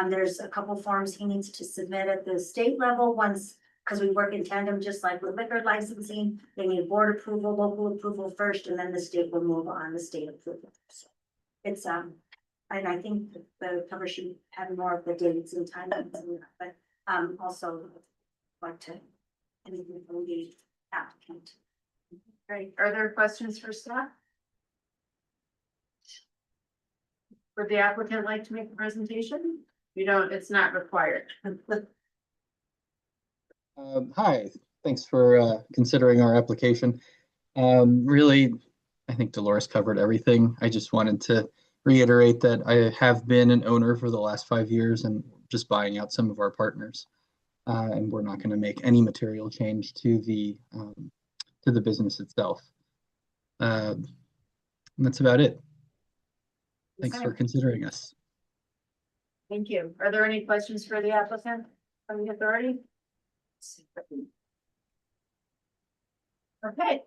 There's a couple forms he needs to submit at the state level once, because we work in tandem, just like with liquor licensing. They need board approval, local approval first, and then the state will move on the state approval. So it's and I think the cover sheet had more of the dates and timelines, but also like to anything from the applicant. Great. Are there questions for staff? Would the applicant like to make a presentation? You don't, it's not required. Hi, thanks for considering our application. Really, I think Dolores covered everything. I just wanted to reiterate that I have been an owner for the last 5 years and just buying out some of our partners. And we're not going to make any material change to the business itself. And that's about it. Thanks for considering us. Thank you. Are there any questions for the applicant from the authority? Okay,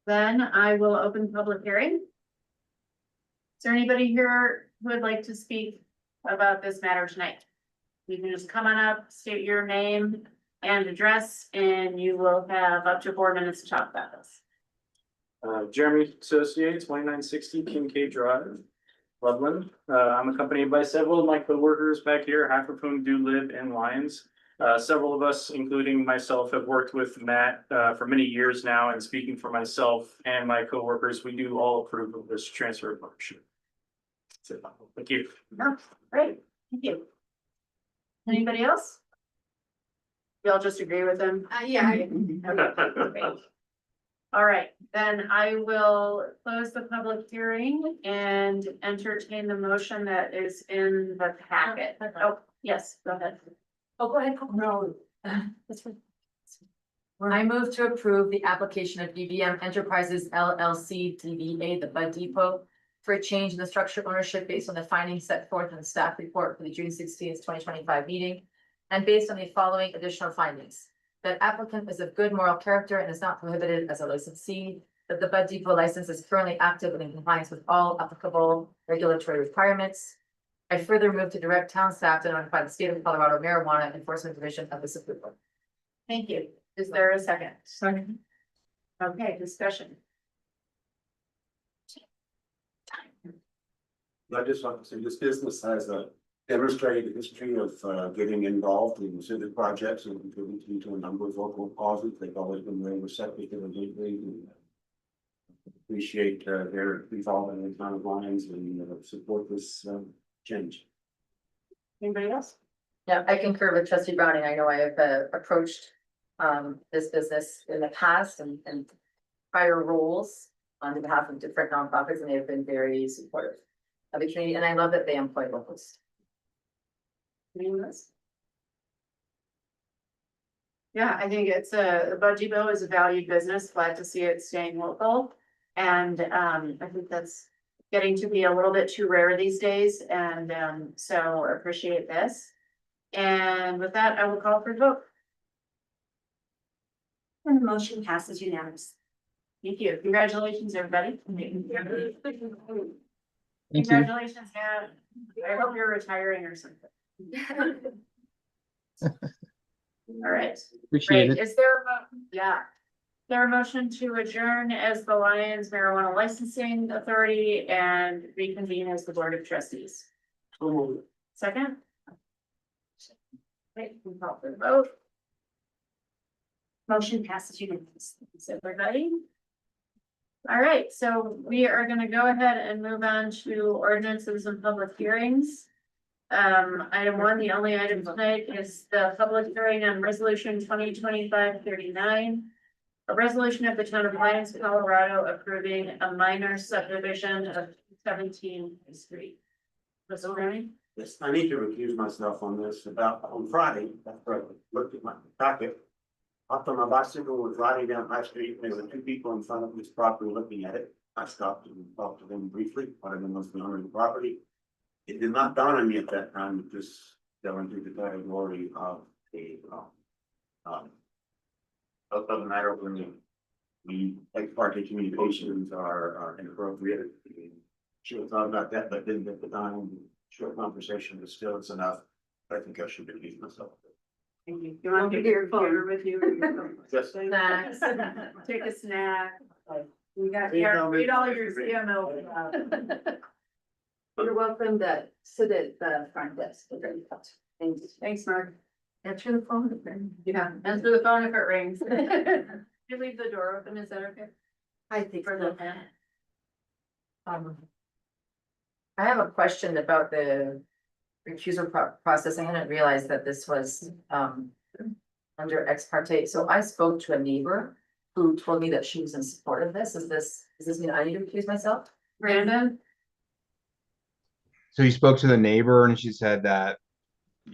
then I will open public hearing. Is there anybody here who would like to speak about this matter tonight? You can just come on up, state your name and address, and you will have up to 4 minutes to talk about this. Jeremy Associates, 2960 Kincaid Drive, Loveland. I'm accompanied by several of my coworkers back here, half of whom do live in Lyons. Several of us, including myself, have worked with Matt for many years now, and speaking for myself and my coworkers, we do all approve of this transfer of ownership. Thank you. No, great, thank you. Anybody else? You all just agree with them? Yeah. Okay. All right, then I will close the public hearing and entertain the motion that is in the packet. Oh, yes, go ahead. Oh, go ahead. No. That's fine. I move to approve the application of EBM Enterprises LLC DBA, the Bud Depot, for a change in the structure ownership based on the findings set forth in the staff report for the June 16th, 2025 meeting, and based on the following additional findings. That applicant is of good moral character and is not prohibited as a licensee, that the Bud Depot license is currently active and in compliance with all applicable regulatory requirements. I further move to direct town staff to notify the state of Colorado Marijuana Enforcement Division of this approval. Thank you. Is there a second? Second. Okay, discussion. I just want to say this business has a demonstrated history of getting involved in civic projects and contributing to a number of local causes. They've always been very receptive to the gateway and appreciate their involvement in town of Lyons and support this change. Anybody else? Yeah, I concur with trustee Browning. I know I have approached this business in the past and prior roles on behalf of different nonprofits, and they have been very supportive of the community, and I love that they employ locals. Anyone else? Yeah, I think it's the Bud Depot is a valued business. Glad to see it staying local. And I think that's getting to be a little bit too rare these days. And so appreciate this. And with that, I will call for the vote. And the motion passes unanimously. Thank you. Congratulations, everybody. Thank you. Congratulations, yeah. I hope you're retiring or something. All right. Appreciate Great. it. Is there, yeah. There a motion to adjourn as the Lions Marijuana Licensing Authority and reconvene as the Board of Trustees. Second? Okay, we call for the vote. Motion passes unanimously. So everybody. All right, so we are gonna go ahead and move on to ordinances and public hearings. Item one, the only item tonight is the public hearing on resolution 2025-39. A resolution of the town of Lyons, Colorado, approving a minor subdivision of 17th Street. Mr. Rooney? Yes, I need to recuse myself on this. On Friday, after I looked at my packet. Hopped on my bicycle, was riding down High Street, and there were two people in front of this property looking at it. I stopped and talked to them briefly, one of them was the owner of the property. It did not dawn on me at that time that this fell into the category of of a matter when the ex parte communications are inappropriate. Should have thought about that, but didn't at the time. Short conversation, but still it's enough. I think I should recuse myself. Thank you. You want to get your computer with you? Yes. Snacks, take a snack. You got, read all your CMO. You're welcome to sit at the front desk. Thanks. Thanks, Mark. Answer the phone. Yeah, answer the phone if it rings. You leave the door open, is that okay? I think For the fan. I have a question about the recusal process. I hadn't realized that this was under ex parte. So I spoke to a neighbor who told me that she was in support of this. Does this mean I need to recuse myself? Brandon? So you spoke to the neighbor and she said that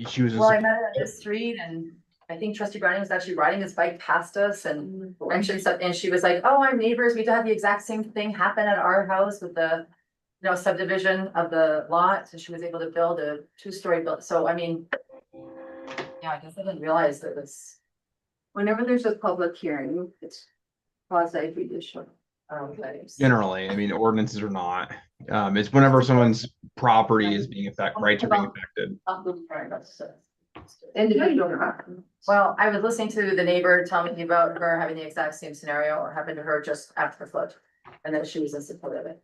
she was. Well, I met her on the street and I think Trustee Browning was actually riding his bike past us and she was like, oh, I'm neighbors. We had the exact same thing happen at our house with the subdivision of the lot, and she was able to build a 2-story build. So I mean, yeah, I guess I didn't realize that this. Whenever there's a public hearing, it's quasi judicial. Generally, I mean, ordinances are not. It's whenever someone's property is being rights are being affected. Well, I was listening to the neighbor tell me about her having the exact same scenario or happened to her just after the flood, and that she was in support of it.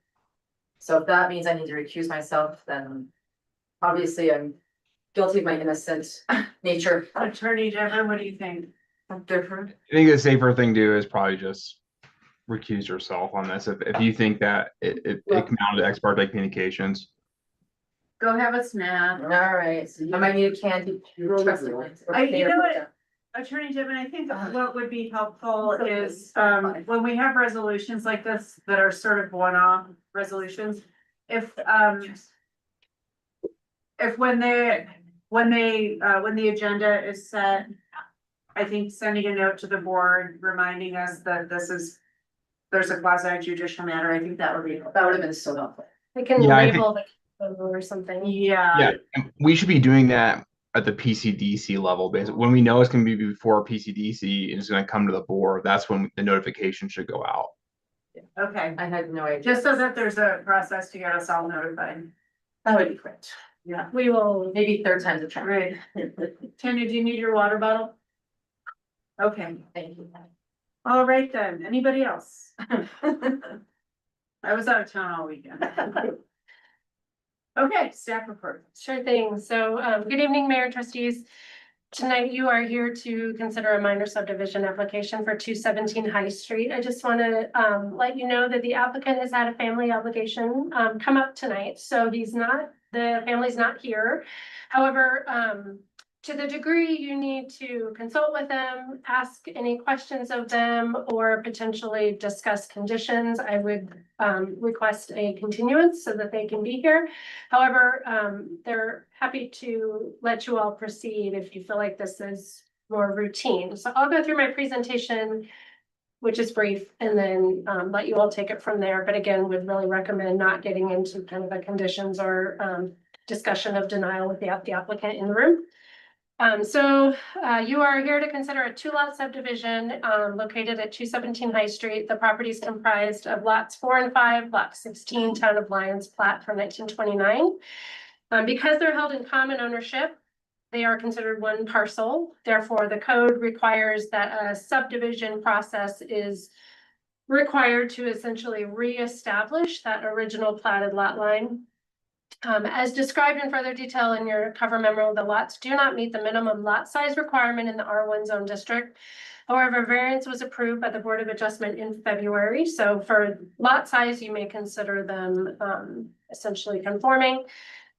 So if that means I need to recuse myself, then obviously I'm guilty of my innocent nature. Attorney Devon, what do you think? Different. I think the safer thing to do is probably just recuse yourself on this if you think that it came out of ex parte communications. Go have a snack. All right, I might need a candy. You know what, Attorney Devon, I think what would be helpful is, when we have resolutions like this that are sort of one-off resolutions, if when the agenda is set, I think sending a note to the board reminding us that there's a quasi judicial matter, I think that would have been so helpful. I can Yeah, label the or something. Yeah. And we should be doing that at the PCDC level, basically. When we know it's going to be before PCDC and it's going to come to the board, that's when the notification should go out. Okay, I had no idea. just so that there's a process to get us all notified. That would be great. Yeah. We will. Maybe third time's a charm. Right. Tanya, do you need your water bottle? Okay, Thank you. all right then, anybody else? I was out of town all weekend. Okay, staff report. Sure thing. So, good evening, Mayor, Trustees. Tonight you are here to consider a minor subdivision application for 217 High Street. I just want to let you know that the applicant has had a family obligation come up tonight. So the family's not here. However, to the degree you need to consult with them, ask any questions of them, or potentially discuss conditions, I would request a continuance so that they can be here. However, they're happy to let you all proceed if you feel like this is more routine. So I'll go through my presentation, which is brief, and then let you all take it from there. But again, would really recommend not getting into kind of a conditions or discussion of denial with the applicant in the room. You are here to consider a 2-lot subdivision located at 217 High Street. The property is comprised of lots 4 and 5, block 16, Town of Lyons plat from 1929. Because they're held in common ownership, they are considered one parcel. Therefore, the code requires that a subdivision process is required to essentially reestablish that original platted lot line. As described in further detail in your cover memo, the lots do not meet the minimum lot size requirement in the R1 zone district. However, variance was approved by the Board of Adjustment in February. So for lot size, you may consider them essentially conforming.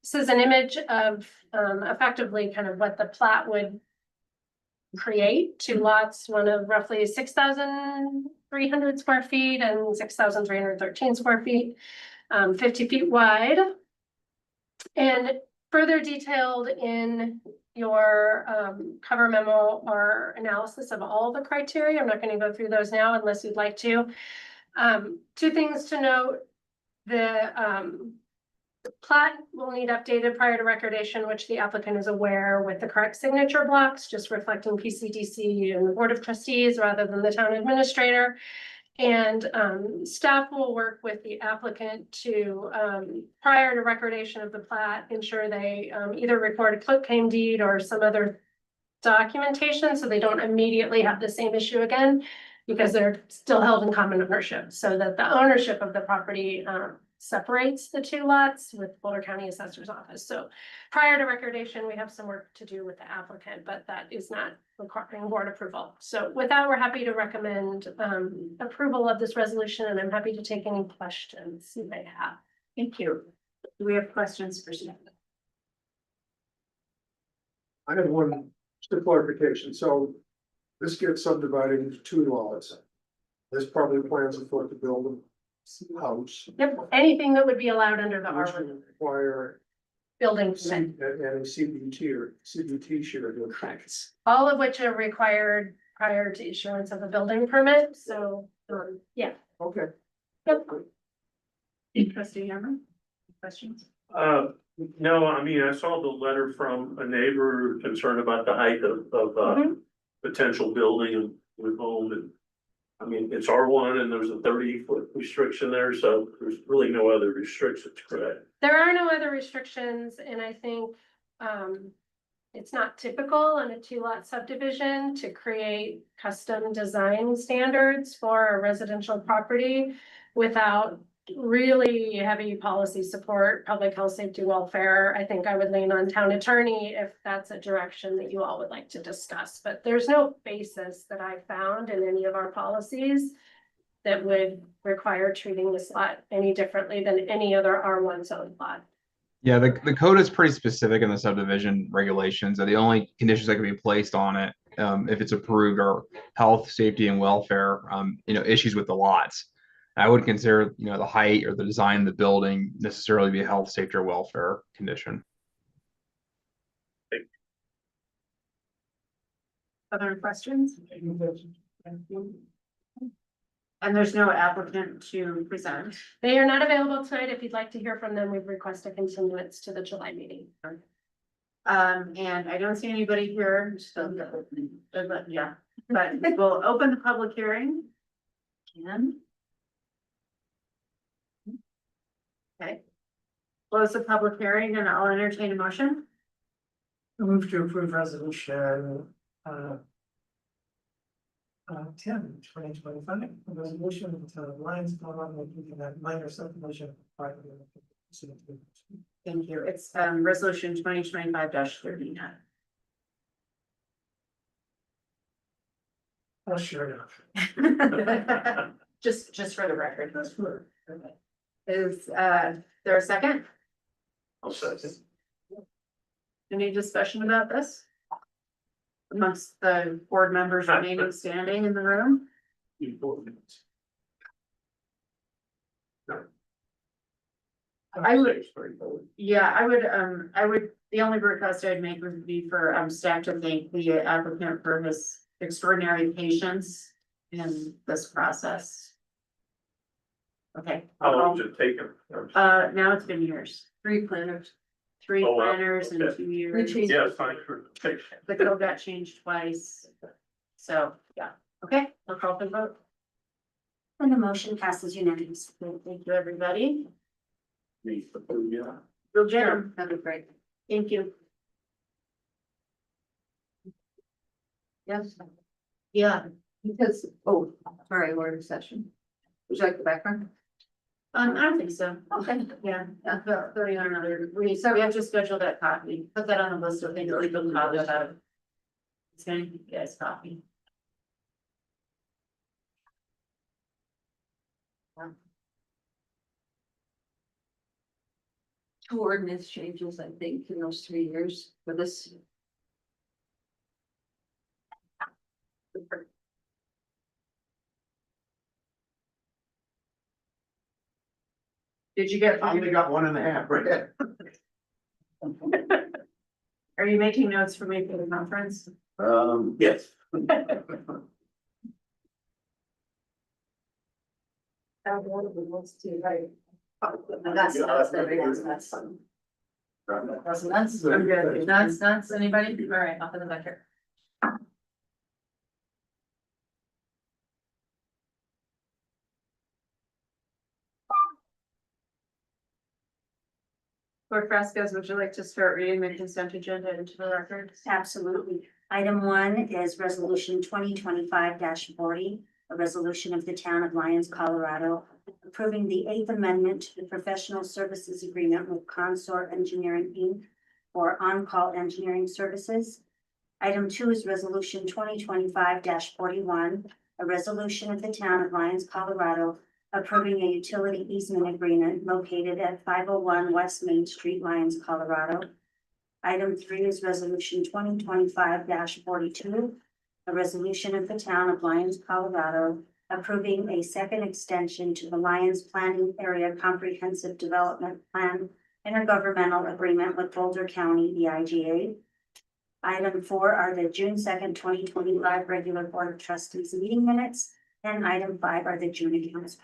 This is an image of effectively kind of what the plat would create. Two lots, one of roughly 6,300 square feet and 6,313 square feet, 50 feet wide. And further detailed in your cover memo are analysis of all the criteria. I'm not going to go through those now unless you'd like to. Two things to note. The plat will need updated prior to recordation, which the applicant is aware, with the correct signature blocks, just reflecting PCDC and the Board of Trustees rather than the town administrator. And staff will work with the applicant to, prior to recordation of the plat, ensure they either record a quitclaim deed or some other documentation so they don't immediately have the same issue again, because they're still held in common ownership, so that the ownership of the property separates the two lots with Boulder County Assessor's Office. So prior to recordation, we have some work to do with the applicant, but that is not requiring board approval. So with that, we're happy to recommend approval of this resolution, and I'm happy to take any questions you may have. Thank you. Do we have questions for Steph? I have one, just a clarification, so this gets subdivided into two lots. There's probably plans afoot to build a house. Yep, anything that would be allowed under the Which R1 would require building C permit. and a CBT share. Correct. All of which are required prior to issuance of a building permit, so, yeah. Okay. Yep. Trustee Hammer, questions? No, I mean, I saw the letter from a neighbor concerned about the height of potential building with home, and I mean, it's R1 and there's a 30-foot restriction there, so there's really no other restrictions, correct? There are no other restrictions, and I think it's not typical in a two-lot subdivision to create custom design standards for a residential property without really heavy policy support, public health, safety, welfare. I think I would lean on town attorney if that's a direction that you all would like to discuss, but there's no basis that I found in any of our policies that would require treating this lot any differently than any other R1 zone lot. Yeah, the code is pretty specific in the subdivision regulations, and the only conditions that can be placed on it, if it's approved, are health, safety, and welfare, issues with the lots. I would consider, the height or the design of the building necessarily be a health, safety, or welfare condition. Other questions? And there's no applicant to present. They are not available tonight. If you'd like to hear from them, we'd request a continuance to the July meeting. And I don't see anybody here, so, but yeah, but we'll open the public hearing. And. Okay. Close the public hearing and I'll entertain a motion. Move to approve resolution, 10/2025, a resolution of the town of Lyons, making that minor subdivision. Thank you. It's resolution 2025-39. Oh, sure enough. Just for the record. Is there a second? I'll second. Any discussion about this? Amongst the board members remaining standing in the room? I would, yeah, I would, the only request I'd make would be for staff to thank the applicant for his extraordinary patience in this process. Okay. How long has it taken? Now it's been years, three planners in okay. 2 years. Yeah, fine for. The code got changed twice. So, yeah, okay, I'll call for the vote. And the motion passes unanimously. Thank you, everybody. Yeah. Bill Jim, That'd be great. thank you. Yes. Yeah, because, oh, sorry, we're in session. Would you like the background? I don't think so. Okay. Yeah, putting on another, we have to schedule that copy, put that on the list of things that we can talk about. It's gonna be guys copy. Two ordinance changes, I think, in those 3 years for this. Did you get? I only got 1.5, right? Are you making notes for me for the conference? Yes. That's, I'm good. That's anybody? All right, off in the back here. Board Vasquez, would you like to start reading the consent agenda into the record? Absolutely. Item 1 is resolution 2025-40, a resolution of the town of Lyons, Colorado, approving the 8th Amendment to the Professional Services Agreement with Consort Engineering, Inc. for on-call engineering services. Item 2 is resolution 2025-41, a resolution of the town of Lyons, Colorado, approving a utility easement agreement located at 501 West Main Street, Lyons, Colorado. Item 3 is resolution 2025-42, a resolution of the town of Lyons, Colorado, approving a second extension to the Lyons Planning Area Comprehensive Development Plan intergovernmental agreement with Boulder County EIGA. Item 4 are the June 2nd, 2025 regular Board of Trustees meeting minutes, and item 5 are the June accounts.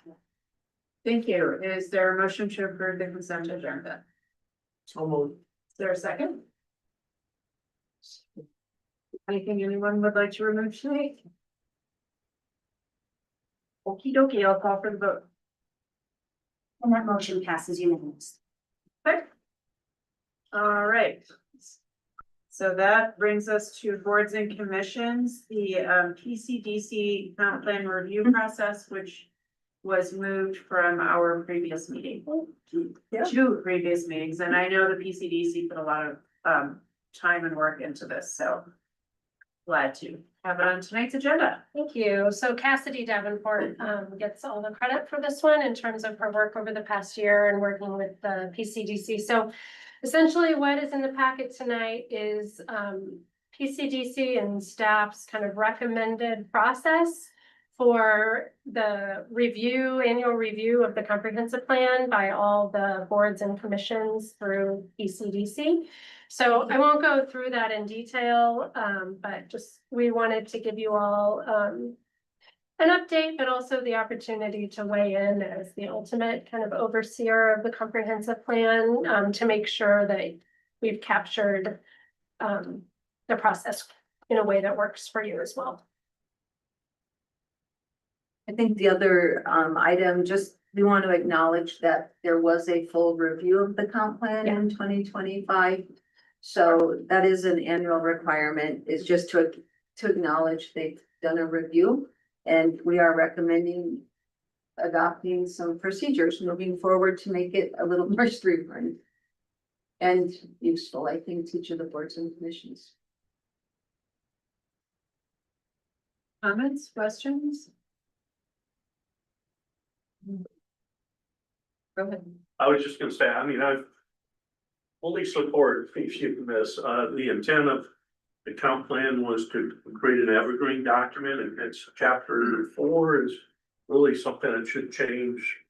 Thank you. Is there a motion to approve the consent agenda? So moved. Is there a second? Anything anyone would like to remove tonight? Okie dokie, I'll call for the vote. And that motion passes unanimously. Okay. All right. So that brings us to boards and commissions, the PCDC comp plan review process, which was moved from our previous meeting. Two previous meetings, and I know the PCDC put a lot of time and work into this, so glad to have it on tonight's agenda. Thank you. So Cassidy Davenport gets all the credit for this one in terms of her work over the past year and working with the PCDC. So essentially what is in the packet tonight is PCDC and staff's kind of recommended process for the annual review of the comprehensive plan by all the boards and commissions through PCDC. So I won't go through that in detail, but just we wanted to give you all an update, but also the opportunity to weigh in as the ultimate kind of overseer of the comprehensive plan, to make sure that we've captured the process in a way that works for you as well. I think the other item, just we want to acknowledge that there was a full review of the comp plan in 2025. So that is an annual requirement, is just to acknowledge they've done a review. And we are recommending adopting some procedures moving forward to make it a little more streamlined and useful, I think, to each of the boards and commissions. Comments, questions? Go ahead. I was just gonna say, I mean, I fully support reviewing this. The intent of the comp plan was to create an evergreen document, and it's chapter 4 is really something that should change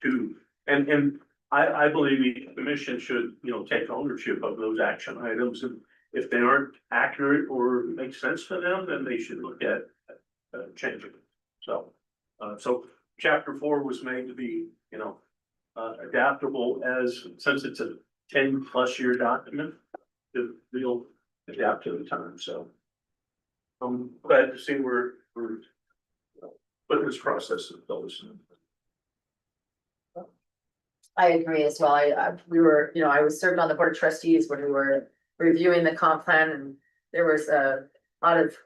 to, and I believe the commission should, take ownership of those action items, and if they aren't accurate or make sense to them, then they should look at changing it. So chapter 4 was made to be, adaptable since it's a 10+ year document, they'll adapt to the time, so. I'm glad to see we're putting this process in place. I agree as well. I was served on the board of trustees when we were reviewing the comp plan, and there was a lot of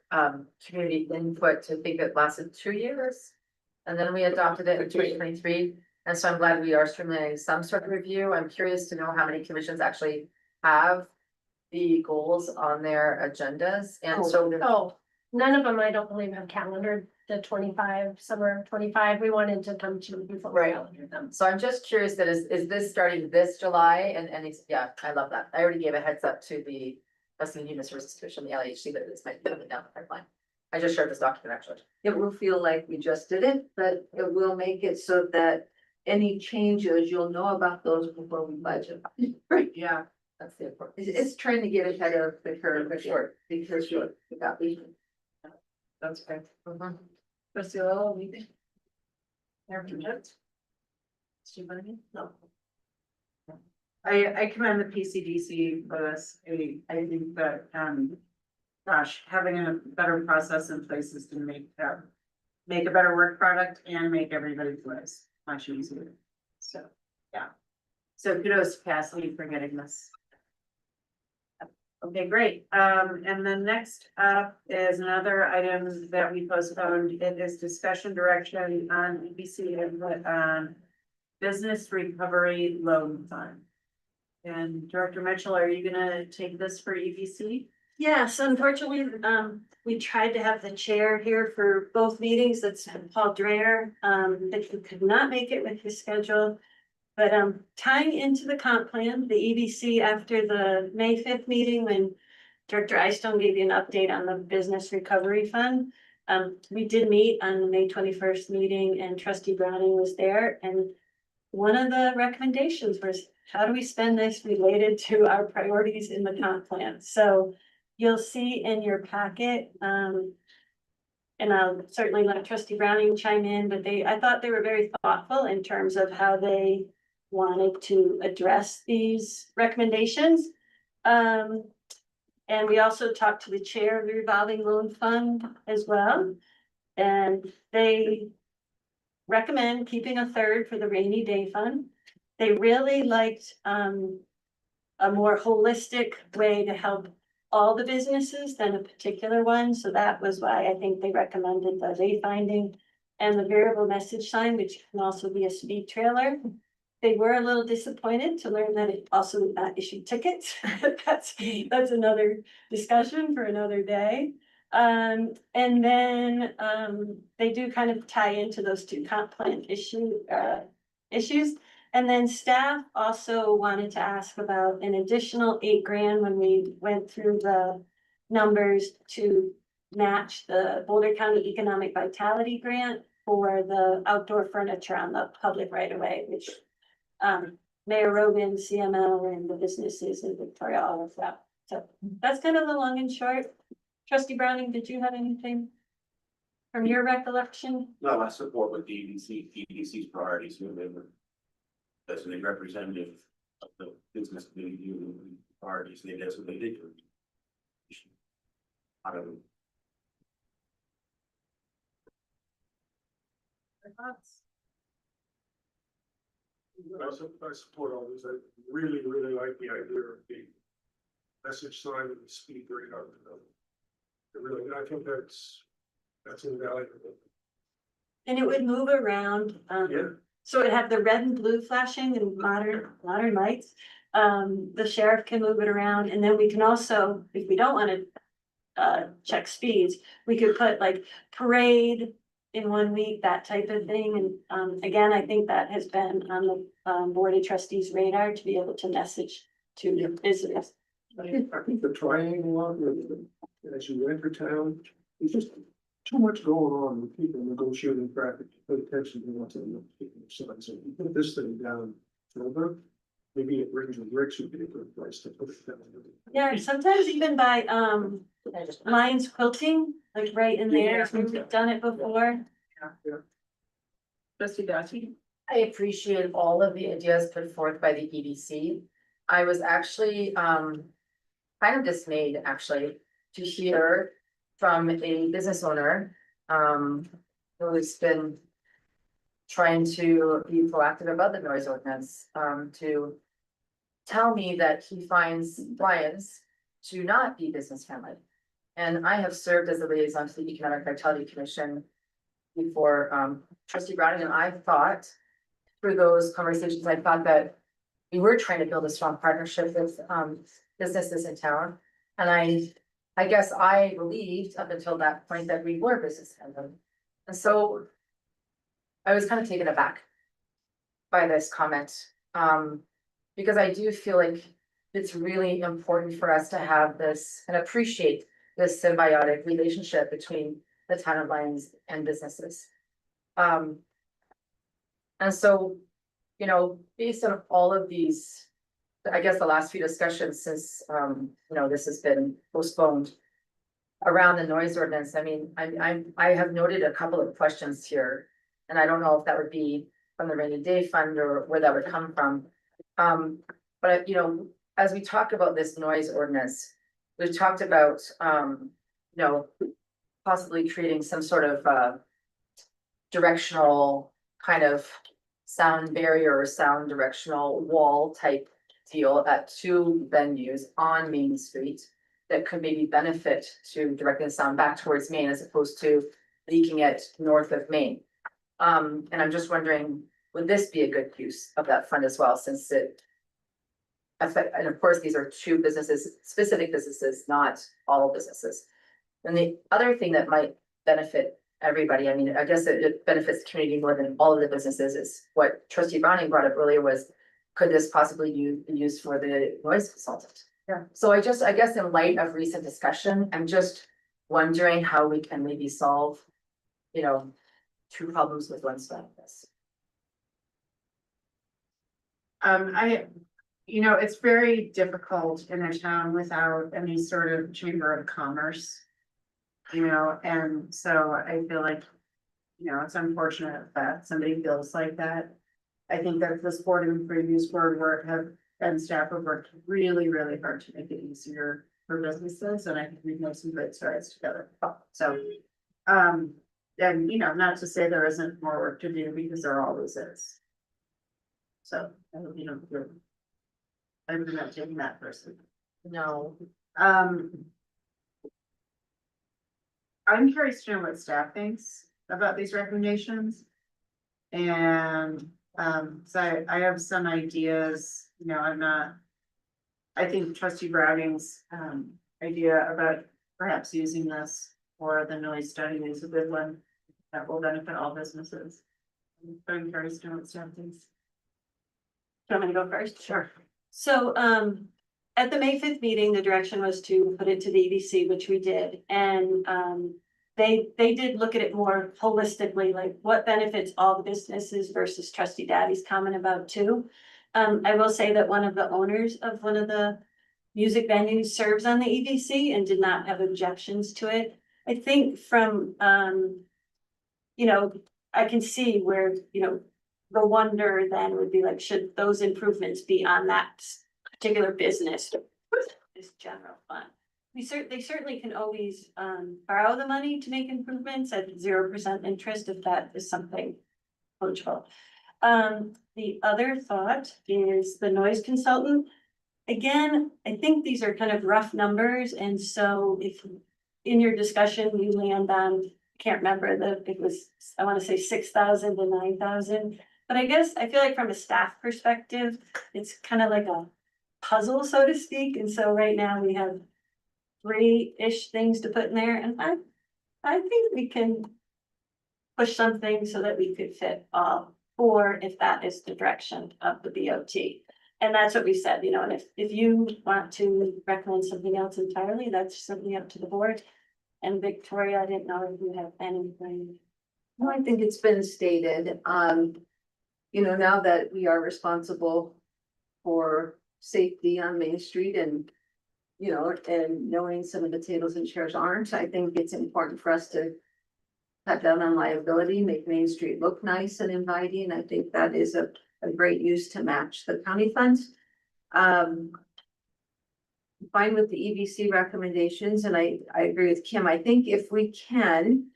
community input to think it lasted 2 years. And then we adopted it in 2023, and so I'm glad we are streamlining some sort of review. I'm curious to know how many commissions actually have the goals on their agendas, and so. Oh, none of them, I don't believe, have calendared the 25, summer of 25. We wanted to come to you before we Right. calendared them. So I'm just curious that is this starting this July and it's, yeah, I love that. I already gave a heads up to the Western Human Resources Commission, the LHC, that this might be coming down the pipeline. I just shared this document actually. It will feel like we just did it, but it will make it so that any changes, you'll know about those before we budget. Right, yeah, that's the important. It's trying to get ahead of the curve, but sure, because we got these. That's okay. Trustee Lowell, anything? No. I commend the PCDC for this. I think that, gosh, having a better process in place is gonna make a better work product and make everybody's lives much easier. So, yeah. So kudos to Cassidy for getting this. Okay, great. And then next up is another item that we postponed. It is discussion direction on EBC and business recovery loan fund. And Director Mitchell, are you gonna take this for EBC? Yes, unfortunately, we tried to have the chair here for both meetings. That's Paul Dreyer, but he could not make it with his schedule. But tying into the comp plan, the EBC after the May 5th meeting, when Director Eystone gave you an update on the business recovery fund. We did meet on the May 21st meeting and Trustee Browning was there, and one of the recommendations was, how do we spend this related to our priorities in the comp plan? So you'll see in your packet, and I'll certainly let Trustee Browning chime in, but I thought they were very thoughtful in terms of how they wanted to address these recommendations. And we also talked to the chair of the revolving loan fund as well. And they recommend keeping a third for the rainy day fund. They really liked a more holistic way to help all the businesses than a particular one. So that was why I think they recommended the wayfinding and the variable message sign, which can also be a speed trailer. They were a little disappointed to learn that it also would not issue tickets. That's another discussion for another day. And then they do kind of tie into those two comp plan issues. And then staff also wanted to ask about an additional $8,000 when we went through the numbers to match the Boulder County Economic Vitality Grant for the outdoor furniture on the public right of way, which Mayor Rogan, CML, and the businesses in Victoria, all of that. So that's kind of the long and short. Trustee Browning, did you have anything from your recollection? No, I support what EDC's priorities, they were. As a representative of the business community and priorities, that's what they did. I don't know. I support all these. I really like the idea of the message sign and the speed radar. I think that's invaluable. And it would move around, Yeah. so it have the red and blue flashing and modern lights. The sheriff can move it around, and then we can also, if we don't wanna check speeds, we could put like parade in 1 week, that type of thing. And again, I think that has been on the Board of Trustees radar to be able to message to the visitors. I think the triangle one, as you enter town, there's just too much going on with people negotiating traffic. Pay attention to what's on the sign. So if you put this thing down further, maybe it brings the bricks would be a good place to put it down. Yeah, sometimes even by Lions quilting, like right in there, if we've done it before. Trustee Dottie? I appreciate all of the ideas put forth by the EDC. I was actually kind of dismayed actually to hear from a business owner who's been trying to be proactive about the noise ordinance to tell me that he finds Lions to not be business friendly. And I have served as a liaison to the Economic Vitality Commission before, trustee Browning and I thought through those conversations, I thought that we were trying to build a strong partnership with, businesses in town. And I guess I believed up until that point that we were business friendly. And so I was kind of taken aback by this comment. Because I do feel like it's really important for us to have this and appreciate this symbiotic relationship between the town of Lyons and businesses. And so, you know, based on all of these, I guess the last few discussions since, you know, this has been postponed around the noise ordinance, I mean, I have noted a couple of questions here. And I don't know if that would be from the rainy day fund or where that would come from. But you know, as we talk about this noise ordinance, we've talked about, you know, possibly creating some sort of, directional kind of sound barrier or sound directional wall type deal at two venues on Main Street that could maybe benefit to directing the sound back towards Main as opposed to leaking it north of Main. And I'm just wondering, would this be a good use of that fund as well, since it and of course, these are two businesses, specific businesses, not all businesses. And the other thing that might benefit everybody, I mean, I guess it benefits the community more than all of the businesses, is what trustee Browning brought up earlier was, could this possibly be used for the noise consultant? Yeah. So I guess in light of recent discussion, I'm just wondering how we can maybe solve, you know, two problems with one stone like this. You know, it's very difficult in a town without any sort of chamber of commerce. You know, and so I feel like, you know, it's unfortunate that somebody feels like that. I think that this board and previous board work and staff have worked really, really hard to make it easier for businesses, and I think we've made some great strides together. So, and you know, not to say there isn't more work to do, because there always is. So, I hope you don't feel I'm not taking that person. No. I'm curious to know what staff thinks about these recommendations. And, so I have some ideas, you know, I think trustee Browning's, idea about perhaps using this for the noise study is a good one that will benefit all businesses. I'm curious to know what staff thinks. Do you want me to go first? Sure. So, at the May 5th meeting, the direction was to put it to the EDC, which we did, and, they did look at it more holistically, like what benefits all the businesses versus trustee Daddy's comment about too. I will say that one of the owners of one of the music venues serves on the EDC and did not have objections to it. I think from, you know, I can see where, you know, the wonder then would be like, should those improvements be on that particular business? This general fund. They certainly can always borrow the money to make improvements at 0% interest if that is something eligible. The other thought is the noise consultant. Again, I think these are kind of rough numbers, and so if in your discussion you land on, can't remember it was, I want to say 6,000 to 9,000. But I guess I feel like from a staff perspective, it's kind of like a puzzle, so to speak. And so right now we have 3-ish things to put in there, and I think we can push something so that we could fit all 4 if that is the direction of the BOT. And that's what we said, you know, and if you want to recommend something else entirely, that's certainly up to the board. And Victoria, I didn't know if you have anything. No, I think it's been stated, you know, now that we are responsible for safety on Main Street and, you know, and knowing some of the tables and chairs aren't, I think it's important for us to cut down on liability, make Main Street look nice and inviting. I think that is a great use to match the county funds. Fine with the EBC recommendations, and I agree with Kim. I think if we can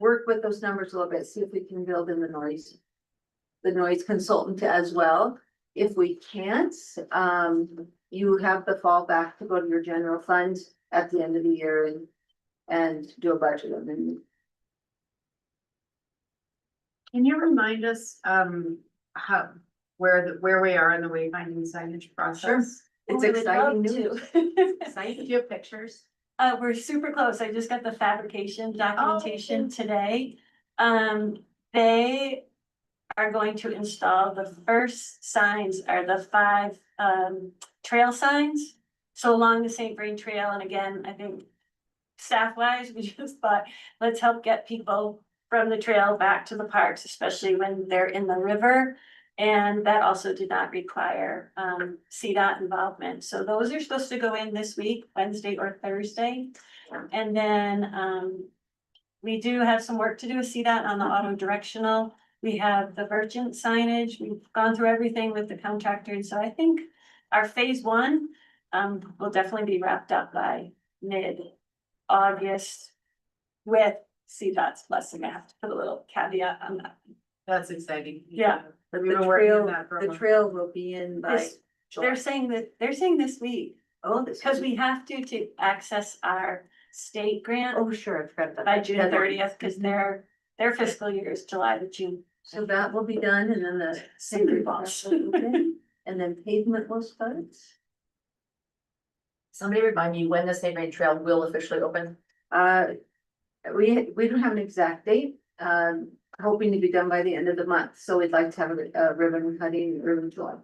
work with those numbers a little bit, see if we can build in the noise consultant as well. If we can't, you have the fallback to go to your general fund at the end of the year and do a budget amendment. Can you remind us, where we are in the wayfinding signage process? It's We would love exciting news. to. Do you have pictures? We're super close. I just got the fabrication documentation today. They are going to install the first signs are the 5 trail signs. So along the St. Vrain Trail, and again, I think staff wise, we just thought, let's help get people from the trail back to the parks, especially when they're in the river. And that also did not require CDOT involvement. So those are supposed to go in this week, Wednesday or Thursday. And then we do have some work to do with CDOT on the auto directional. We have the merchant signage. We've gone through everything with the contractor. And so I think our phase 1 will definitely be wrapped up by mid-August with CDOT's blessing. I have to put a little caveat on that. That's exciting. Yeah. But We've the been working on trail, that for a the while. trail will be in by This- July. They're saying this week, Oh, this. because we have to access our state grant Oh, sure, I forgot about by that. June Deadline. 30th, because their fiscal year is July to June. So that will be done and then the. Super boss. Okay. And then pavement will start. Somebody remind me when the St. Vrain Trail will officially open? We don't have an exact date, hoping to be done by the end of the month, so we'd like to have a ribbon cutting early July.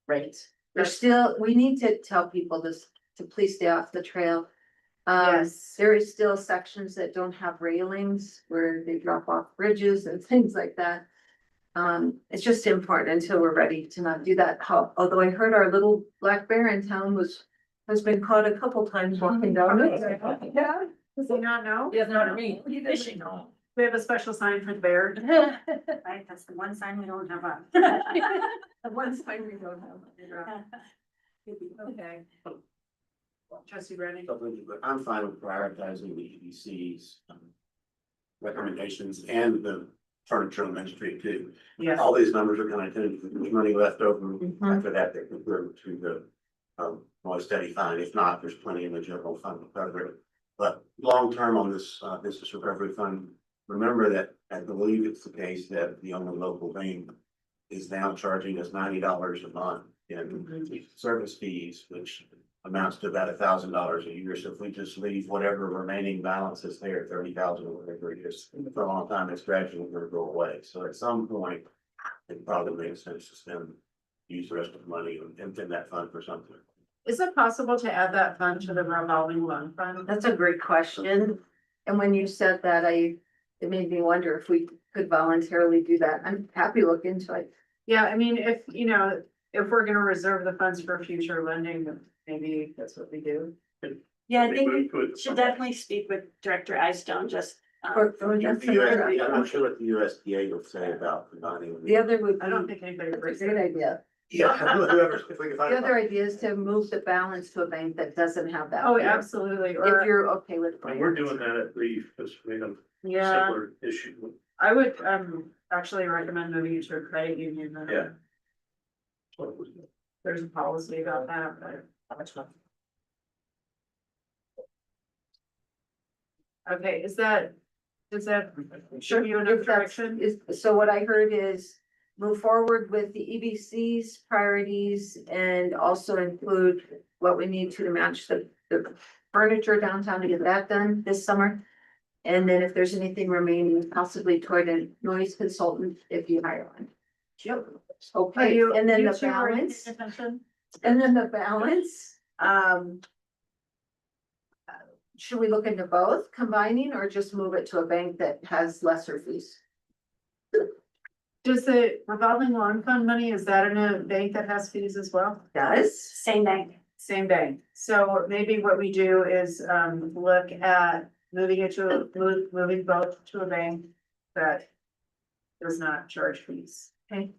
Right. There's still, we need to tell people this, to please stay off the trail. Yes. There is still sections that don't have railings where they drop off bridges and things like that. It's just important until we're ready to not do that. Although I heard our little black bear in town has been caught a couple times walking down it. Yeah. Does he not know? He doesn't know what to read. Fishing. We have a special sign for the bear. Right, that's the one sign we don't have on. The one sign we don't have. Okay. Trustee Brandon? I'm fine with prioritizing the EDC's recommendations and the furniture on Main Street too. Yes. All these numbers are kind of, there's money left over. After that, they can go to the noise steady fund. If not, there's plenty in the general fund to cover it. But long-term on this business recovery fund, remember that I believe it's the case that the only local bank is now charging us $90 a month in service fees, which amounts to about $1,000 a year. So if we just leave whatever remaining balance is there, 30,000 or whatever it is, for a long time, it's gradually going to go away. So at some point, it probably makes sense to spend, use the rest of the money and in that fund for something. Is it possible to add that fund to the revolving loan fund? That's a great question. And when you said that, it made me wonder if we could voluntarily do that. I'm happy to look into it. Yeah, I mean, if we're gonna reserve the funds for future lending, maybe that's what we do. Yeah, I We think move we to it. should definitely speak with Director Eystone, just. Or I'm that's not sure what the USDA will say about combining. The other would be, I don't think anybody. that's a great idea. Yeah, whoever, if we can find. The other idea is to move the balance to a bank that doesn't have that. Oh, fear. absolutely, If or, you're okay with. And we're doing that at Reef, because we have a yeah, similar issue. I would, actually recommend moving it to a credit union. Yeah. There's a policy about that, but. Okay, does that show you enough If that's- direction? So what I heard is move forward with the EBC's priorities and also include what we need to match the furniture downtown to get that done this summer. And then if there's anything remaining, possibly toward a noise consultant if you hire one. Are Okay, you- and then you the two are paying balance, attention? should we look into both combining or just move it to a bank that has lesser fees? Does the revolving loan fund money, is that in a bank that has fees as well? Does? Same bank. Same bank. So maybe what we do is, look at moving both to a bank that does not charge fees. Okay.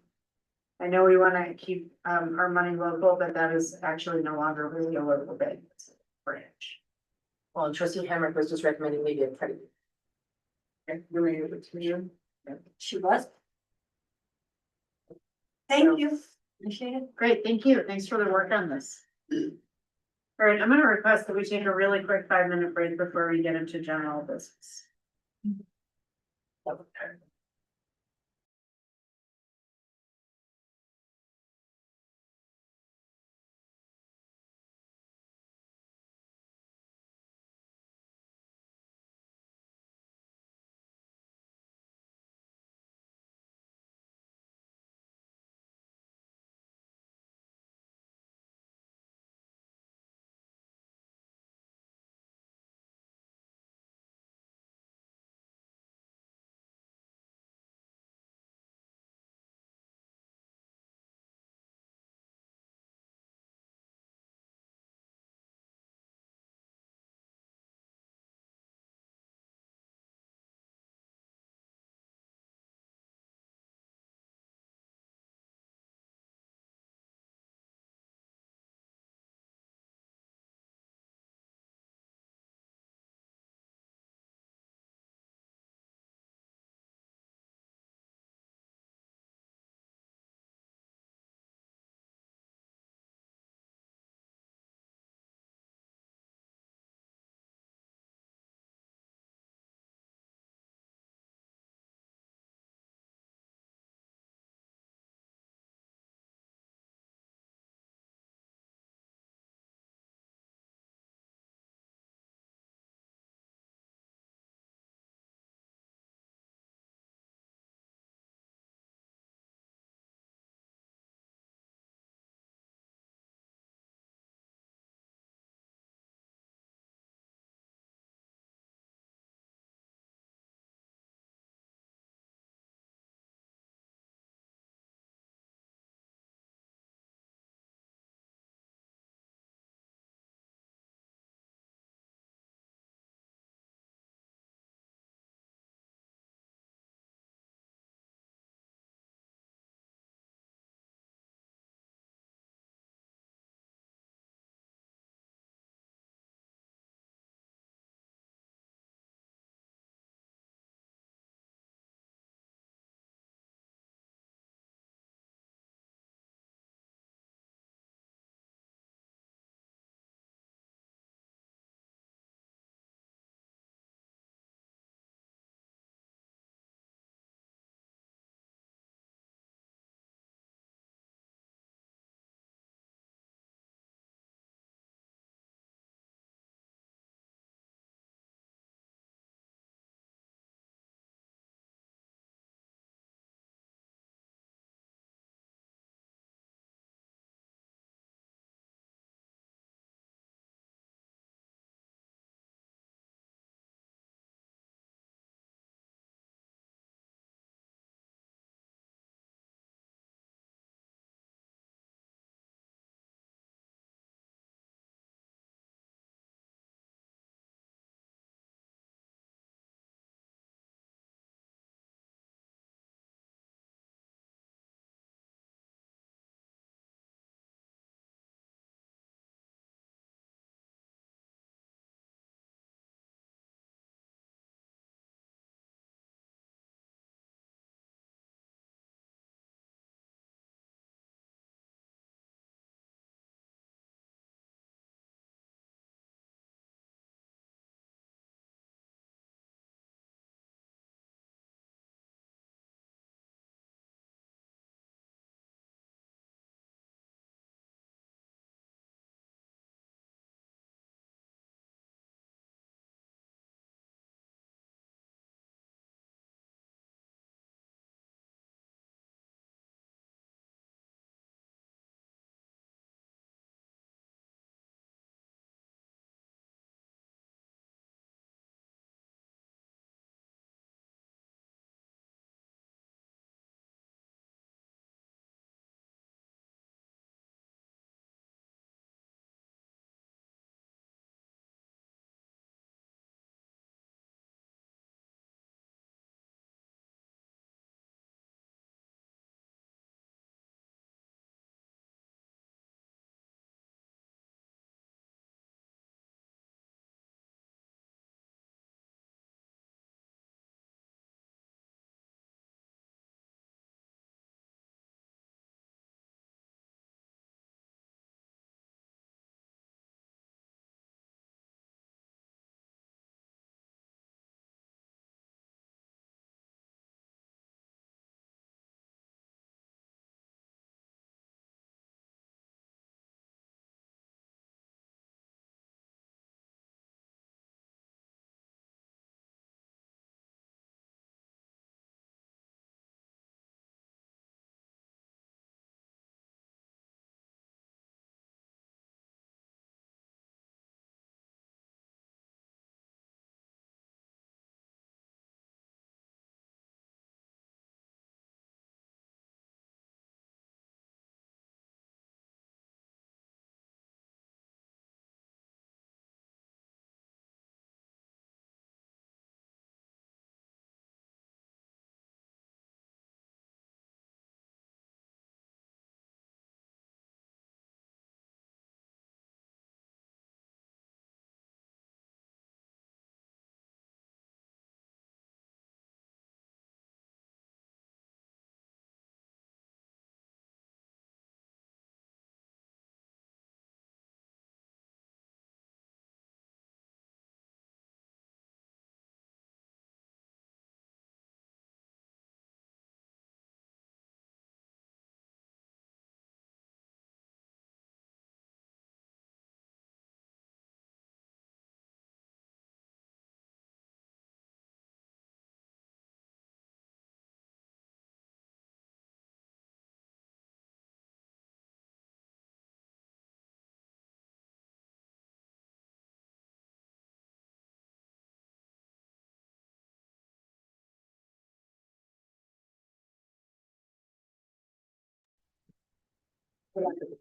I know we wanna keep, our money local, but that is actually no longer really a local bank, it's a branch. Well, and Trustee Hamrick was just recommending maybe a credit. Okay, moving over to you. She was. Thank you. Appreciate it. Great, thank you. Thanks for the work on this. All right, I'm gonna request that we take a really quick 5-minute break before we get into general business.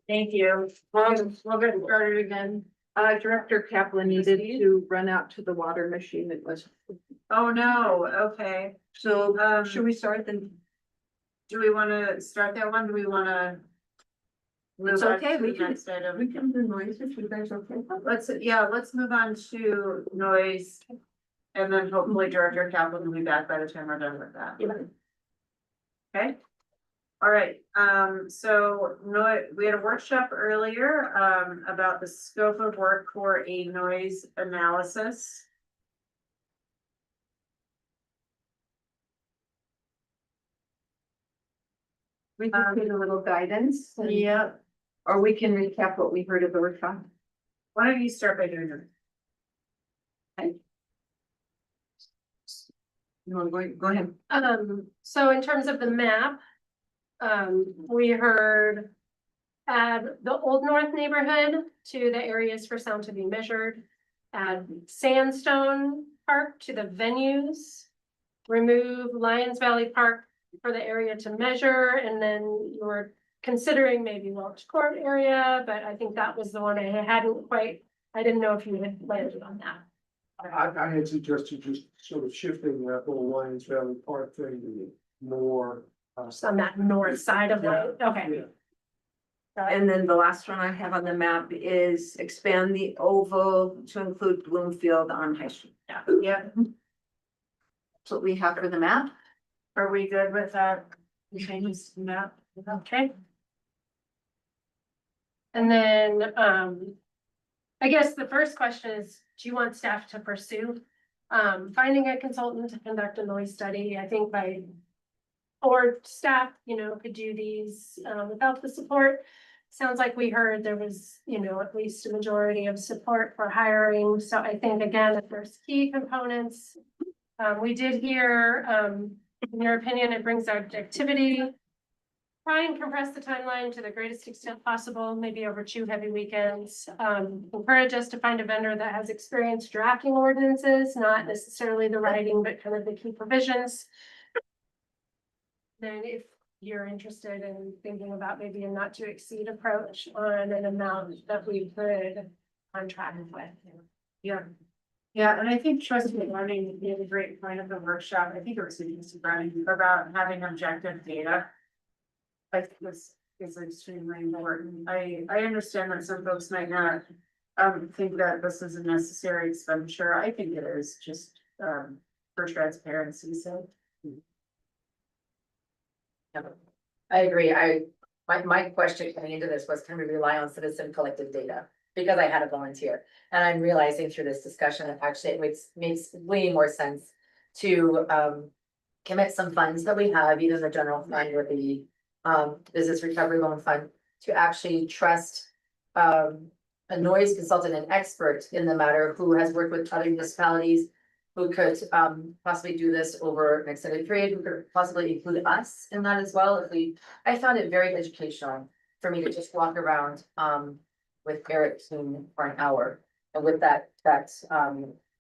Thank you. We'll get started again. Director Kaplan needed to run out to the water machine. It was, Oh, no, okay. so should we start then? Do we wanna start that one? Do we wanna? It's move on okay, to we the can- next item? We can do noise if you guys are okay. Let's move on to noise. And then hopefully Director Kaplan will be back by the time we're done with that. Okay. All right, so we had a workshop earlier, about the scope of work for a noise analysis. We just need a little guidance. and- Yeah, Or we can recap what we heard at the workshop. why don't you start by doing it? You wanna go ahead. So in terms of the map, we heard add the Old North neighborhood to the areas for sound to be measured. Add Sandstone Park to the venues. Remove Lions Valley Park for the area to measure, and then you were considering maybe Welch Court area, but I think that was the one I didn't know if you had landed on that. I had suggested just sort of shifting that whole Lions Valley Park thing to more. Just on that north side of it, okay. And then the last one I have on the map is expand the oval to include Bloomfield on High Street. Yeah, That's what we have for the map. are we good with that? The changes to the map? Okay. And then, I guess the first question is, do you want staff to pursue? Finding a consultant to conduct a noise study, I think or staff, could do these, without the support. Sounds like we heard there was, at least a majority of support for hiring, so I think again, the first key components. We did hear, in your opinion, it brings objectivity. Try and compress the timeline to the greatest extent possible, maybe over 2 heavy weekends. Encourage us to find a vendor that has experience drafting ordinances, not necessarily the writing, but kind of the key provisions. Then if you're interested in thinking about maybe a not to exceed approach on an amount that we could contract with. Yeah. Yeah, and I think trusted learning is a great point of the workshop. I think it was Mr. Browning about having objective data. I think this is extremely important. I understand that some folks might not think that this is a necessary expenditure. I think it is just for transparency's sake. I agree. My question coming into this was, can we rely on citizen collected data? Because I had a volunteer, and I'm realizing through this discussion that actually it makes way more sense to commit some funds that we have, either the general fund or the business recovery loan fund, to actually trust a noise consultant and expert in the matter who has worked with other municipalities, who could possibly do this over an extended period, who could possibly include us in that as well. I found it very educational for me to just walk around with Eric Kuhn for an hour and with that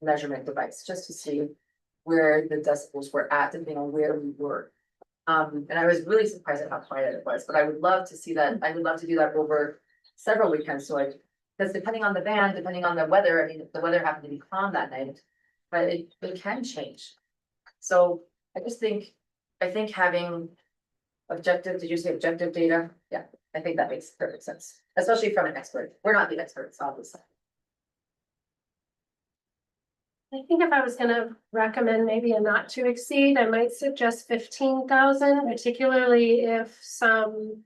measurement device, just to see where the decibels were at and where we were. And I was really surprised at how quiet it was, but I would love to see that. I would love to do that over several weekends. So because depending on the band, depending on the weather, I mean, if the weather happened to be calm that night, but it can change. So I think having objective, did you say objective data? Yeah, I think that makes perfect sense, especially from an expert. We're not the experts, obviously. I think if I was gonna recommend maybe a not to exceed, I might suggest 15,000, particularly if some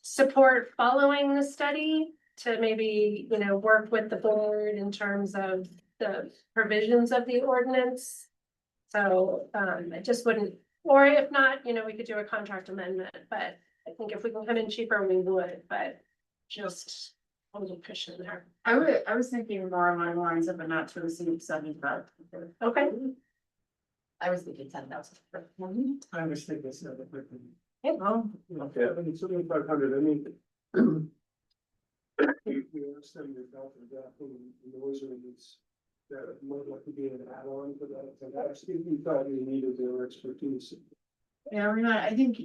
support following the study to maybe, work with the board in terms of the provisions of the ordinance. So I just wouldn't, or if not, we could do a contract amendment, but I think if we can come in cheaper, we would, but just a little cushion there. I was thinking more along the lines of a not to exceed 75. Okay. I was thinking 10,000. I was thinking 750. Oh, Okay, I mean, 7,500, I mean. We understand the health and that, and the noise ordinance, that might like to be an add-on to that, and that's, if you thought you needed their expertise. Yeah, I think,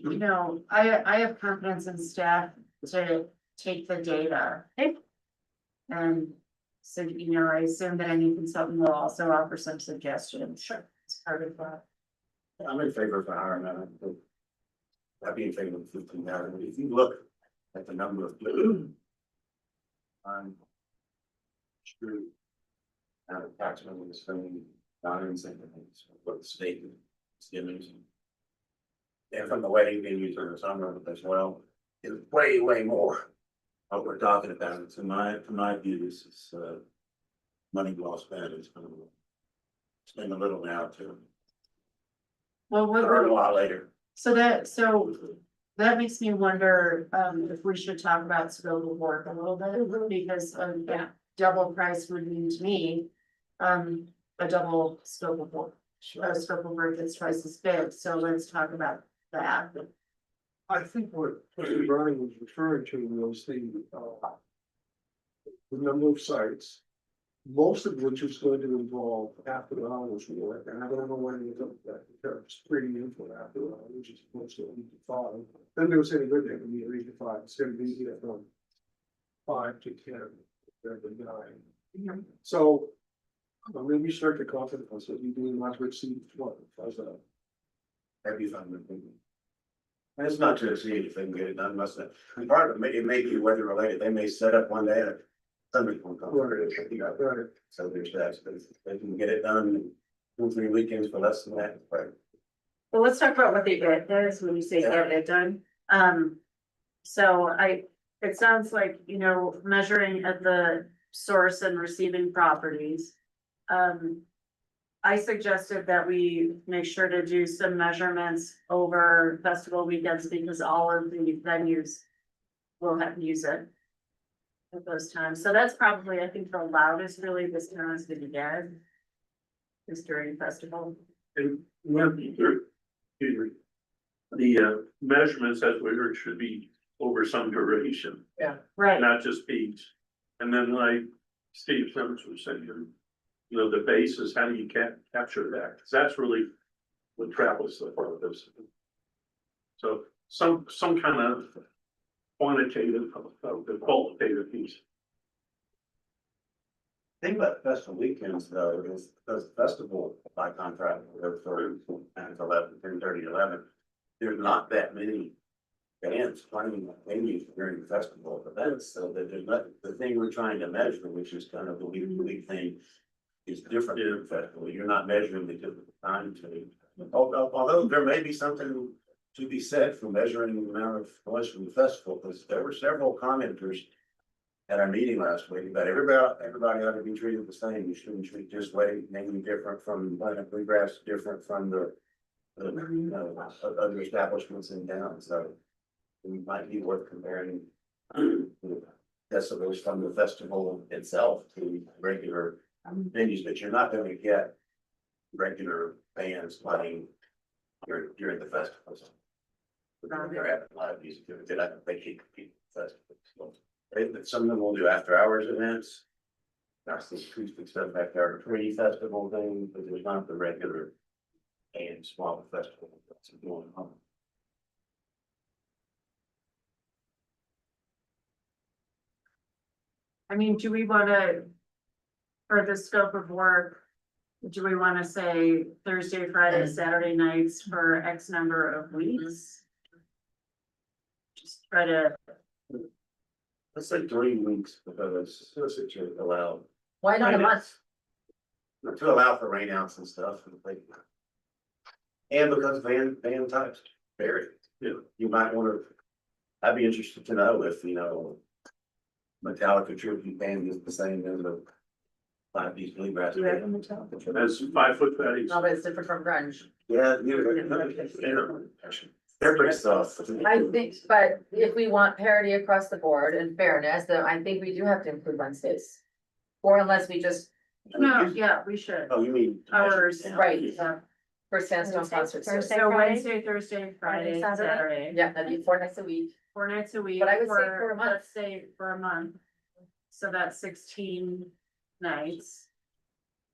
I have confidence in staff to take the data. And so, I assume that any consultant will also offer some suggestions. Sure. It's part of that. I'm in favor of the higher amount. I'd be in favor of 15,000. If you look at the number of. I'm. Sure. Approximately the same lines and what the state is giving. And from the wedding venues in the summer as well, is way, way more. What we're talking about, it's in my view, this is money well spent. It's gonna spend a little now to Well, earn a lot later. so that makes me wonder, if we should talk about scope of work a little bit, because, double price would mean to me, a double scope of work. A scope of work that's twice as big, so let's talk about that. I think what Mr. Browning was referring to was the number of sites. Most of which is going to involve after hours work, and I don't know when you took that, because premium for after hours, which is supposed to 8 to 5. Then they were saying good day, we 8 to 5, it's gonna be here from 5 to 10, every 9. So, maybe start the confidence that you do not to exceed what, how's that? That'd be fun with me. And it's not to exceed if they can get it done, must have, and part of it may be weather related, they may set up one day at Sunday. Right. So there's that, but if they can get it done in 2-3 weekends for less than that, right? Well, let's talk about what they get, that is when you say get it done. So it sounds like, measuring at the source and receiving properties. I suggested that we make sure to do some measurements over festival weekends because all of the venues will have music at those times. So that's probably, I think, the loudest really this town is gonna get is during festival. And the measurements as we heard should be over some duration, Right. not just peaks. And then like Steve Simmons was saying, the base is how do you capture that? Cause that's really what travels the part of this. So some kind of quantitative, the qualitative piece. Thing about festival weekends though, is because festival by contract, they're through and 11. There's not that many bands playing venues during the festival events, so that there's not, the thing we're trying to measure, which is kind of the week thing. Is different in the festival, you're not measuring the typical time to, although there may be something to be said for measuring the amount of noise from the festival, because there were several commenters. At our meeting last week, that everybody ought to be treated the same, you shouldn't treat this way, maybe different from bluegrass, different from the other establishments in town, so. It might be worth comparing decibels from the festival itself to regular venues, but you're not gonna get regular bands playing during the festivals. They're having live music, they keep competing with festivals. Some of them will do after hours events. That's the acoustic stuff after our free festival thing, but there's not the regular and small festival that's going on. I mean, do we wanna, for the scope of work, do we wanna say Thursday, Friday, Saturday nights for X number of weeks? Just try to, Let's say 3 weeks because it's to allow. Why not a month? To allow for rainouts and stuff. And because van types vary, you might want to, I'd be interested to know if, Metallica tribute band is the same as a 5-piece bluegrass. do we have a band. Metallica? That's 5 foot patties. No, but it's different from grunge. Yeah, they're pretty soft. I think, but if we want parity across the board and fairness, then I think we do have to include Wednesdays. Or unless we just, No, yeah, we should. Oh, you mean? Hours, right. Yeah. For Sandstone Wednesday, concerts. Thursday. So Friday? Wednesday, Thursday, Friday, Saturday? Saturday. Yeah, that'd be 4 nights a week. 4 nights a week. But I would say for a month. Let's say for a month. So that's 16 nights.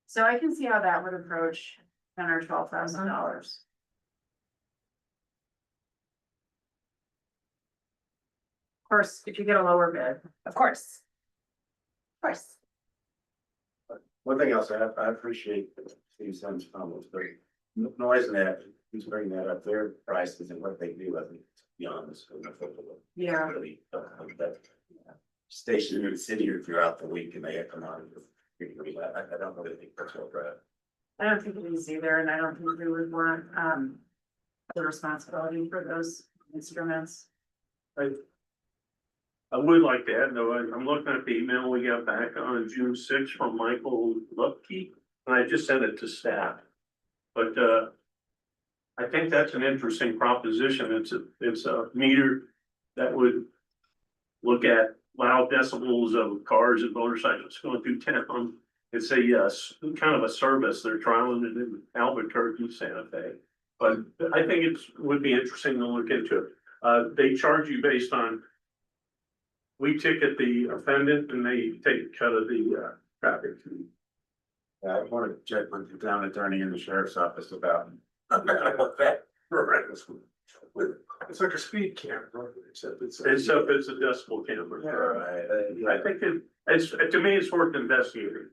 So I can see how that would approach $10,000 or $12,000. course, if you get a lower bid. Of course. Of course. One thing else, I appreciate Steve Sims' comments, very noise and that, he's bringing that up, their prices and what they do, I think, to be honest. Yeah. Really, that station in the city or throughout the week and they have come on. I don't really think that's what, I don't think it is either, and I don't think we would want, the responsibility for those instruments. I would like to add, though, I'm looking at the email we got back on June sixth from Michael Lupke, and I just sent it to staff. But, I think that's an interesting proposition. It's a meter that would look at loud decibels of cars and motorcycles going through town. It's a, kind of a service. They're trialing it in Albuquerque, Santa Fe. But I think would be interesting to look into it. They charge you based on, we ticket the offendant and they take cut of the, traffic. I want to check with the town attorney in the sheriff's office about that. It's like a speed camera, except it's. It's a decibel camera. I think to me, it's worth investigating.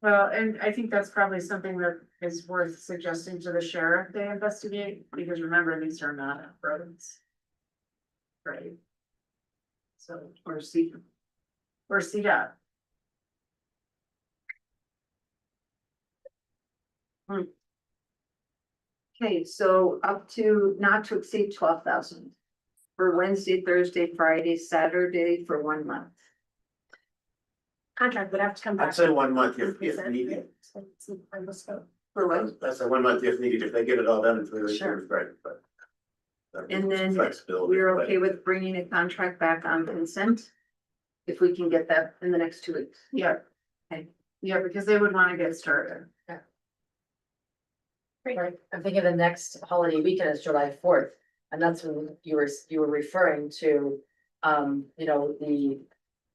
Well, and I think that's probably something that is worth suggesting to the sheriff they investigate, because remember, these are not roads. Right? So, or CDOT. Okay, so up to not to exceed 12,000 for Wednesday, Thursday, Friday, Saturday for 1 month. Contract would have to come back. I'd say 1 month if needed. For what? That's a 1 month if needed, if they get it all done in 3 weeks, Sure. it's great, but. And then Flexibility. we're okay with bringing a contract back on consent? If we can get that in the next 2 weeks. Yeah. Okay. Yeah, because they would want to get started. Right, I'm thinking the next holiday weekend is July 4th, and that's when you were referring to, the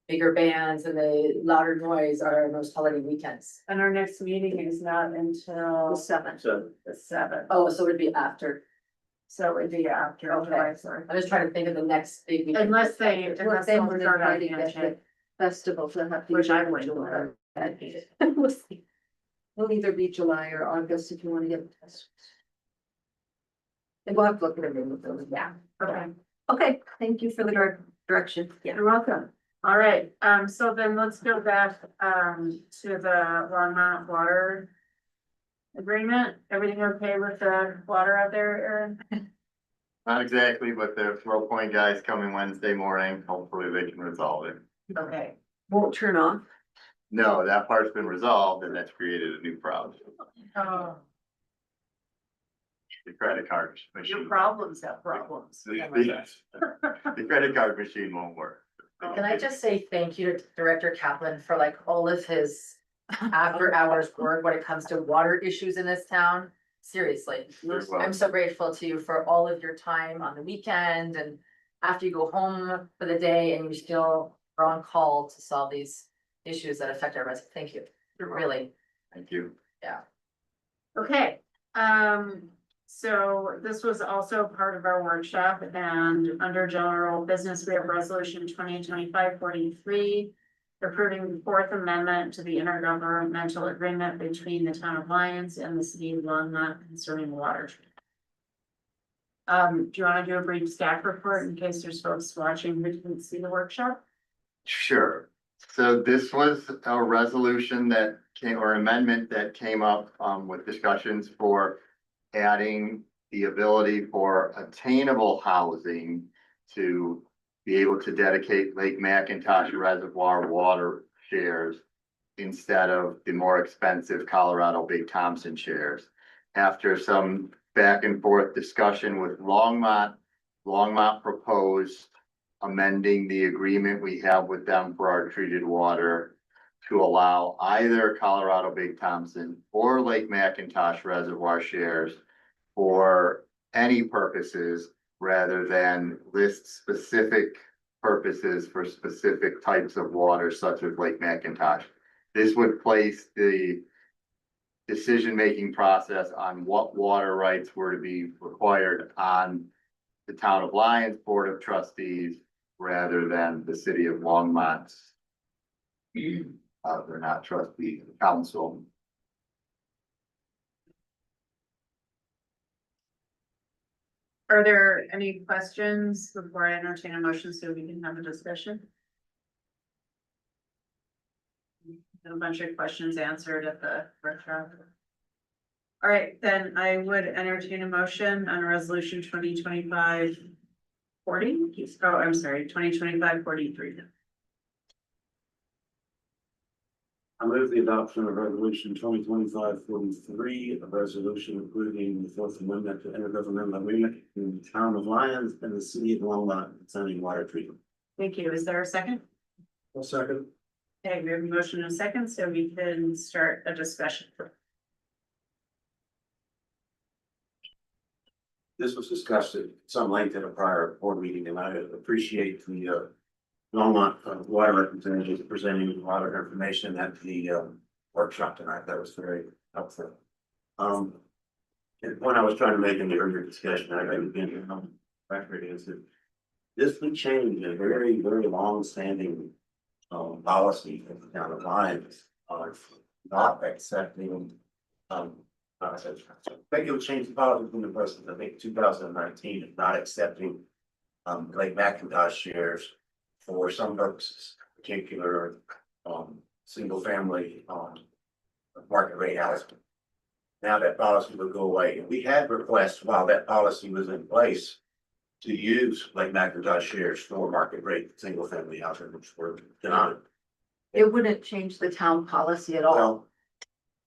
bigger bands and the louder noise are those holiday weekends. And our next meeting is not until The 7th. So the 7th, Oh, so it'd be after. so it'd be after Okay. July 4th. I'm just trying to think of the next big weekend. Unless they want to start try on to get handshake. the festival to have. to Which be I in wouldn't July. do. We'll see. It'll either be July or August if you want to get the test. And we'll have to look at it. Yeah. Okay, Okay, thank you for the direction. Yeah. you're welcome. All right, so then let's go back, to the Longmont water agreement. Everything okay with the water out there, Aaron? Not exactly, but the throw point guys coming Wednesday morning. Hopefully they can resolve it. Okay, Won't turn off. No, that part's been resolved and that's created a new problem. oh, The credit card your machine. problems have problems. The credit card machine won't work. Can I just say thank you to Director Kaplan for like all of his after hours work when it comes to water issues in this town? Seriously, You're I'm welcome. so grateful to you for all of your time on the weekend and after you go home for the day and you still are on call to solve these issues that affect our residents. Thank you, really. Thank you. Okay, so this was also part of our workshop, and under general business, we have resolution 2025-43. Approving the Fourth Amendment to the intergovernmental agreement between the town of Lyons and the city of Longmont concerning water treatment. Do you want to do a brief staff report in case there's folks watching who didn't see the workshop? Sure. So this was a resolution that came, or amendment that came up with discussions for adding the ability for attainable housing to be able to dedicate Lake McIntosh Reservoir water shares instead of the more expensive Colorado Big Thompson shares. After some back and forth discussion with Longmont, Longmont proposed amending the agreement we have with them for our treated water to allow either Colorado Big Thompson or Lake McIntosh Reservoir shares for any purposes rather than list specific purposes for specific types of water such as Lake McIntosh. This would place the decision-making process on what water rights were to be required on the Town of Lyons Board of Trustees rather than the city of Longmont's. They're not trustee council. Are there any questions before I entertain a motion so we can have a discussion? A bunch of questions answered at the workshop. All right, then I would entertain a motion on resolution 2025-40. Oh, I'm sorry, 2025-43. I move the adoption of resolution 2025-43, a resolution approving the Fourth Amendment to intergovernmental agreement between the town of Lyons and the city of Longmont concerning water treatment. Thank you. Is there a second? I'll second. Okay, we have a motion and a second, so we can start a discussion. This was discussed at some length at a prior board meeting, and I appreciate the Longmont water representatives presenting a lot of information at the workshop tonight. That was very helpful. And when I was trying to make in the earlier discussion, I began to record is that this would change a very, very long-standing policy of the town of Lyons of not accepting I think it would change the policy from the person, I think 2019, of not accepting Lake McIntosh shares for some purposes, particular single family market rate housing. Now that policy will go away. We had requests while that policy was in place to use Lake McIntosh shares for market rate single family housing, which were denied. It wouldn't change the town policy at all. Well,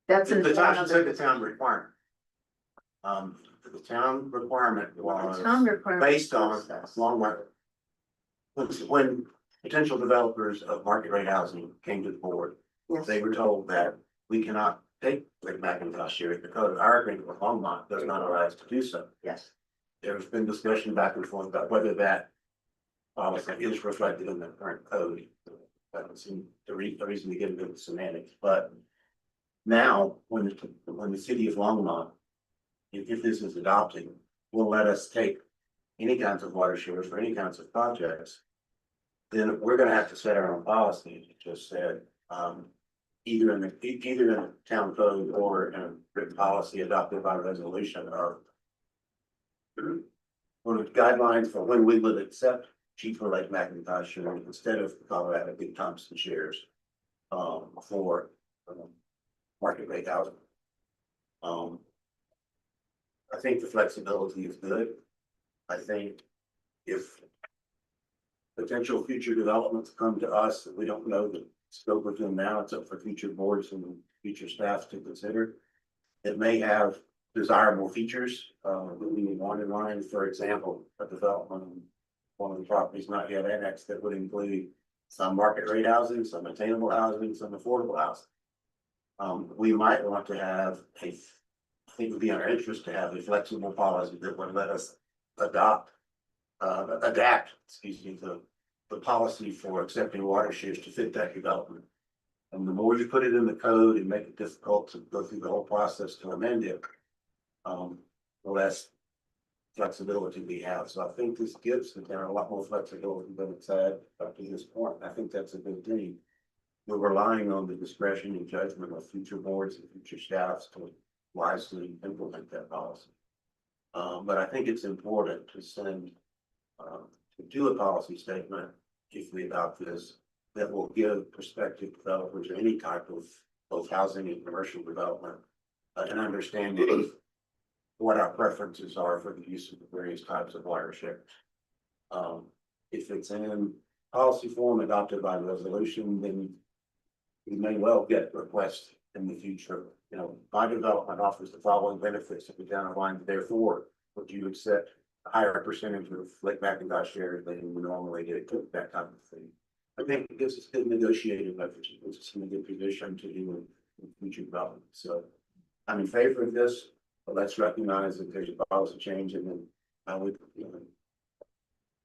That's in the town, another. the town requirement. The town requirement was Town requirement. based on long market. When potential developers of market rate housing came to the board, Yes. they were told that we cannot take Lake McIntosh shares because our agreement with Longmont does not allow us to do so. Yes. There's been discussion back and forth about whether that policy is reflected in the current code. That would seem the reason to get into the semantics, but now, when the city of Longmont, if this is adopted, will let us take any kinds of water shares for any kinds of projects, then we're gonna have to set our own policy, as you just said, either in the town code or in a written policy adopted by resolution of one of the guidelines for when we would accept cheaper Lake McIntosh shares instead of Colorado Big Thompson shares for market rate housing. I think the flexibility is good. I think if potential future developments come to us that we don't know the scope of them now, it's up for future boards and future staff to consider. It may have desirable features that we want in mind. For example, a development on one of the properties not yet annexed that would include some market rate housing, some attainable housing, some affordable housing. We might want to have I think it would be in our interest to have a flexible policy that would let us adapt, excuse me, the policy for accepting water shares to fit that development. And the more you put it in the code and make it difficult to go through the whole process to amend it, the less flexibility we have. So I think this gives the town a lot more flexibility than it's had up to this point. I think that's a good thing. We're relying on the discretion and judgment of future boards and future staffs to wisely implement that policy. But I think it's important to send, to do a policy statement, if we adopt this, that will give prospective developers any type of both housing and commercial development, an understanding of what our preferences are for the use of the various types of water shares. If it's in policy form adopted by resolution, then we may well get requests in the future. You know, my development offers the following benefits to the town of Lyons, therefore, would you accept a higher percentage of Lake McIntosh shares than you would normally get, that type of thing. I think it gives us good negotiating leverage, it puts us in a good position to do with future development. So I'm in favor of this, but let's recognize that there's a policy change, and then I would,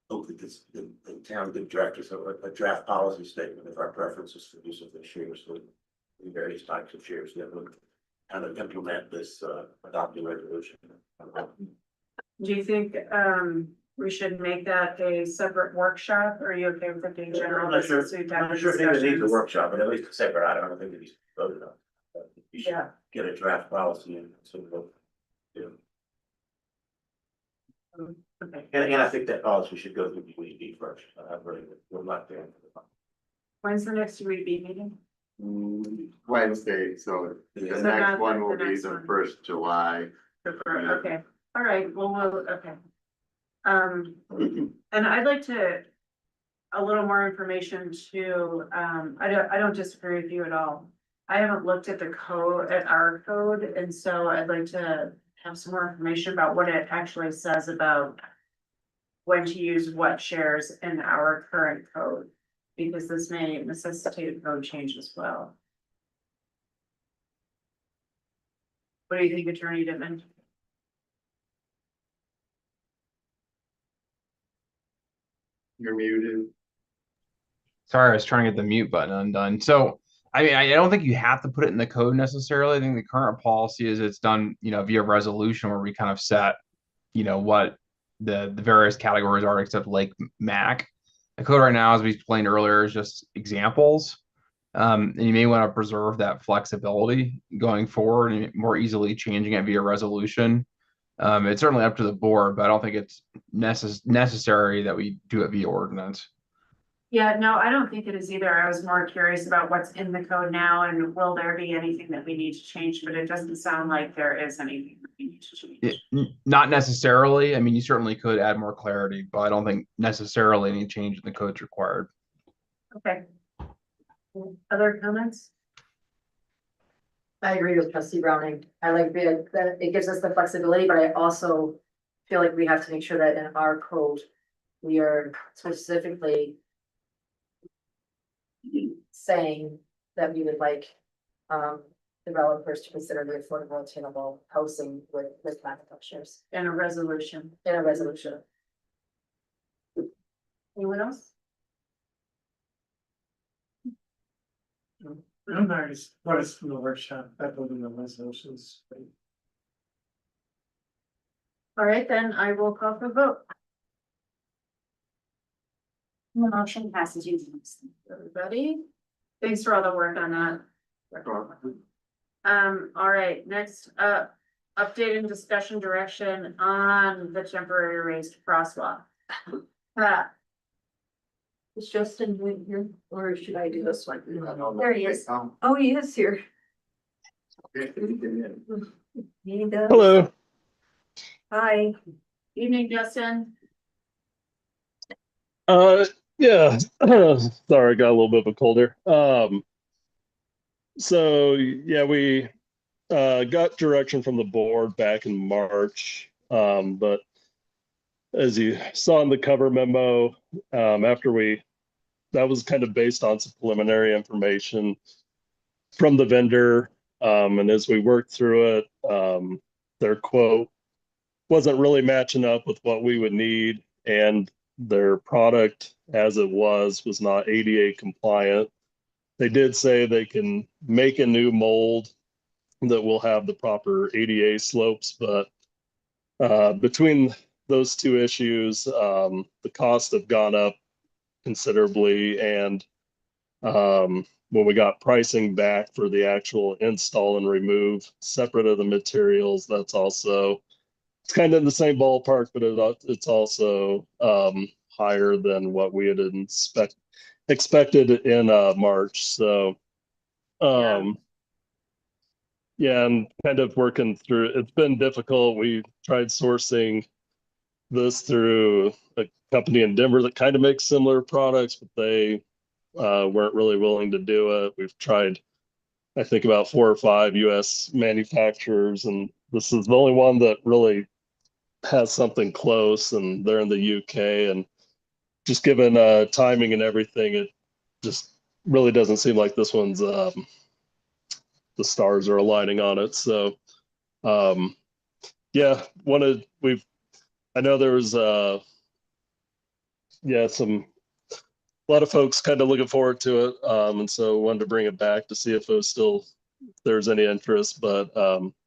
hope that the town could draft us a draft policy statement of our preferences for use of the shares, so the various types of shares that would kind of implement this adopted resolution. Do you think, we should make that a separate workshop, or are you okay with it being general? I'm not sure, business? We've I'm had not sure if it needs a discussions. workshop, but at least a separate, I don't think it needs to be voted on. But You should Yeah. get a draft policy and sort of, yeah. Okay. And I think that policy should go through the UED first. I really would like to. When's the next UEB meeting? Wednesday, so the So next not one the will be next the one. 1st July. Okay, all right, well, okay. And I'd like to, a little more information too, I don't disagree with you at all. I haven't looked at the code, at our code, and so I'd like to have some more information about what it actually says about when to use what shares in our current code, because this may necessitate a code change as well. What do you think, Attorney Dittman? You're muted. Sorry, I was trying to get the mute button undone. So, I mean, I don't think you have to put it in the code necessarily. I think the current policy is it's done, via resolution where we kind of set, what the various categories are except Lake Mac. The code right now, as we explained earlier, is just examples. And you may want to preserve that flexibility going forward and more easily changing it via resolution. It's certainly up to the board, but I don't think it's necessary that we do it via ordinance. Yeah, no, I don't think it is either. I was more curious about what's in the code now and will there be anything that we need to change, but it doesn't sound like there is anything that we need to change. Not necessarily. I mean, you certainly could add more clarity, but I don't think necessarily any change in the code's required. Okay. Other comments? I agree with trustee Browning. I like that it gives us the flexibility, but I also feel like we have to make sure that in our code, we are specifically saying that we would like developers to consider the affordable attainable housing with manufacturers In a resolution. in a resolution. Anyone else? I'm not, what is from the workshop, that will be the resolutions. All right, then I will call for vote. The motion passes unanimously. Everybody, thanks for all the work on that. All right, next up, update and discussion direction on the temporary raised crosswalk. Is Justin doing here, or should I do this one? There he is. Oh, he is here. Hello. Hi. Evening, Justin. Yeah. Sorry, I got a little bit of a cold here. So yeah, we got direction from the board back in March. But as you saw in the cover memo, that was kind of based on some preliminary information from the vendor. And as we worked through it, their quote wasn't really matching up with what we would need, and their product as it was not ADA compliant. They did say they can make a new mold that will have the proper ADA slopes, but between those two issues, the costs have gone up considerably, and when we got pricing back for the actual install and remove separate of the materials, that's also, it's kind of in the same ballpark, but it's also higher than what we had expected in March. So yeah, and kind of working through, it's been difficult. We tried sourcing this through a company in Denver that kind of makes similar products, but they weren't really willing to do it. We've tried, I think, about 4 or 5 US manufacturers, and this is the only one that really has something close, and they're in the UK. And just given timing and everything, it just really doesn't seem like this one's the stars are aligning on it. So yeah, I know there was a lot of folks kind of looking forward to it, and so wanted to bring it back to see if it was still, if there's any interest. But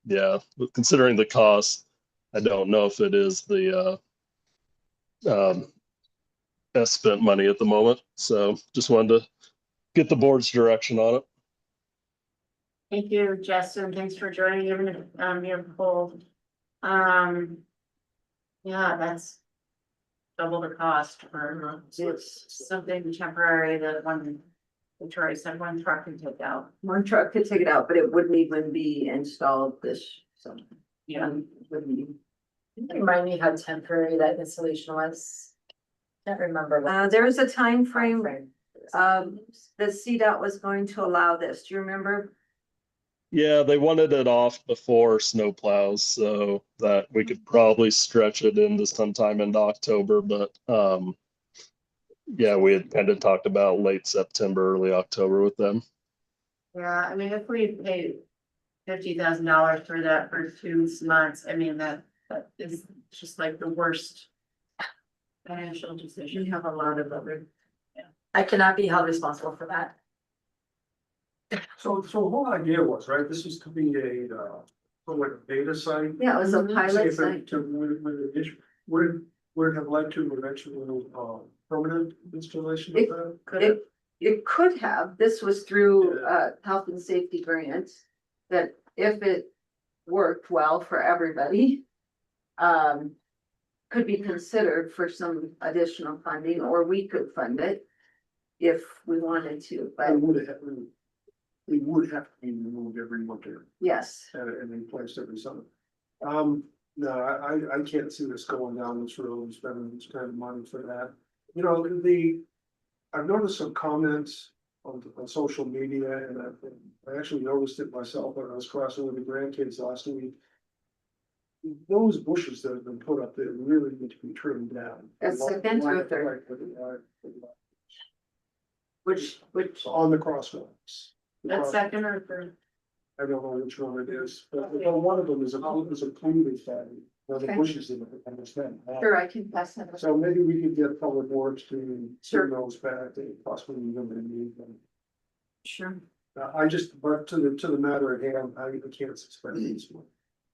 yeah, considering the cost, I don't know if it is the best spent money at the moment. So just wanted to get the board's direction on it. Thank you, Justin. Thanks for joining your poll. Yeah, that's double the cost for, it's something temporary that Victoria said one truck can take out. One truck could take it out, but it wouldn't even be installed this, so. Yeah. Wouldn't be. Remind me how temporary that installation was. Can't remember. There was a time frame. The CDOT was going to allow this. Do you remember? Yeah, they wanted it off before snow plows, so that we could probably stretch it into sometime into October, but yeah, we had kind of talked about late September, early October with them. Yeah, I mean, if we paid $50,000 for that for 2 months, I mean, that is just like the worst financial decision. You have a lot of other. I cannot be held responsible for that. So the whole idea was, right, this is to be a, sort of like a beta site. Yeah, it was a See pilot if site. it would have led to eventual, permanent installation of that? It could have, this was through health and safety grants, that if it worked well for everybody. Could be considered for some additional funding, or we could fund it. If we wanted to, but It would have to be removed every winter yes. and replaced every summer. No, I can't see this going down this road and spending this kind of money for that. You know, I've noticed some comments on social media, and I actually noticed it myself when I was crossing with the grandkids last week. Those bushes that have been put up there really need to be trimmed down. That's second or third? Which On the crosswalks. That's second or third. I don't know which one it is, but one of them is a cleaning fatty. The Okay. bushes in it, I understand. Sure, I can pass that. So maybe we could get public works to Sure. turn those back, and possibly even remove them. Sure. But to the matter at hand, I can't suspend this one.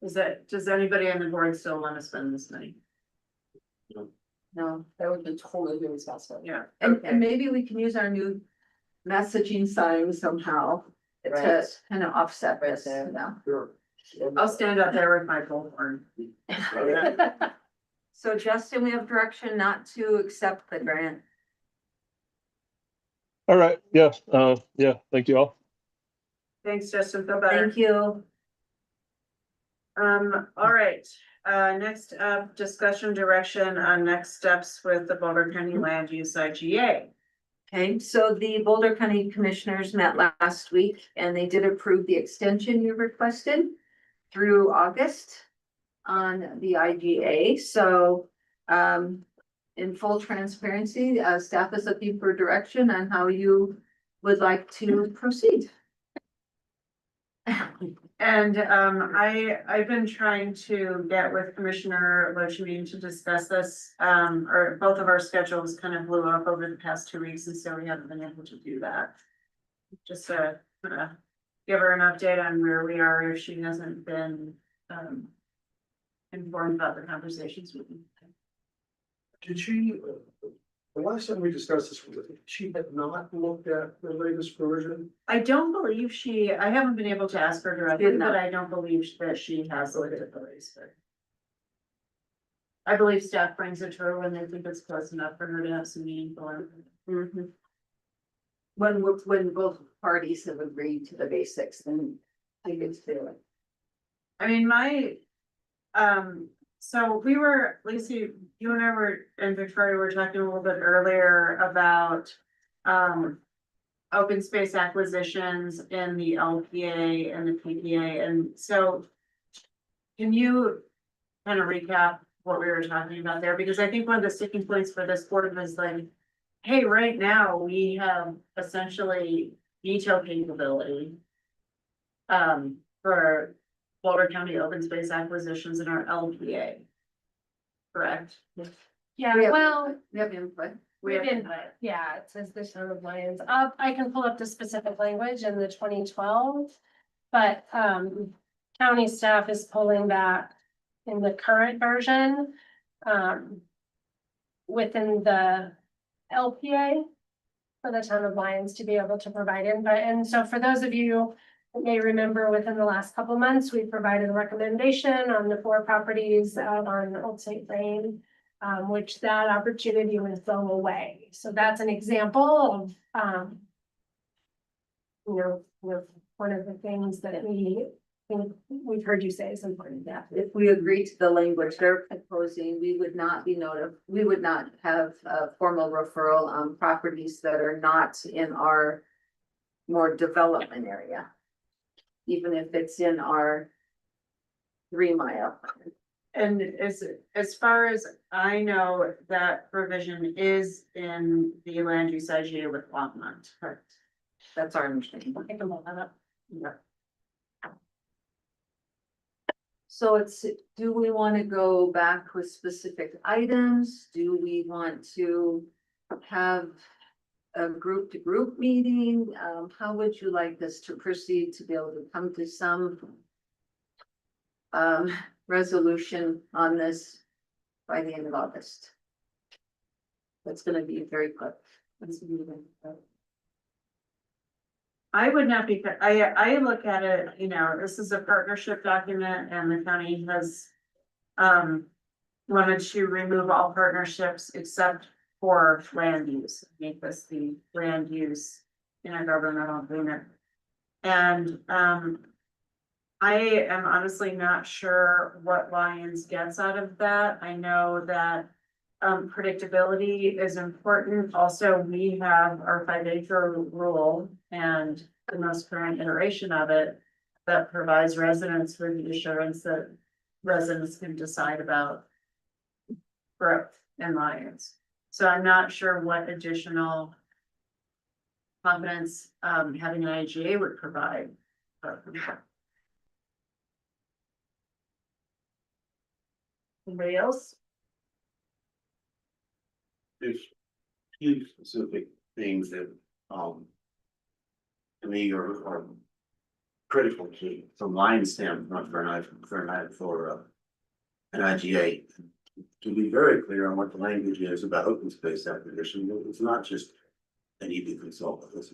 Does anybody on the board still want to spend this money? No, That would be totally irresponsible. Yeah. and maybe we can use our new messaging sign somehow to Right. kind of offset Right this, there. you know. Sure. I'll stand up there with my bullhorn. So Justin, we have direction not to accept the grant. All right, yeah, thank you all. Thanks, Justin. Feel better. Thank you. All right, next up, discussion direction on next steps with the Boulder County Land Use IGA. Okay, so the Boulder County Commissioners met last week and they did approve the extension you requested through August on the IGA. So, in full transparency, staff is looking for direction on how you would like to proceed. And I've been trying to get with Commissioner Lochmin to discuss this, or both of our schedules kind of blew up over the past 2 weeks, and so we haven't been able to do that. Just to give her an update on where we are if she hasn't been informed about the conversations with me. Did she, the last time we discussed this, she had not looked at the latest version? I don't believe I haven't been able to ask her directly, Did not. but I don't believe that she has looked at the latest. I believe staff brings it to her when they think it's close enough for her to have some meaningful information. When both parties have agreed to the basics, then I think it's fair. I mean, so we were, Lacey, you and I and Victoria were talking a little bit earlier about, open space acquisitions in the LPA and the PPA, and so can you kind of recap what we were talking about there? Because I think one of the sticking points for this board was like, hey, right now we have essentially veto capability for Boulder County open space acquisitions in our LPA. Correct? Yeah, well, We have input. we've been, yeah, it says the Town of Lyons. I can pull up the specific language in the 2012. But county staff is pulling back in the current version. within the LPA for the town of Lyons to be able to provide input. And so for those of you who may remember, within the last couple of months, we provided a recommendation on the 4 properties out on Old St. Lane, which that opportunity will go away. So that's an example of, one of the things that we've heard you say is important. Yeah. If we agree to the language they're proposing, we would not be we would not have a formal referral on properties that are not in our more development area. Even if it's in our 3 mile. And as far as I know, that provision is in the land use IGA with Longmont. Correct. That's our understanding. I can look that up. Yeah. So do we want to go back with specific items? Do we want to have a group to group meeting? How would you like us to proceed to be able to come to some resolution on this by the end of August? That's gonna be very quick. I would not be, I look at it, this is a partnership document and the county has wanted to remove all partnerships except for land use, make this the land use intergovernmental agreement. And I am honestly not sure what Lyons gets out of that. I know that predictability is important. Also, we have our 5-acre rule and the most current iteration of it that provides residents with the assurance that residents can decide about growth in Lyons. So I'm not sure what additional confidence having an IGA would provide. Anybody else? There's few specific things that, to me are critical from Lion's standpoint for an IGA. To be very clear on what the language is about open space acquisition, it's not just an EV consult. It's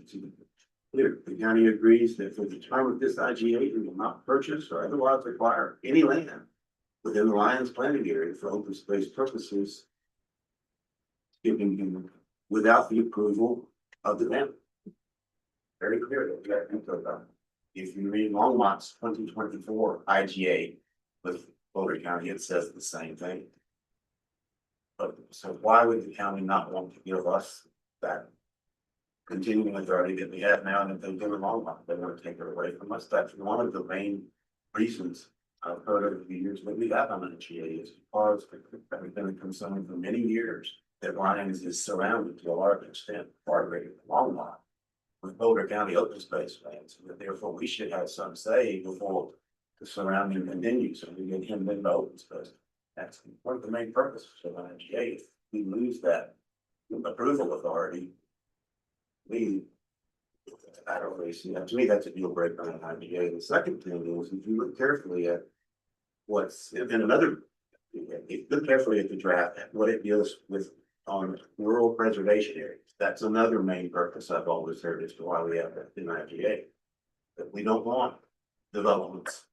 clear. The county agrees that for the term of this IGA, we will not purchase or otherwise acquire any land within the Lyons planning area for open space purposes, giving him without the approval of the county. Very clear that we got info about. If you read Longmont's 2024 IGA with Boulder County, it says the same thing. But so why would the county not want to give us that continuing authority that we have now? And if they give it Longmont, they want to take it away from us. That's one of the main reasons I've heard over the years that we have on an IGA is because we've been concerned for many years that Lyons is surrounded to a large extent, far greater than Longmont, with Boulder County open space lands, and that therefore we should have some say before the surrounding continues, and we get him into open space. That's one of the main purposes of an IGA. If we lose that approval authority, I don't really see that. To me, that's a deal breaker on an IGA. The second thing is, if you look carefully at what's in another, look carefully at the draft, what it deals with on rural preservation areas. That's another main purpose I've always heard as to why we have that in IGA. That we don't want developments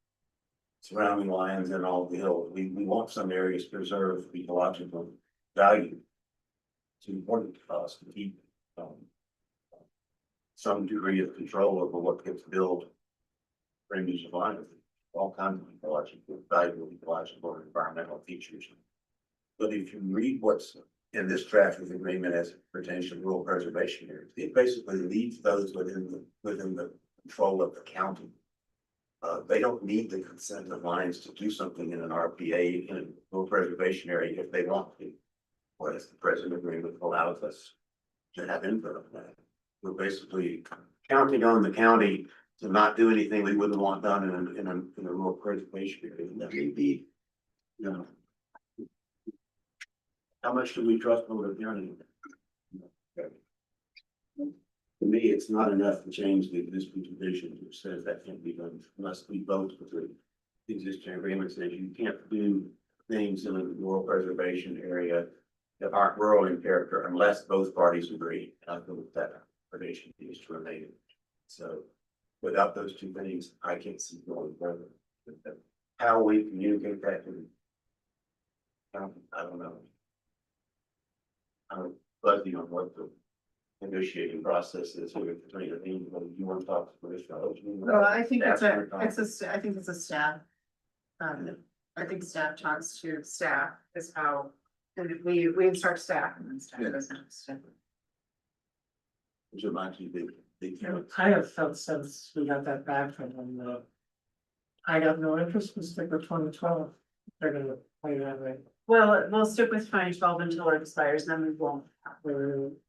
surrounding Lyons and all the hills. We want some areas preserved ecological value. It's important to us to keep some degree of control over what gets built. Ranges of Lyons, all kinds of ecological valuable ecological and environmental features. But if you read what's in this draft of agreement as it pertains to rural preservation areas, it basically leaves those within the control of the county. They don't need the consent of Lyons to do something in an RPA in a rural preservation area if they want to. Whereas the present agreement allows us to have input on that. We're basically counting on the county to not do anything we wouldn't want done in a rural preservation area. And that may be, how much do we trust Boulder County? To me, it's not enough to change the existing provision which says that can't be done unless we vote with the existing agreement says you can't do things in a rural preservation area that aren't rural in character unless both parties agree. I think that provision needs to remain. So without those two things, I can't see going further. How we communicate that to I don't know. I'm fuzzy on what the negotiating process is here between the team, but you want to talk to Commissioner Oates? Well, I think I think it's a staff. I think staff talks to staff is how, and we instruct staff and then staff doesn't. Which reminds me, I have felt since we got that back from them, I got no interest in stick with 2012. They're gonna play that way. Well, we'll stick with 2012 until it expires, and then we won't.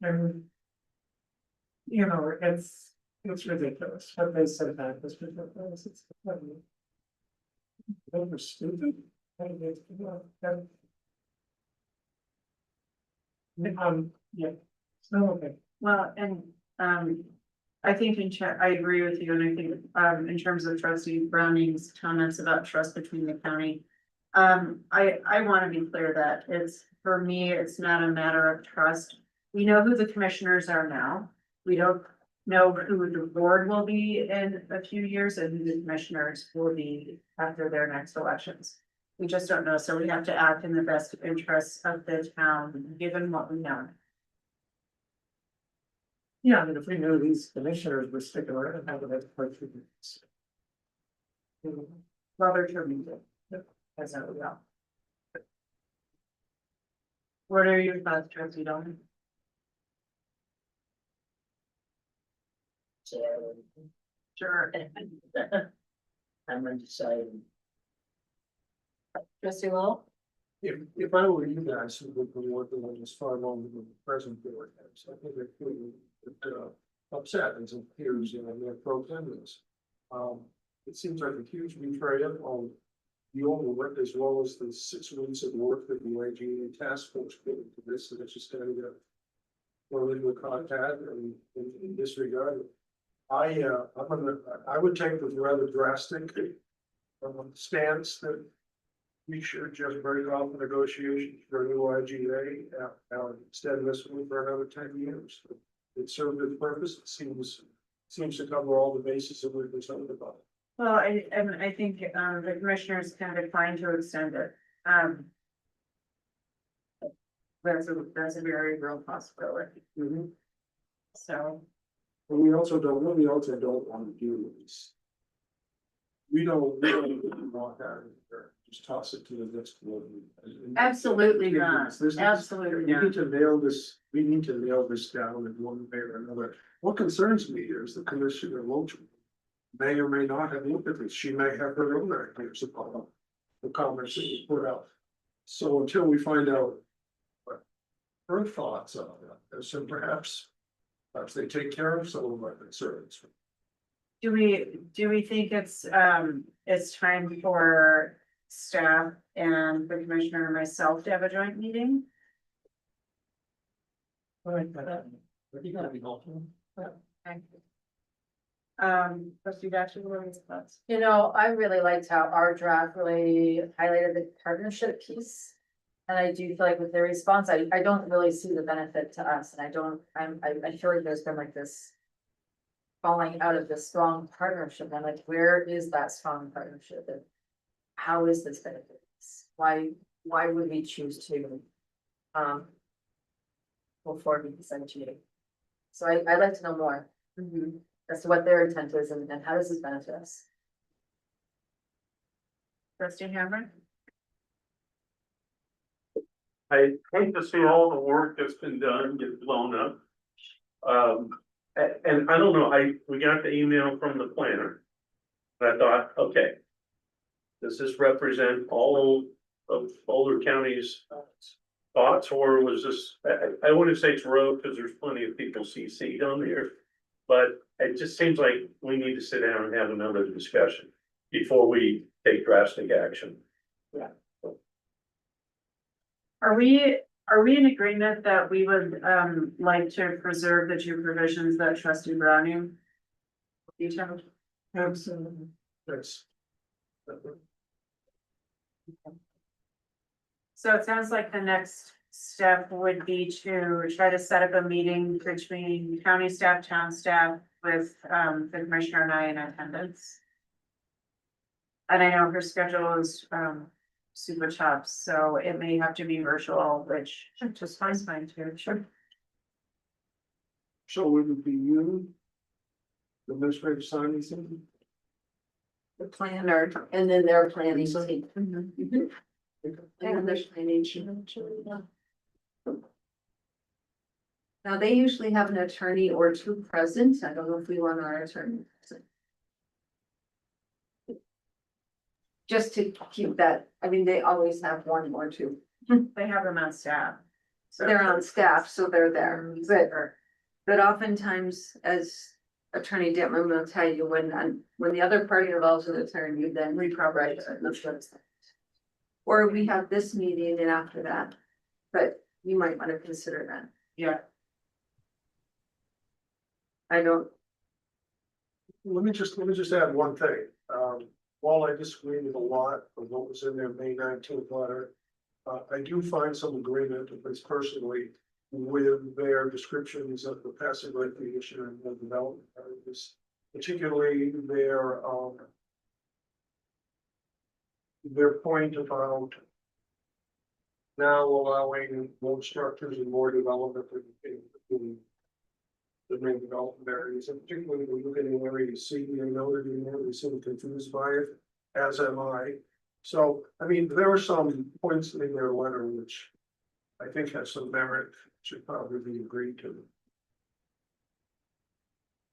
And, you know, it's ridiculous. What they said back was ridiculous. It's. They were stupid. Yeah, so, okay. Well, and, I think I agree with you, and I think, in terms of trustee Browning's comments about trust between the county. I want to be clear that for me, it's not a matter of trust. We know who the commissioners are now. We don't know who the board will be in a few years and who the commissioners will be after their next elections. We just don't know, so we have to act in the best interests of the town, given what we know. Yeah, I mean, if we knew these commissioners were sticking around, how would that play through this? Well, they're turning good. That's how we are. What are your thoughts, trustee Dolan? Sure. I'm undecided. Trustee Lowell? If I were you guys, who would be working on this far longer than the present board has, I think it upset as it appears, you know, their programs. It seems like a huge betrayal on the overwork as well as the 6 weeks of work that the IGA task force put into this, and it's just gonna get thrown into a contact and in disregard. I would take the rather drastic stance that we should just break off the negotiations for a new IGA, instead of this one for another 10 years. It served its purpose, it seems to cover all the bases that we're concerned about. Well, I think, the commissioners can decline to extend it. That's a very real possibility. So. But we also don't want to do this. We don't want that, just toss it to the next board. Absolutely not. Absolutely We not. need to nail this down in one way or another. What concerns me here is the Commissioner Loach may or may not have looked at this. She may have her own ideas about the comments that you put out. So until we find out what her thoughts are, so perhaps they take care of some of my concerns. Do we think it's time for staff and the commissioner and myself to have a joint meeting? Trustee Baxter, what are your thoughts? You know, I really liked how our draft really highlighted the partnership piece. And I do feel like with their response, I don't really see the benefit to us, and I feel like there's been like this falling out of this strong partnership. I'm like, where is that strong partnership? And how is this benefit? Why would we choose to go forward with this IGA? So I'd like to know more as to what their intent is and how does this benefit us? Trustee Hammer? I hate to see all the work that's been done get blown up. And I don't know, we got the email from the planner. And I thought, okay. Does this represent all of Boulder County's thoughts, or was this, I wouldn't say it's rogue, because there's plenty of people CC'd on here. But it just seems like we need to sit down and have another discussion before we take drastic action. Yeah. Are we in agreement that we would like to preserve the 2 provisions that trustee Browning detailed? Absolutely. That's. So it sounds like the next step would be to try to set up a meeting between county staff, town staff with, the commissioner and I in attendance. And I know her schedule is, super tough, so it may have to be virtual, which just fine too, sure. So would it be you? The administrative sign these things? The planner, and then their planning team. And their planning team. Now, they usually have an attorney or two present. I don't know if we want our attorney present. Just to keep that, I mean, they always have one or two. They have them on staff. So They're on staff, so they're there, but oftentimes, as Attorney Dittman will tell you, when the other party involves an attorney, then we probably. Or we have this meeting and after that, but you might want to consider that. Yeah. I don't, Let me just add one thing. While I disagree with a lot of what was in their May 19th letter, I do find some agreement, at least personally, with their descriptions of the passive recreation and the development areas, particularly their point about now allowing more structures and more development in the main development areas, and particularly when you look at an area C, you noted in there, they seem confused by it, as am I. So, I mean, there are some points in their letter which I think has some merit, should probably be agreed to.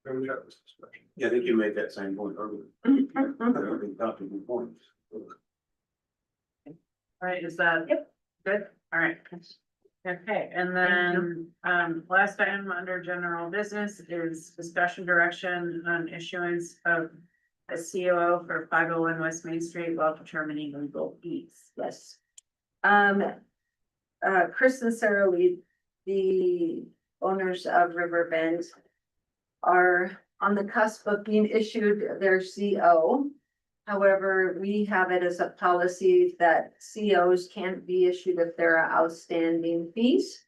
And we have this discussion. Yeah, I think you made that same point earlier. I think that's a good point. All right, is that? Yep. Good, all right. Okay, and then, last item under general business is discussion direction on issuance of a COO for 501 West Main Street while determining legal fees. yes. Chris and Sarah Lee, the owners of Riverbend, are on the cusp of being issued their CO. However, we have it as a policy that COs can't be issued if there are outstanding fees.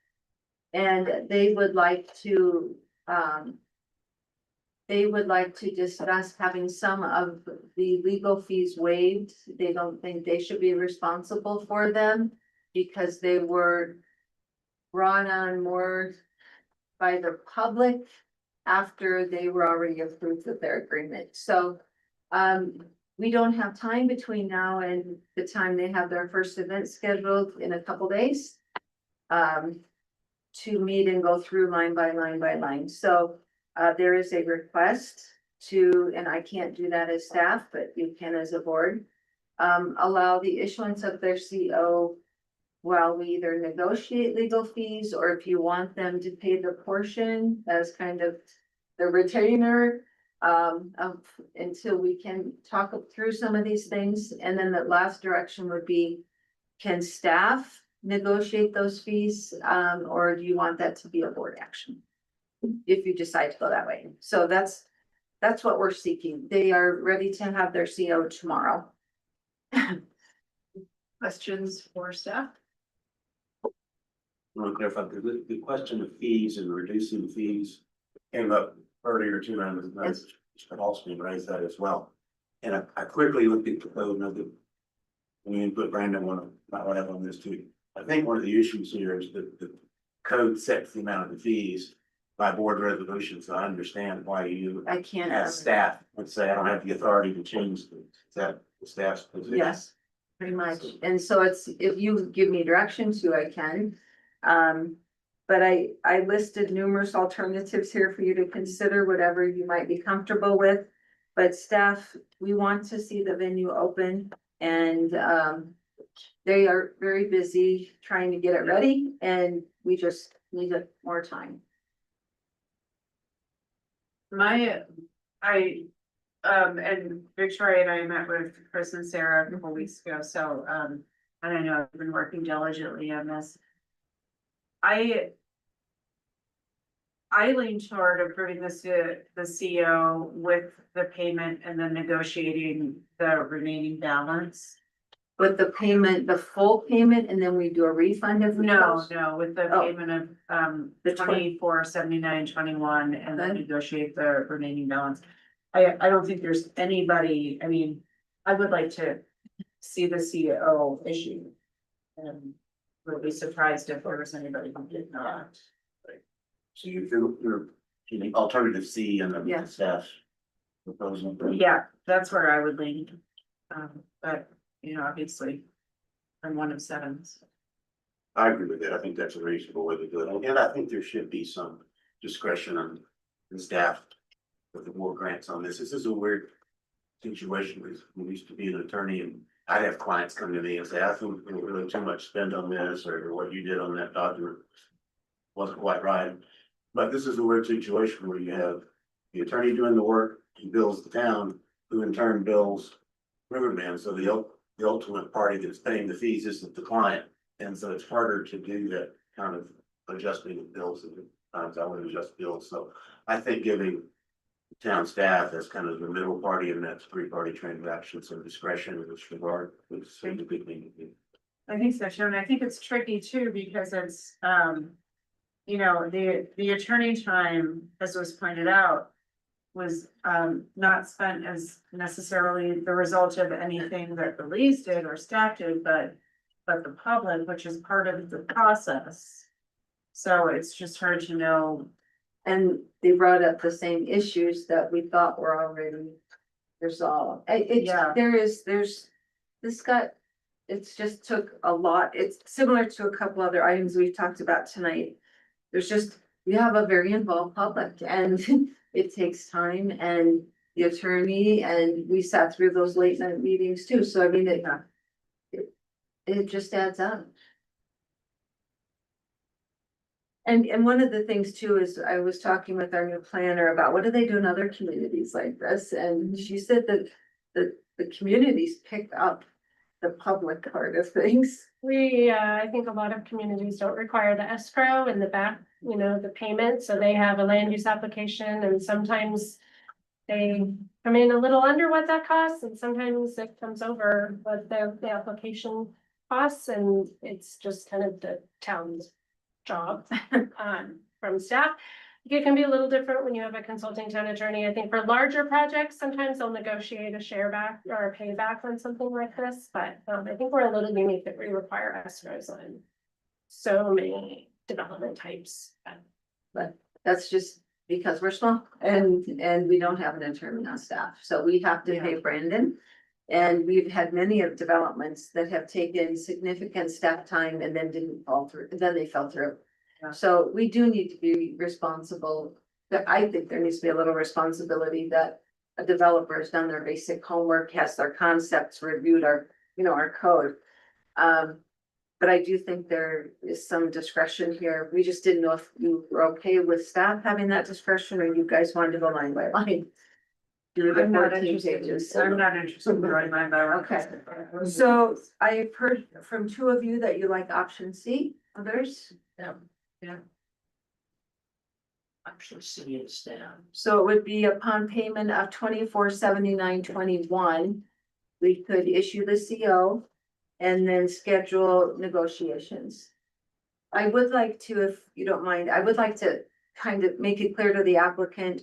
And they would like to discuss having some of the legal fees waived. They don't think they should be responsible for them because they were brought on more by the public after they were already approved of their agreement. So we don't have time between now and the time they have their first event scheduled in a couple days to meet and go through line by line by line. So there is a request to, and I can't do that as staff, but you can as a board, allow the issuance of their CO while we either negotiate legal fees, or if you want them to pay the portion as kind of the retainer until we can talk through some of these things. And then the last direction would be, can staff negotiate those fees? Or do you want that to be a board action? If you decide to go that way. So that's what we're seeking. They are ready to have their CO tomorrow. Questions for staff? I want to clarify, the question of fees and reducing fees came up earlier too, and Yes. Mr. Halston raised that as well. And I quickly looked at the code, and we put Brandon might want to have on this too. I think one of the issues here is that the code sets the amount of the fees by board resolution, so I understand why you I can't. as staff would say, I don't have the authority to change the staff's position. Yes, pretty much. And so it's, if you give me direction to, I can. But I listed numerous alternatives here for you to consider, whatever you might be comfortable with. But staff, we want to see the venue open, and they are very busy trying to get it ready, and we just need more time. And Victoria and I met with Chris and Sarah a couple weeks ago, so, and I know I've been working diligently on this. I lean toward approving the CO with the payment and then negotiating the remaining balance. with the payment, the full payment, and then we do a refund of the No, cost? no, with the Oh. payment of, The 2479.21 and then Okay. negotiate the remaining balance. I don't think there's anybody, I mean, I would like to see the CEO issue. And would be surprised if there was anybody who did not. So you're the alternative C and the Yeah. staff proposal. Yeah, that's where I would lean. But, you know, obviously, I'm one of seven. So. I agree with that. I think that's a reasonable way to do it. And I think there should be some discretion on the staff with the more grants on this. This is a weird situation. We used to be an attorney and I'd have clients come to me and say, I think we really too much spent on this, or what you did on that document wasn't quite right. But this is a weird situation where you have the attorney doing the work, he bills the town, who in turn bills Riverman. So the ultimate party that's paying the fees isn't the client. And so it's harder to do that kind of adjusting of bills, and times I would adjust bills. So I think giving town staff as kind of the middle party in that three-party transaction, some discretion in this regard would seem a good thing to do. I think so, Sharon. I think it's tricky too, because it's, you know, the attorney time, as was pointed out, was not spent as necessarily the result of anything that the lease did or staff did, but the public, which is part of the process. So it's just hard to know. And they brought up the same issues that we thought were already resolved. Yeah. There's, it's just took a lot. It's similar to a couple other items we've talked about tonight. There's just, you have a very involved public and it takes time, and the attorney, and we sat through those late night meetings too. So I mean, it just adds up. And one of the things too is I was talking with our new planner about what do they do in other communities like this? And she said that the communities pick up the public part of things. I think a lot of communities don't require the escrow in the back, you know, the payment, so they have a land use application, and sometimes they come in a little under what that costs, and sometimes it comes over what the application costs, and it's just kind of the town's job from staff. It can be a little different when you have a consulting town attorney. I think for larger projects, sometimes they'll negotiate a share back or a payback on something like this, but I think we're a little unique that we require escrows on so many development types. But that's just because we're small and we don't have an attorney on staff, so we have to pay Brandon. And we've had many of developments that have taken significant staff time and then didn't fall through, and then they fell through. Yeah. So we do need to be responsible, but I think there needs to be a little responsibility that a developer has done their basic homework, has their concepts reviewed, our, you know, our code. But I do think there is some discretion here. We just didn't know if you were okay with staff having that discretion, or you guys wanted to go line by line. I'm not interested in writing my bylaw. Okay, so I've heard from two of you that you like option C, others? Yeah. Option C is down. So it would be upon payment of 2479.21, we could issue the CO and then schedule negotiations. I would like to, if you don't mind, I would like to kind of make it clear to the applicant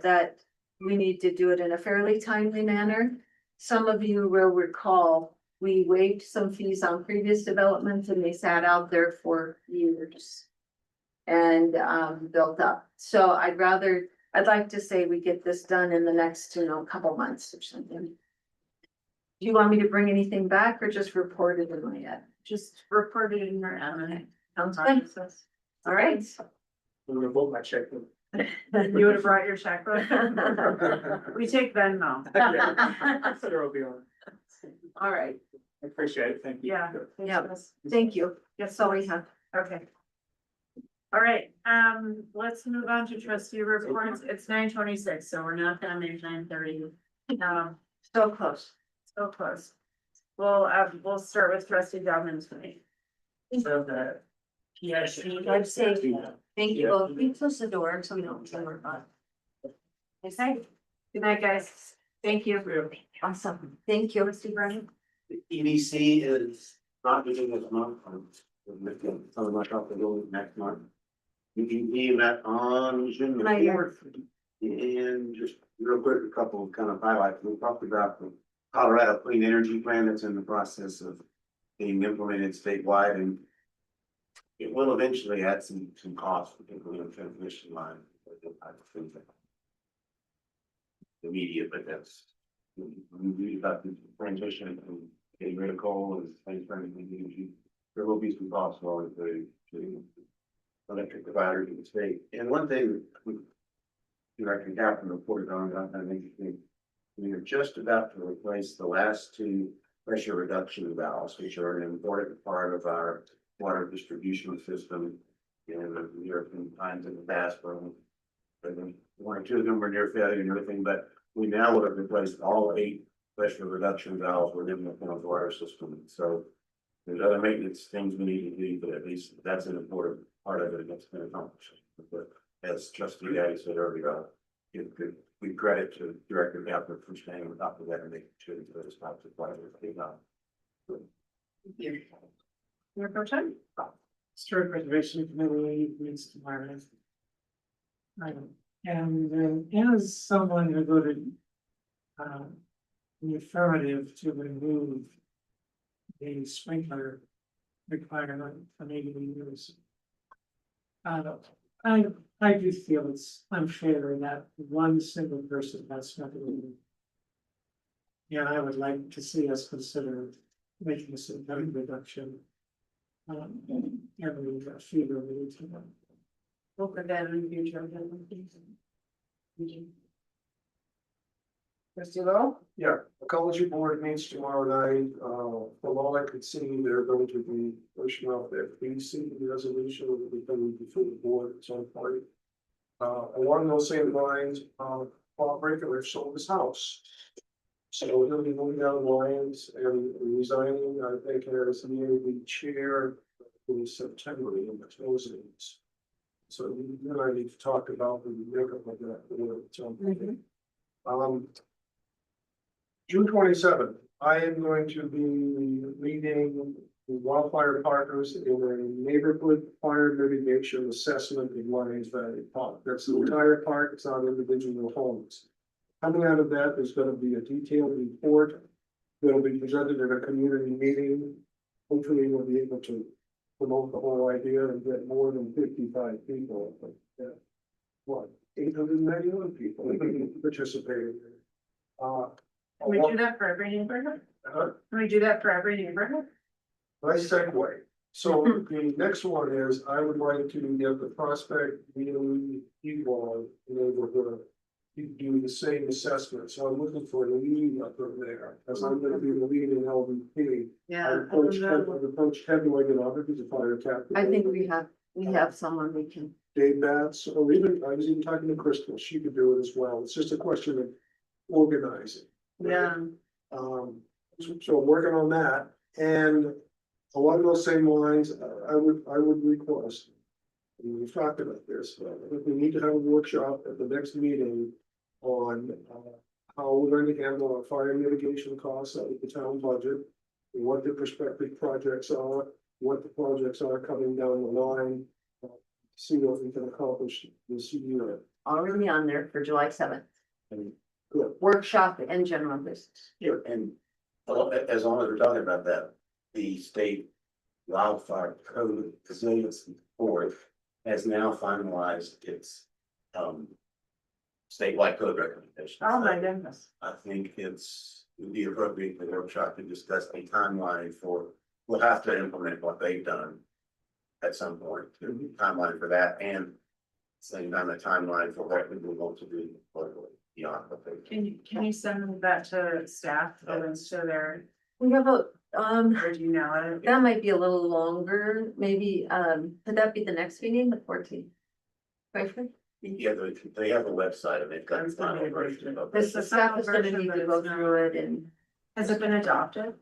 that we need to do it in a fairly timely manner. Some of you will recall, we waived some fees on previous developments and they sat out there for years and built up. So I'd like to say we get this done in the next, couple months or something. Do you want me to bring anything back or just report it in my head? Just report it in your admin. Sounds good. All right. I'm gonna vote my check. You would have brought your checkbook. We take Venmo. It'll be on. All right. I appreciate it. Thank you. Yeah. Yeah. Thank you. That's all we have. Okay. All right, let's move on to trustee reports. It's 9:26, so we're not gonna make 9:30. So close. So close. Well, we'll start with trustee Dobbins tonight. So the PRC. Drive safe. Thank you. Well, we close the door so we don't worry about it. Okay. Good night, guys. Thank you. Awesome. Thank you. Trustee Brennan. The EDC is not beginning this month, something like off the go next month. EDC met on June the 4th. And just real quick, a couple of kind of highlights. We talked about the Colorado Clean Energy Plan that's in the process of being implemented statewide, and it will eventually add some costs, particularly on transmission line. I think that immediate, but that's we read about the transition and getting rid of coal and things trying to energy. There will be some costs going to electric providers in the state. And one thing Director Kaplan reported on, I think we are just about to replace the last two pressure reduction valves, which are an important part of our water distribution system. And the European times in the past, one or two of them were near failure and everything, but we now would have replaced all 8 pressure reduction valves within the water system. So there's other maintenance things we need to do, but at least that's an important part of it that's been accomplished. But as Trustee Gaddy said earlier, we credit to Director Kaplan for staying on top of that and making sure that those types of projects get done. Your pro tem? Historic Preservation Committee meets tomorrow. And as someone who voted in the affirmative to remove the sprinkler requirement from 80 meters. I do feel it's unfair that one single person has nothing. Yeah, I would like to see us consider making a significant reduction. Every fever we to them. We'll put that in the future. Trustee Lowell? Yeah, the Ecology Board meets tomorrow night. From all I could see, they're going to be pushing off their BC resolution that will be coming before the board at some point. Along those same lines, Bob Breaker sold his house. So he'll be moving down the lines and resigning, I think, as the chair in September in the closings. So you and I need to talk about the makeup of that board at some point. June 27th, I am going to be leading the wildfire partners in a neighborhood fire mitigation assessment in Lions Valley Park. That's the entire park, it's not individual homes. Coming out of that, there's going to be a detailed report that'll be presented at a community meeting. Hopefully we'll be able to promote the whole idea and get more than 55 people. What, 891 people participating. Can we do that for every neighborhood? Can we do that for every neighborhood? Nice segue. So the next one is, I would like to get the prospect, people neighborhood to do the same assessment. So I'm looking for a lead up over there, as I'm gonna be the lead in LVP. Yeah. I've approached Kevin Wigginover, who's a fire captain. I think we have someone we can. Dave Batts, or even, I was even talking to Crystal, she could do it as well. It's just a question of organizing. Yeah. So working on that, and along those same lines, I would request. And we've talked about this, I think we need to have a workshop at the next meeting on how we're going to handle our fire mitigation costs out of the town budget. And what the prospective projects are, what the projects are coming down the line. See what we can accomplish this year. Already on there for July 7th. And Workshop and general business. And as long as we're talking about that, the state wildfire code resiliency board has now finalized its statewide code recommendations. Oh, my goodness. I think would be appropriate for the workshop to discuss a timeline for, we'll have to implement what they've done at some point, timeline for that, and same time a timeline for what we want to do locally beyond what they. Can you send that to staff and to their, We have a, or do you know it? that might be a little longer, maybe, could that be the next meeting, the 14th? Right? Yeah, they have a website and they've got the final version of This, it. the staff is gonna need to go through it and. Has it been adopted?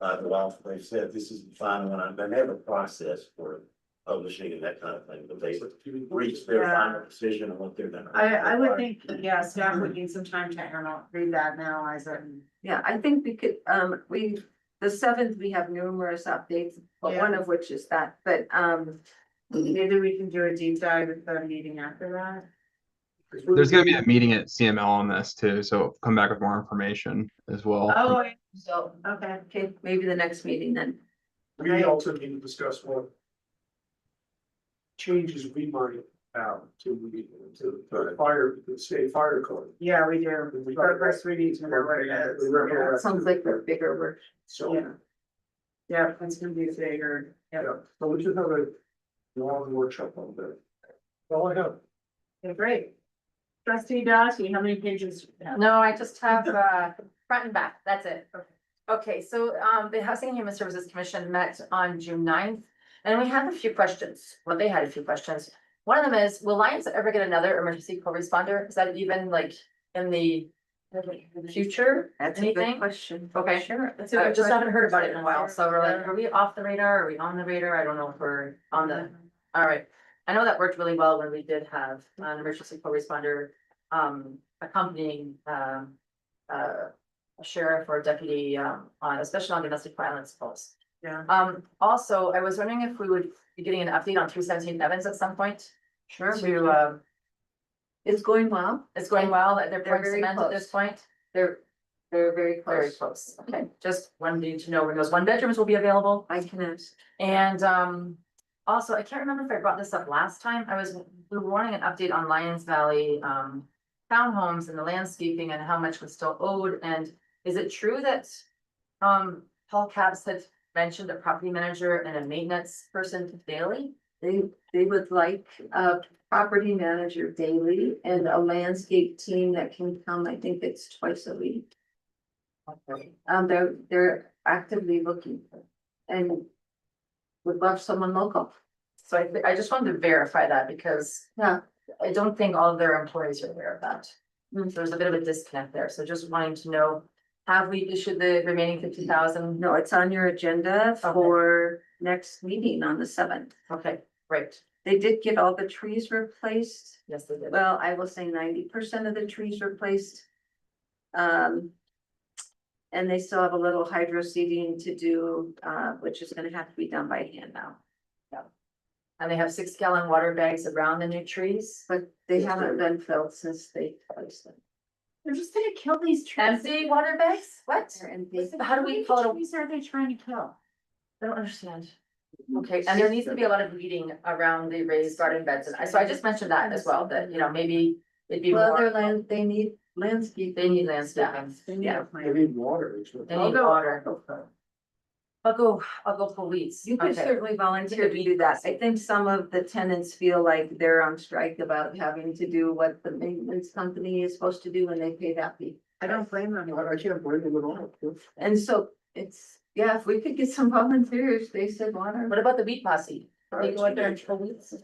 They said this is the final one, and they have a process for publishing and that kind of thing, but they reach their final decision on what they're gonna. I would think, yeah, staff would need some time to read that and analyze it. Yeah, I think we could, the 7th, we have numerous updates, but one of which is that, but, Maybe we can do a deep dive at the meeting after that. There's gonna be a meeting at CML on this too, so come back with more information as well. Oh, so, okay. okay, maybe the next meeting then. We also need to discuss what changes we might have to the fire, the state fire code. Yeah, we do. But first we need to know where it is. Yeah, it sounds like a bigger work. So, Yeah. Yeah, it's gonna be bigger. yeah, so we should have a long workshop on that. All I have. Okay, great. Trustee Dawson, how many pages? do you have? No, I just have, front and back, that's it. Okay, so, the Housing and Human Services Commission met on June 9th, and we had a few questions. Well, they had a few questions. One of them is, will Lions ever get another emergency co-responder? Is that even like in the future? That's a Anything? good question. Okay. Sure. I just haven't heard about it in a while, so we're like, are we off the radar? Are we on the radar? I don't know if we're on the, all right. I know that worked really well when we did have an emergency co-responder, accompanying, a sheriff or deputy, especially on domestic violence calls. Yeah. Also, I was wondering if we would be getting an update on 217 Evans at some point. Sure. To, It's going well. it's going well, they're They're pouring very cement at this close. point. They're very Very close. close, okay, just wanted to know when those one bedrooms will be available. I can ask. And also, I can't remember if I brought this up last time, we were wanting an update on Lions Valley townhomes and the landscaping and how much was still owed, and is it true that Paul Capps had mentioned a property manager and a maintenance person daily? They would like a property manager daily and a landscape team that can come, I think it's twice a week. Okay. They're actively looking for, and would love someone local. So I just wanted to verify that because Yeah. I don't think all of their employees are aware of that. So there's a bit of a disconnect there, so just wanting to know, have we issued the remaining 50,000? No, it's on your agenda for next meeting on the 7th. Okay, great, They did get all the trees replaced. yes, they did. Well, I will say 90% of the trees replaced. And they still have a little hydro seeding to do, which is gonna have to be done by hand now. And they have 6-gallon water bags around the new trees. But they haven't been filled since they placed them. They're just gonna kill these trees. Empty water bags? What? They're empty. How do we call it? Trees are they trying to kill? I don't understand. Okay, and there needs to be a lot of weeding around the raised garden beds, and so I just mentioned that as well, that, you know, maybe it'd be Well, more, their land, they need landscape. they need landscaping. They need Yeah, a They plan. need water. it's what- they need water. I'll go pull weeds. You can Okay. certainly volunteer to do that. I think some of the tenants feel like they're on strike about having to do what the maintenance company is supposed to do when they pay that fee. I don't blame them. I can't blame them at all. And so it's, yeah, if we could get some volunteers, they said water. What about the weed posse? They go out there and pull weeds?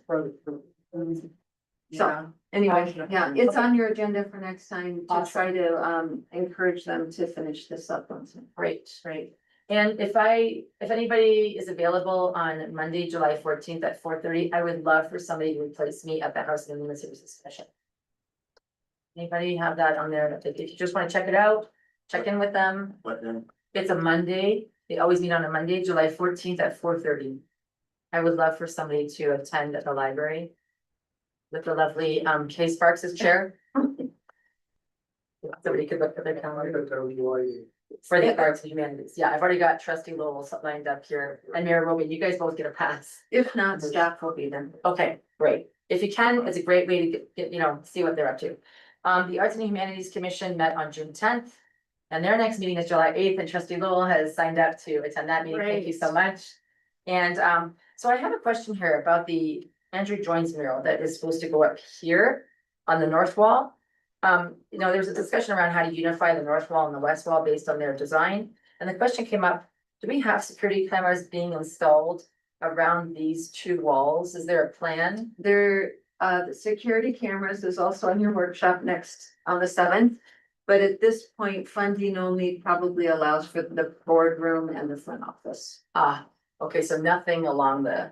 So, anyway, yeah, it's on your agenda for next time to try to encourage them to finish this up once. Great, great. And if anybody is available on Monday, July 14th at 4:30, I would love for somebody to replace me at the Housing and Human Services Commission. Anybody have that on there? If you just want to check it out, check in with them. What then? It's a Monday. They always meet on a Monday, July 14th at 4:30. I would love for somebody to attend at the library with the lovely Kay Sparks as chair. Somebody could look at their calendar. For the arts and humanities, yeah, I've already got trustee Lowell lined up here, and Mayor Rogan, you guys both get a pass. If not, staff will be then. Okay, great, if you can, it's a great way to get, you know, see what they're up to. The Arts and Humanities Commission met on June 10th. And their next meeting is July 8th, and trustee Lowell has signed up to attend that meeting, thank you so much. And so I have a question here about the Andrew Joins mural that is supposed to go up here on the north wall. You know, there's a discussion around how to unify the north wall and the west wall based on their design. And the question came up, do we have security cameras being installed around these two walls? Is there a plan? The security cameras is also on your workshop next on the 7th. But at this point, funding only probably allows for the boardroom and the front office. Ah, okay, so nothing along the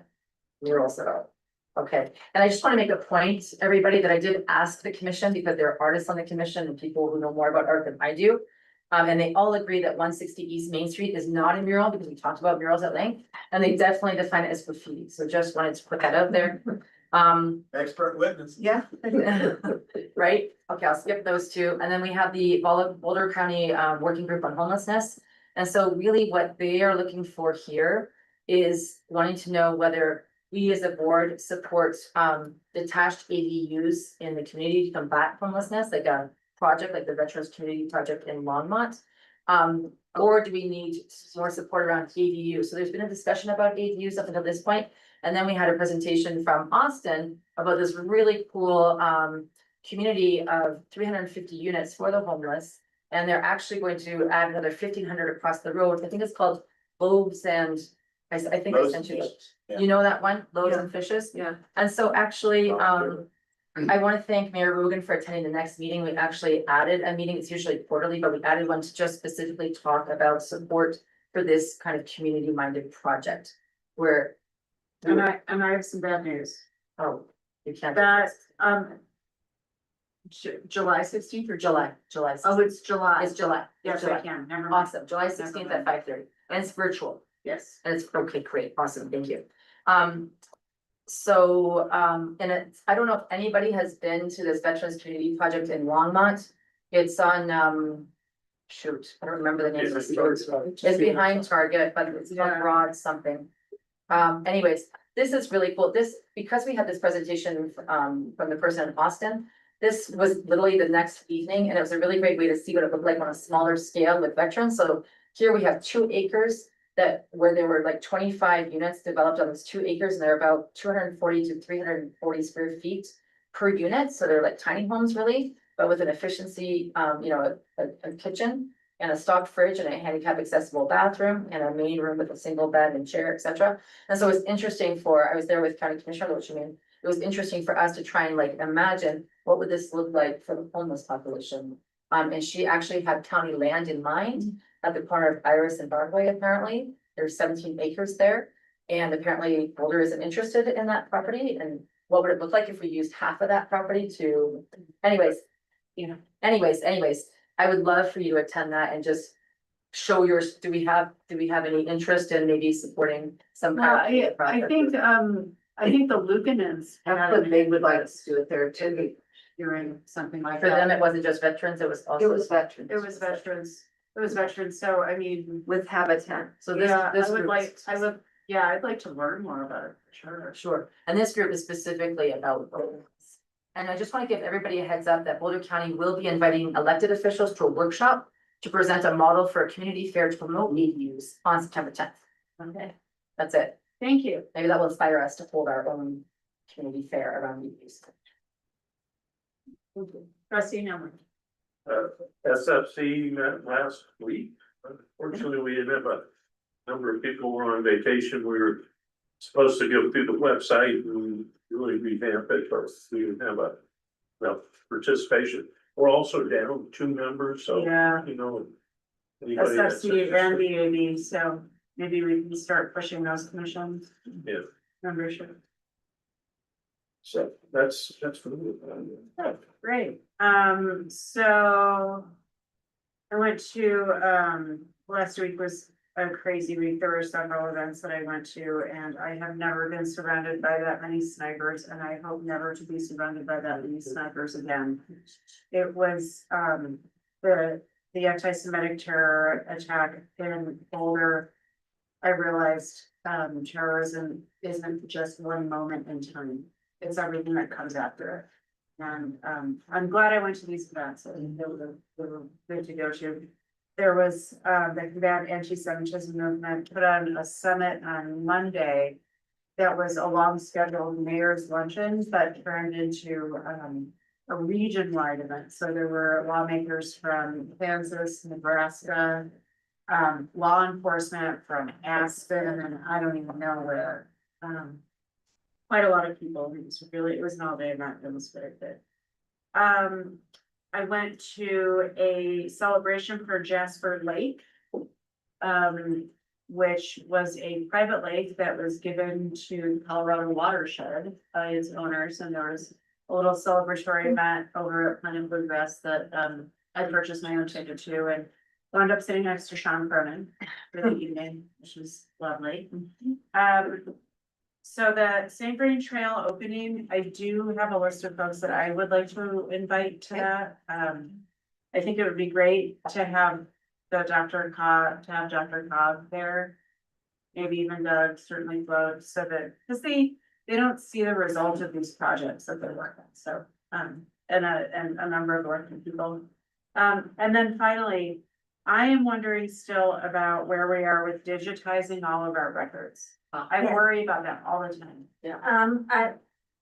mural set up. Okay, and I just want to make a point, everybody, that I did ask the commission, because there are artists on the commission and people who know more about art than I do. And they all agree that 160 East Main Street is not a mural, because we talked about murals at length, and they definitely define it as graffiti, so just wanted to put that out there. Expert witness. Yeah. Right, okay, I'll skip those two, and then we have the Boulder County Working Group on Homelessness. And so really what they are looking for here is wanting to know whether we as a board support detached ADUs in the community to combat homelessness, like a project like the Veterans Community Project in Longmont. Or do we need more support around ADUs? So there's been a discussion about ADUs up until this point. And then we had a presentation from Austin about this really cool community of 350 units for the homeless. And they're actually going to add another 1,500 across the road. I think it's called Loaves and, I think I sent you, you know that one, Loaves and Fishes? Yeah. And so actually, I want to thank Mayor Rogan for attending the next meeting. We actually added a meeting, it's usually quarterly, but we added one to just specifically talk about support for this kind of community-minded project. Where. And I have some bad news. Oh, you can't. That, July 16th or July. Oh, it's July. It's July. Yes, July. I can, never mind. Awesome, July 16th at 5:30, and it's virtual, Yes. and it's, okay, great, awesome, thank you. So, and it's, I don't know if anybody has been to this Veterans Community Project in Longmont. It's on, shoot, I don't remember the name of the street. It's behind Target, but it's called Broad something. Anyways, this is really cool. This, because we had this presentation, from the person in Austin, this was literally the next evening, and it was a really great way to see what it looked like on a smaller scale with veterans. So here we have 2 acres where there were like 25 units developed on those 2 acres, and they're about 240 to 340 square feet per unit. So they're like tiny homes really, but with an efficiency, you know, a kitchen and a stock fridge and a handicap accessible bathroom and a main room with a single bed and chair, etc. And so it's interesting I was there with County Commissioner Lochiman. It was interesting for us to try and like imagine what would this look like for the homeless population. And she actually had county land in mind at the corner of Iris and Broadway, apparently. There's 17 acres there. And apparently Boulder isn't interested in that property. And what would it look like if we used half of that property to, anyways, I would love for you to attend that and just show yours. Do we have any interest in maybe supporting some? I think the Lucanans. That's what they would like us to do it there too. Doing something like For that. them, it wasn't just veterans, it was also. It was veterans. It was veterans, so I mean. With Habitat. So this, Yeah, this I would group like, is- I'd like to learn more about it, for sure. Sure, and this group is specifically about. And I just want to give everybody a heads up that Boulder County will be inviting elected officials to a workshop to present a model for a community fair to promote meat use on September 10th. Okay, that's it. Thank you. Maybe that will inspire us to hold our own community fair around meat use. Trustee Number. SFC met last week. Unfortunately, we didn't have a number of people were on vacation. We were supposed to go through the website and really revamp it, but we didn't have enough participation. We're also down 2 members, so, Yeah. you know. anybody that's SFC and interested- BAB, so maybe we can start pushing those commissions. Yeah. Membership. So that's for me. Great, so. I went to, last week was a crazy week. There were several events that I went to, and I have never been surrounded by that many snipers, and I hope never to be surrounded by that many snipers again. It was, the anti-Semitic terror attack in Boulder. I realized, terrorism isn't just one moment in time. It's everything that comes after it. And I'm glad I went to these events. They were good to go to. There was the Combat Anti-Semitism Movement put on a summit on Monday. That was a long scheduled mayor's luncheon that turned into a region-wide event. So there were lawmakers from Kansas, Nebraska, law enforcement from Aspen, and I don't even know where. Quite a lot of people. It was an all-day event. It was very good. I went to a celebration for Jasper Lake. which was a private lake that was given to Colorado Watershed by its owners, and there was a little celebratory event over at Planet Bluegrass that, I purchased my own ticket to, and wound up sitting next to Sean Cronin for the evening, which was lovely. So the St. Vrain Trail opening, I do have a list of folks that I would like to invite to that. I think it would be great to have Dr. Cobb there. Maybe even Doug, certainly Doug, so that, because they don't see the result of these projects that they're working, so, and a number of working people. And then finally, I am wondering still about where we are with digitizing all of our records. I worry about that all the time.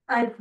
I've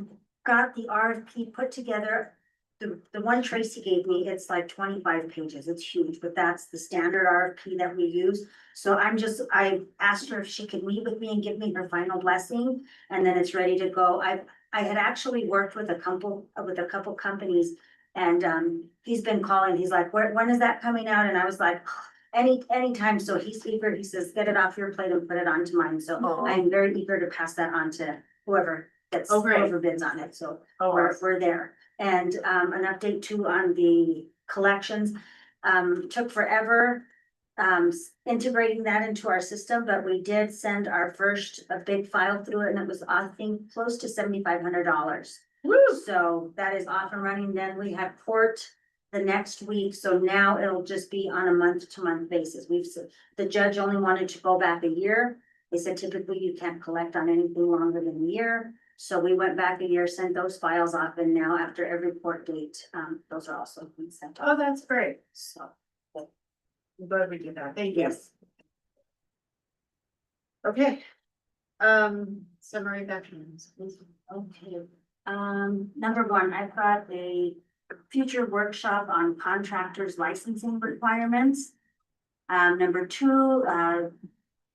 got the RFP put together. The one Tracy gave me, it's like 25 pages. It's huge, but that's the standard RFP that we use. So I asked her if she could meet with me and give me her final blessing, and then it's ready to go. I had actually worked with a couple companies, and he's been calling. He's like, when is that coming out? And I was like, anytime. So he's eager. He says, get it off your plate and put it onto mine. So I'm very eager to pass that on to whoever whoever bids on it. So we're there. And an update too on the collections. Took forever integrating that into our system, but we did send our first big file through it, and it was, I think, close to $7,500. So that is off and running. Then we have court the next week, so now it'll just be on a month-to-month basis. The judge only wanted to go back a year. They said typically you can't collect on anything longer than a year. So we went back a year, sent those files off, and now after every court date, those are also being sent off. Oh, that's great. So. I'm glad we did that. Thank you. Yes. Okay. Summary documents. Okay, number one, I've got a future workshop on contractors licensing requirements. Number two,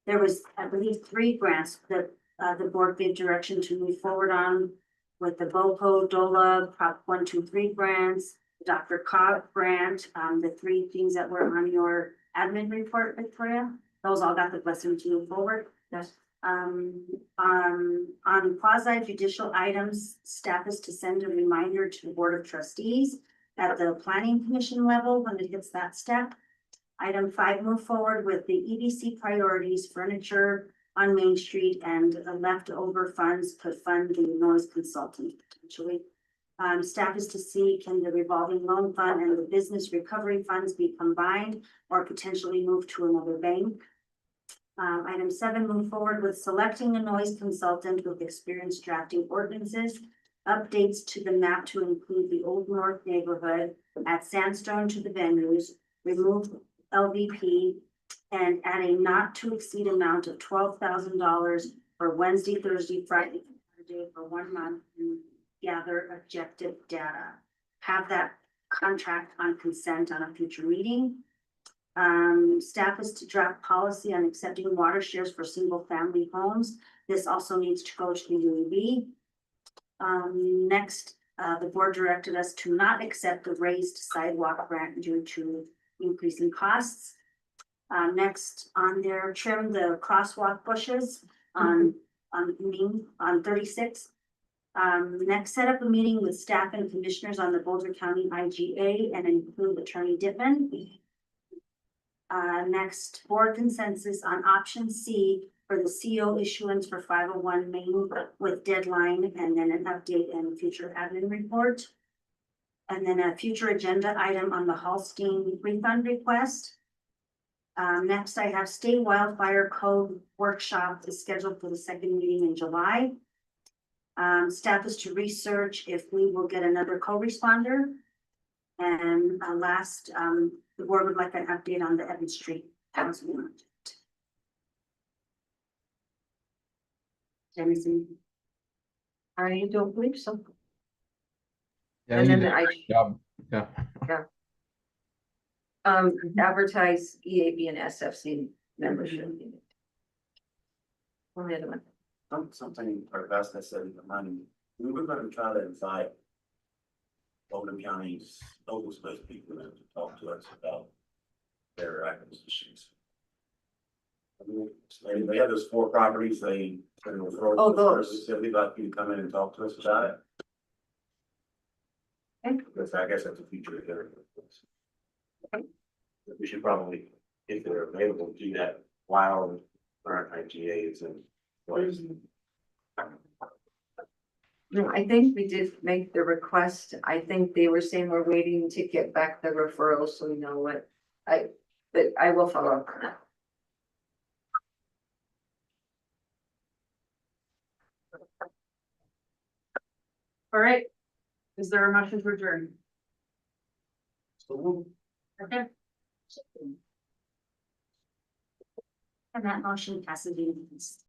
there was, I believe, 3 grants that the board gave direction to move forward on with the BOPO, DOLA, Prop 123 grants, Dr. Cobb grant, the 3 things that were on your admin report, Victoria. Those all got the blessing to move forward. Yes. On quasi judicial items, staff is to send a reminder to the Board of Trustees at the Planning Commission level when it hits that step. Item 5, move forward with the EDC priorities, furniture on Main Street, and leftover funds could fund the noise consultant potentially. Staff is to see, can the revolving loan fund and the business recovery funds be combined or potentially moved to another bank? Item 7, move forward with selecting a noise consultant with experience drafting ordinances, updates to the map to include the Old North neighborhood, add sandstone to the venues, remove LVP, and add a not to exceed amount of $12,000 for Wednesday, Thursday, Friday, Saturday for 1 month, and gather objective data. Have that contract on consent on a future meeting. Staff is to draft policy on accepting water shares for single family homes. This also needs to go to the UAB. Next, the board directed us to not accept the raised sidewalk grant due to increasing costs. Next on there, trim the crosswalk bushes on 36. Next, set up a meeting with staff and commissioners on the Boulder County IGA and include Attorney Dittman. Next, board consensus on option C for the CO issuance for 501 Main with deadline, and then an update and future admin report. And then a future agenda item on the Hallstein refund request. Next, I have state wildfire code workshop is scheduled for the 2nd meeting in July. Staff is to research if we will get another co-responder. And last, the board would like an update on the Evans Street housing project. Anything? I don't believe so. Yeah, And you then did a great job. Yeah. Advertise EAB and SFC membership. Only other one. Something our best I said in the money, we were gonna try to invite Oldham County's local space people in to talk to us about their acquisitions. They had those 4 properties, they. Oh, those. Said we'd like you to come in and talk to us about it. Because I guess that's a future here. We should probably, if they're available, do that while current IGA is in place. No, I think we did make the request. I think they were saying we're waiting to get back the referral, so we know what but I will follow up on that. All right. Is there a motion to adjourn? Okay. And that motion passes unanimously.